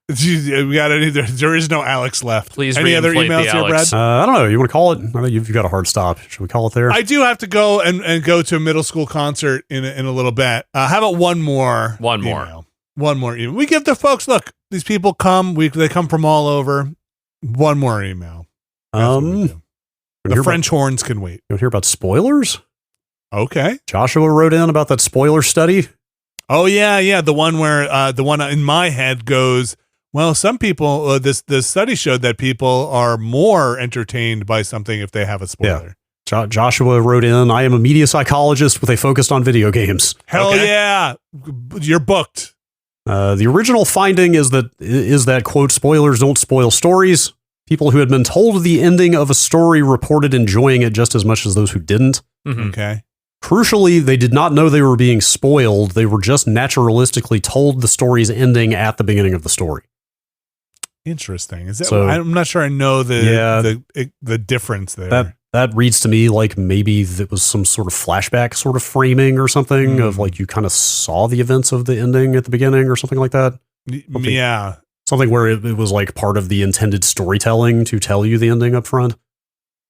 We got there is no Alex left. Please, any other emails here, Brad? I don't know. You want to call it? I know you've got a hard stop. Should we call it there? I do have to go and go to a middle school concert in a little bit. How about one more? One more email. We give the folks, look, these people come. They come from all over. One more email. The French horns can wait. You want to hear about spoilers? Okay. Joshua wrote in about that spoiler study. Oh yeah. The one where the one in my head goes, well, some people, this study showed that people are more entertained by something if they have a spoiler. Yeah. Joshua wrote in, I am a media psychologist with a focus on video games. Hell yeah. You're booked. The original finding is that, quote, spoilers don't spoil stories. People who had been told the ending of a story reported enjoying it just as much as those who didn't. Mm-hmm. Okay. Crucially, they did not know they were being spoiled. They were just naturalistically told the story's ending at the beginning of the story. Interesting. Is that? So, I'm not sure I know the difference there. That reads to me like maybe it was some sort of flashback sort of framing or something of like you kind of saw the events of the ending at the beginning or something like that. Yeah. Something where it was like part of the intended storytelling to tell you the ending up front.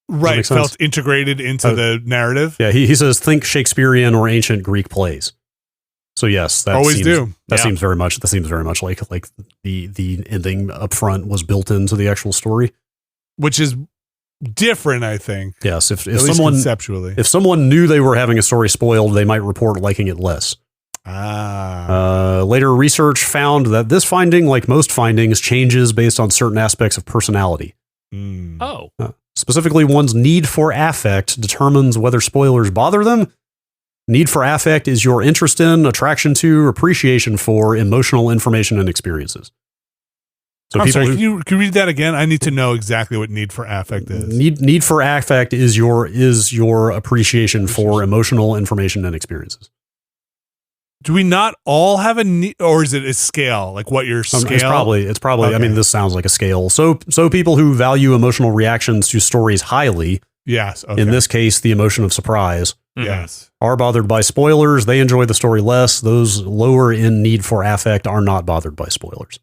Right, felt integrated into the narrative. Yeah, he says think Shakespearean or ancient Greek plays. So yes, that seems very much like the ending up front was built into the actual story, which is different, I think. Yes, if someone knew they were having a story spoiled, they might report liking it less. Later research found that this finding, like most findings, changes based on certain aspects of personality. Specifically, one's need for affect determines whether spoilers bother them. Need for affect is your interest in, attraction to, appreciation for emotional information and experiences. So I'm sorry, can you read that again? I need to know exactly what need for affect is. Need for affect is your appreciation for emotional information and experiences. Do we not all have a need, or is it a scale? Like what your scale? It's probably. Okay. I mean, this sounds like a scale. So people who value emotional reactions to stories highly, yes, okay. In this case, the emotion of surprise, yes, are bothered by spoilers. They enjoy the story less. Those lower in need for affect are not bothered by spoilers.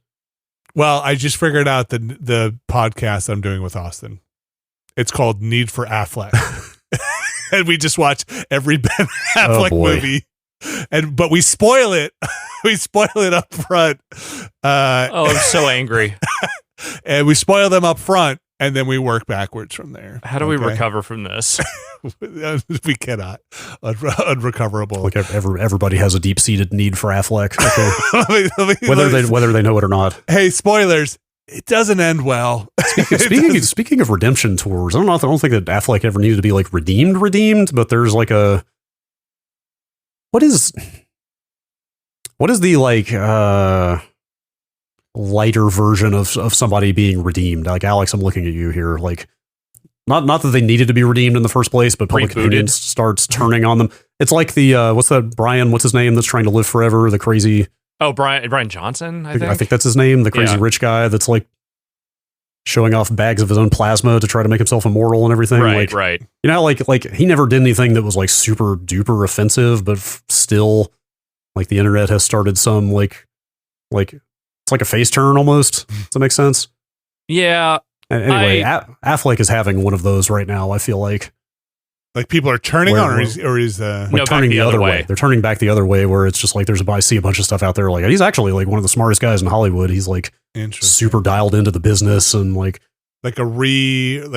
Well, I just figured out the podcast I'm doing with Austin. It's called Need for Affleck, and we just watch every Ben Affleck movie. But we spoil it. We spoil it up front. I'm so angry. And we spoil them up front, and then we work backwards from there. How do we recover from this? We cannot. Unrecoverable. Like everybody has a deep-seated need for Affleck. Okay. Whether they know it or not. Hey, spoilers. It doesn't end well. Speaking of redemption tours, I don't think that Affleck ever needed to be like redeemed, but there's like a. What is the like lighter version of somebody being redeemed? Like Alex, I'm looking at you here. Like not that they needed to be redeemed in the first place, but public opinion starts turning on them. It's like the what's his name that's trying to live forever? The crazy Brian Johnson. I think that's his name. The crazy rich guy that's like showing off bags of his own plasma to try to make himself immortal and everything. Right. You know, like he never did anything that was like super duper offensive, but still, like the internet has started some like it's like a face turn almost. Does that make sense? Yeah. Anyway, Affleck is having one of those right now. I feel like people are turning on, or is turning the other way. They're turning back the other way, where it's just like I see a bunch of stuff out there. Like he's actually like one of the smartest guys in Hollywood. He's like super dialed into the business and like a revisiting,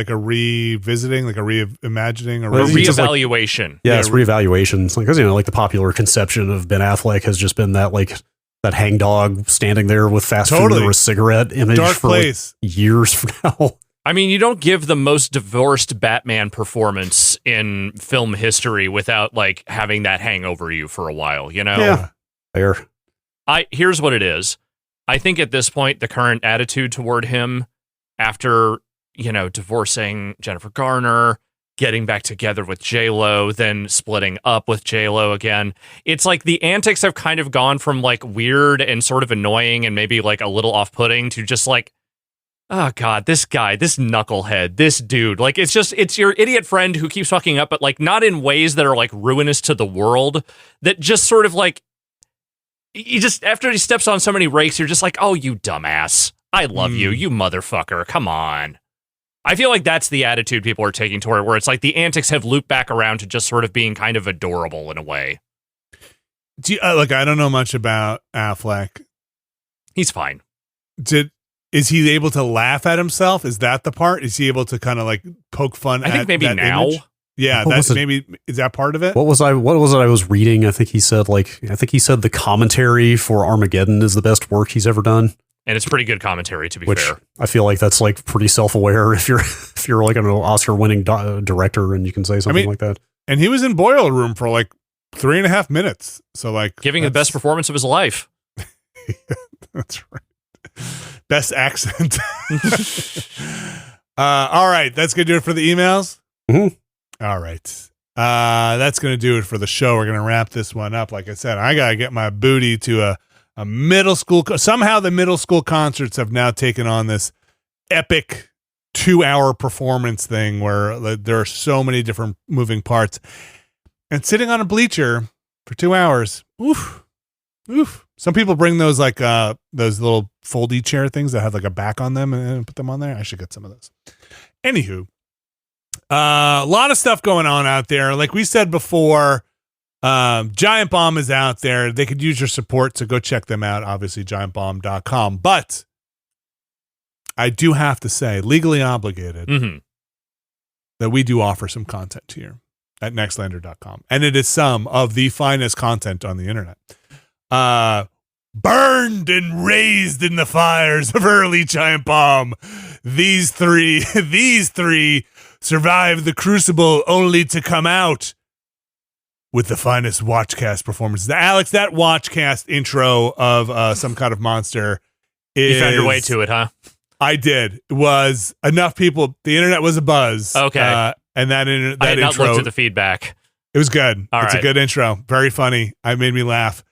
like a reimagining, or reevaluation. It's reevaluation. It's like, because like the popular conception of Ben Affleck has just been that like that hangdog standing there with fast food or a cigarette image for like years from now. I mean, you don't give the most divorced Batman performance in film history without like having that hang over you for a while, you know? Yeah. Fair. Here's what it is. I think at this point, the current attitude toward him after, divorcing Jennifer Garner, getting back together with J-Lo, then splitting up with J-Lo again. It's like the antics have kind of gone from like weird and sort of annoying and maybe like a little off-putting to just like, oh God, this guy, this knucklehead, this dude. Like, it's your idiot friend who keeps fucking up, but like not in ways that are like ruinous to the world, that just sort of like, you just, after he steps on so many rakes, you're just like, oh, you dumbass. I love you, you motherfucker. Come on. I feel like that's the attitude people are taking toward it, where it's like the antics have looped back around to just sort of being kind of adorable in a way. I don't know much about Affleck. He's fine. Is he able to laugh at himself? Is that the part? Is he able to kind of like poke fun? I think maybe that now. Image? Yeah, that's maybe, is that part of it? What was it I was reading? I think he said the commentary for Armageddon is the best work he's ever done. And it's pretty good commentary, to be fair. I feel like that's like pretty self-aware if you're like an Oscar-winning director and you can say something like that. And he was in Boiler Room for like 3.5 minutes. So like giving the best performance of his life. That's right. Best accent. All right, that's gonna do it for the emails. Mm-hmm. All right, that's gonna do it for the show. We're gonna wrap this one up. Like I said, I gotta get my booty to a middle school. Somehow the middle school concerts have now taken on this epic 2-hour performance thing where there are so many different moving parts, and sitting on a bleacher for 2 hours. Oof. Some people bring those like those little foldy chair things that have like a back on them and put them on there. I should get some of those. Anywho, A lot of stuff going on out there. Like we said before, Giant Bomb is out there. They could use your support, so go check them out. Obviously, giantbomb.com. But I do have to say, legally obligated, that we do offer some content here at nextlander.com. And it is some of the finest content on the internet. Burned and raised in the fires of early Giant Bomb. These three survived the crucible only to come out with the finest Watchcast performances. Alex, that Watchcast intro of Some Kind of Monster is... You found your way to it, huh? I did. It was enough people. The internet was a Okay. And that I had not intro... looked at the feedback. It was good. All it's right. a good intro. Very funny. It made me laugh.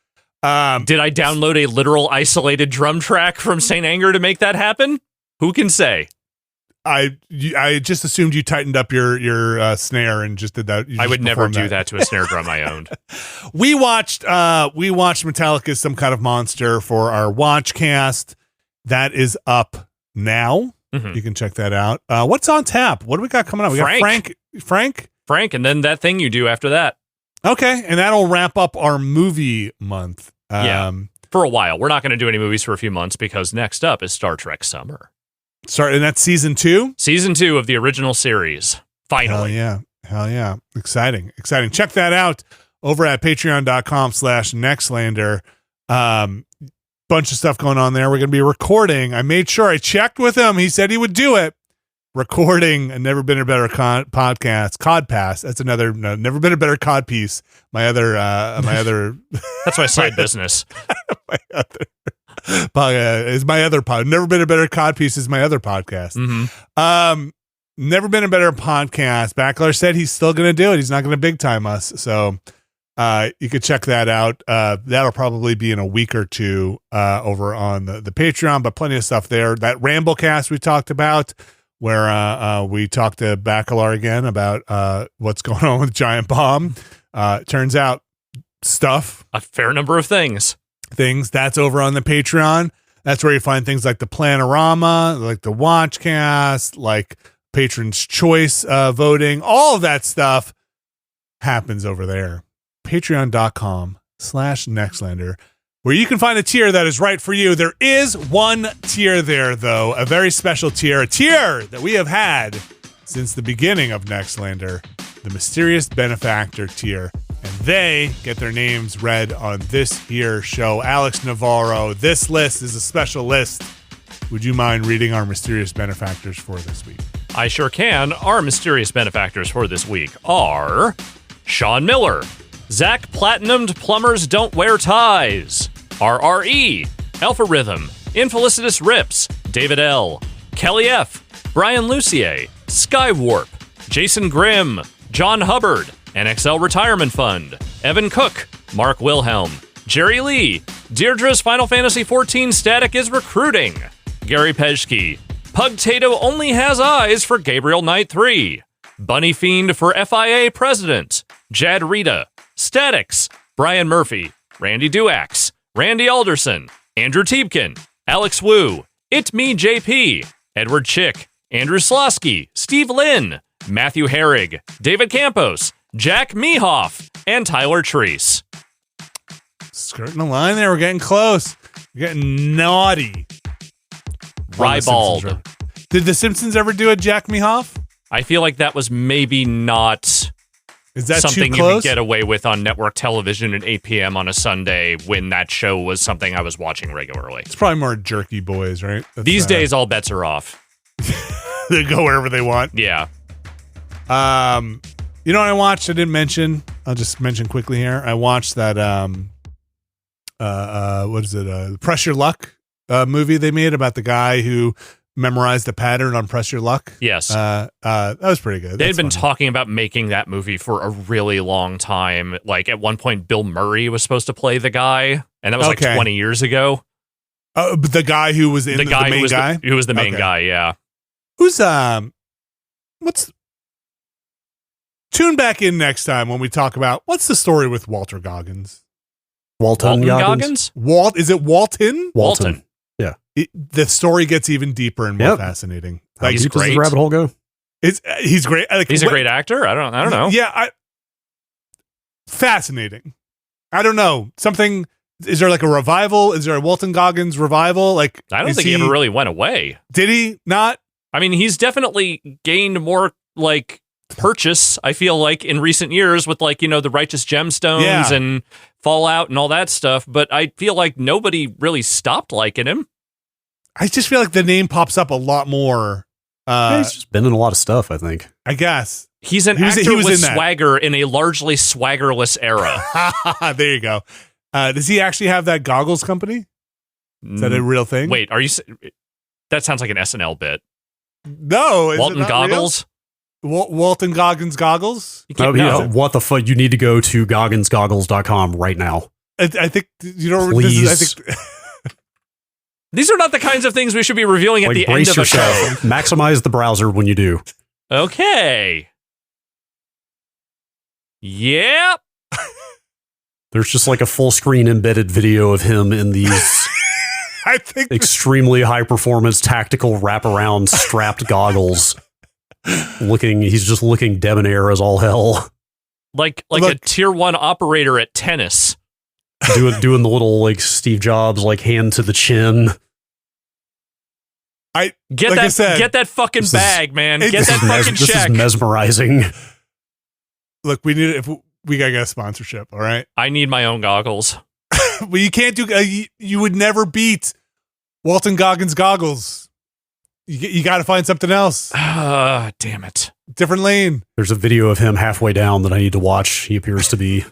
Did I download a literal isolated drum track from St. Anger to make that happen? Who can say? I just assumed you tightened up your snare and just did that. I would never do that to a snare drum I owned. We watched Metallica's Some Kind of Monster for our Watchcast. That is up now. You can check that out. What's on tap? What do we got coming up? We got Frank, and then that thing you do after that. Okay, and that'll wrap up our movie month. For a while. We're not going to do any movies for a few months because next up is Star Trek Summer. And that's season 2? Season 2 of the original series. Finally. Hell yeah. Exciting. Check that out over at patreon.com/Nextlander. Bunch of stuff going on there. We're going to be recording. I made sure I checked with him. He said he would do it. Recording a Never Been a Better podcast. Codpass. That's another Never Been a Better Cod piece. My other That's my side business. my other is my other pod. Never Been a Better Cod piece is my other podcast. Never Been a Better podcast. Backler said he's still going to do it. He's not going to big time us. So you could check that out. That'll probably be in a week or two over on the Patreon, but plenty of stuff there. That Ramblecast we talked about, where we talked to Bacalar again about what's going on with Giant Bomb. Turns out stuff. A fair number of things. That's over on the Patreon. That's where you find things like the Planorama, like the Watchcast, like Patron's Choice voting. All of that stuff happens over there. Patreon.com/Nextlander, where you can find a tier that is right for you. There is one tier there, though, a very special tier, a tier that we have had since the beginning of Nextlander, the Mysterious Benefactor tier. And they get their names read on this here show. Alex Navarro, this list is a special list. Would you mind reading our Mysterious Benefactors for this week? I sure can. Our Mysterious Benefactors for this week are Sean Miller, Zach Platinumed Plumbers Don't Wear Ties, RRE, Alpha Rhythm, Infelicitous Rips, David L., Kelly F., Brian Lucier, Skywarp, Jason Grimm, John Hubbard, NXL Retirement Fund, Evan Cook, Mark Wilhelm, Jerry Lee, Deirdre's Final Fantasy XIV Static is Recruiting, Gary Pejke, Pugtato Only Has Eyes for Gabriel Knight 3, Bunny Fiend for FIA President, Jad Rita, Statics, Brian Murphy, Randy Duax, Randy Alderson, Andrew Tiebkin, Alex Wu, It Me JP, Edward Chick, Andrew Slosky, Steve Lynn, Matthew Herrig, David Campos, Jack Mehoff, and Tyler Treese. Skirting the line there. We're getting close. We're getting naughty. Ribald. Did the Simpsons ever do a Jack Mehoff? I feel like that was maybe not Is that something too you close? could get away with on network television at 8 p.m. on a Sunday when that show was something I was watching regularly. It's probably more Jerky Boys, right? These days, all bets are off. They go wherever they want. Yeah. You know what I watched? I didn't mention. I'll just mention quickly here. I watched that what is it? Press Your Luck movie they made about the guy who memorized the pattern on Press Your Luck. Yes. That was pretty good. They had been talking about making that movie for a really long time. Like at one point, Bill Murray was supposed to play the guy, and that was like 20 years ago. But the guy who was in the main guy? Who was the main guy, yeah. Who's tune back in next time when we talk about what's the story with Walter Goggins. Walton Goggins? Is it Walton? Walton. Yeah. The story gets even deeper and more fascinating. How deep does the rabbit hole go? He's great. Like, He's a great actor. I don't know. Yeah, fascinating. I don't know. Something. Is there like a revival? Is there a Walton Goggins revival? Like, I don't think he ever really went away. Did he not? I mean, he's definitely gained more like purchase, I feel like, in recent years with like, the Righteous Gemstones and Fallout and all that stuff. But I feel like nobody really stopped liking him. I just feel like the name pops up a lot more. He's just been in a lot of stuff, I think. I guess. He's an actor with swagger in a largely swaggerless era. There you go. Does he actually have that goggles company? Is that a real thing? Wait, that sounds like an SNL bit. No. Walton Goggles? Walton Goggins goggles? What the fuck? You need to go to gogginsgoggles.com right now. I think, Please. These are not the kinds of things we should be reviewing at the end of a show. Maximize the browser when you do. Okay. Yep. There's just like a full screen embedded video of him in these I think extremely high performance tactical wraparound strapped goggles. He's just looking debonair as all hell. Like a tier 1 operator at tennis. Doing the little like Steve Jobs like hand to the chin. Get that fucking bag, man. Get that fucking check. This is mesmerizing. Look, we gotta get a sponsorship, all right? I need my own goggles. Well, you can't do. You would never beat Walton Goggins goggles. You got to find something else. Damn it! Different lane. There's a video of him halfway down that I need to watch. He appears to be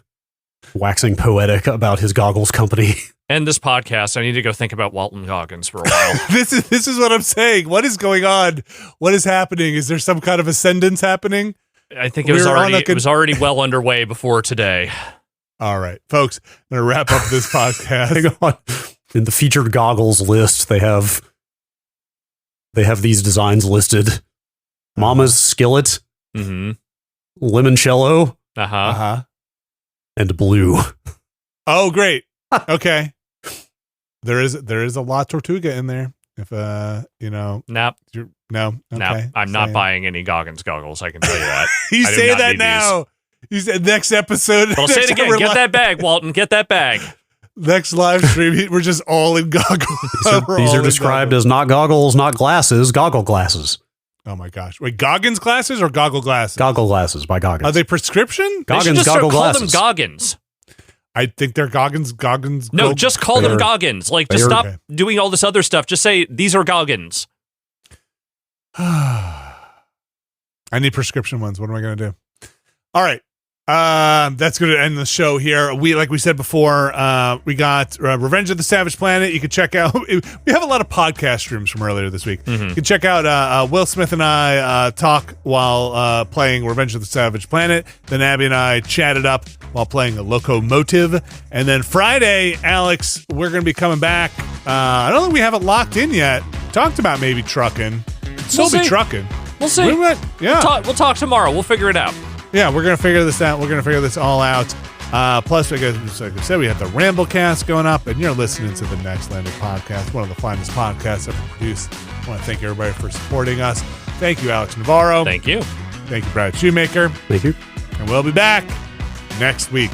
waxing poetic about his goggles company. End this podcast. I need to go think about Walton Goggins for a while. This is what I'm saying. What is going on? What is happening? Is there some kind of ascendance happening? I think it was already well underway before today. All right, folks, I'm going to wrap up this podcast. Hang on. In the featured goggles list, they have these designs listed. Mama's skillet, limoncello, and blue. Oh, great. Okay. There is a La Tortuga in there. If Nope. No. Okay. No, I'm not buying any Goggins goggles. I can tell you that. You say that now. You said next episode. I'll say it again. Get that bag, Walton. Get that bag. Next live stream, we're just all in goggles. These are described as not goggles, not glasses, goggle glasses. Oh my gosh! Wait, Goggins glasses or goggle glasses? Goggle glasses by Goggins. Are they prescription? Goggins goggle glasses. Call them Goggins. I think they're Goggins. No, just call them Goggins. Like, just stop doing all this other stuff. Just say these are Goggins. I need prescription ones. What am I going to do? All right. That's going to end the show here. Like we said before, we got Revenge of the Savage Planet. You can check out. We have a lot of podcast streams from earlier this week. You can check out Will Smith and I talk while playing Revenge of the Savage Planet. Then Abby and I chatted up while playing a Loco Motive. And then Friday, Alex, we're going to be coming back. I don't think we have it locked in yet. Talked about maybe trucking. Still be trucking. We'll see. Yeah. We'll talk tomorrow. We'll figure it out. Yeah, we're going to figure this out. We're going to figure this all out. Plus, like I said, we have the Ramblecast going up, and you're listening to the Nextlander podcast, one of the finest podcasts ever produced. I want to thank everybody for supporting us. Thank you, Alex Navarro. Thank you. Thank you, Brad Shoemaker. Thank you. And we'll be back next week.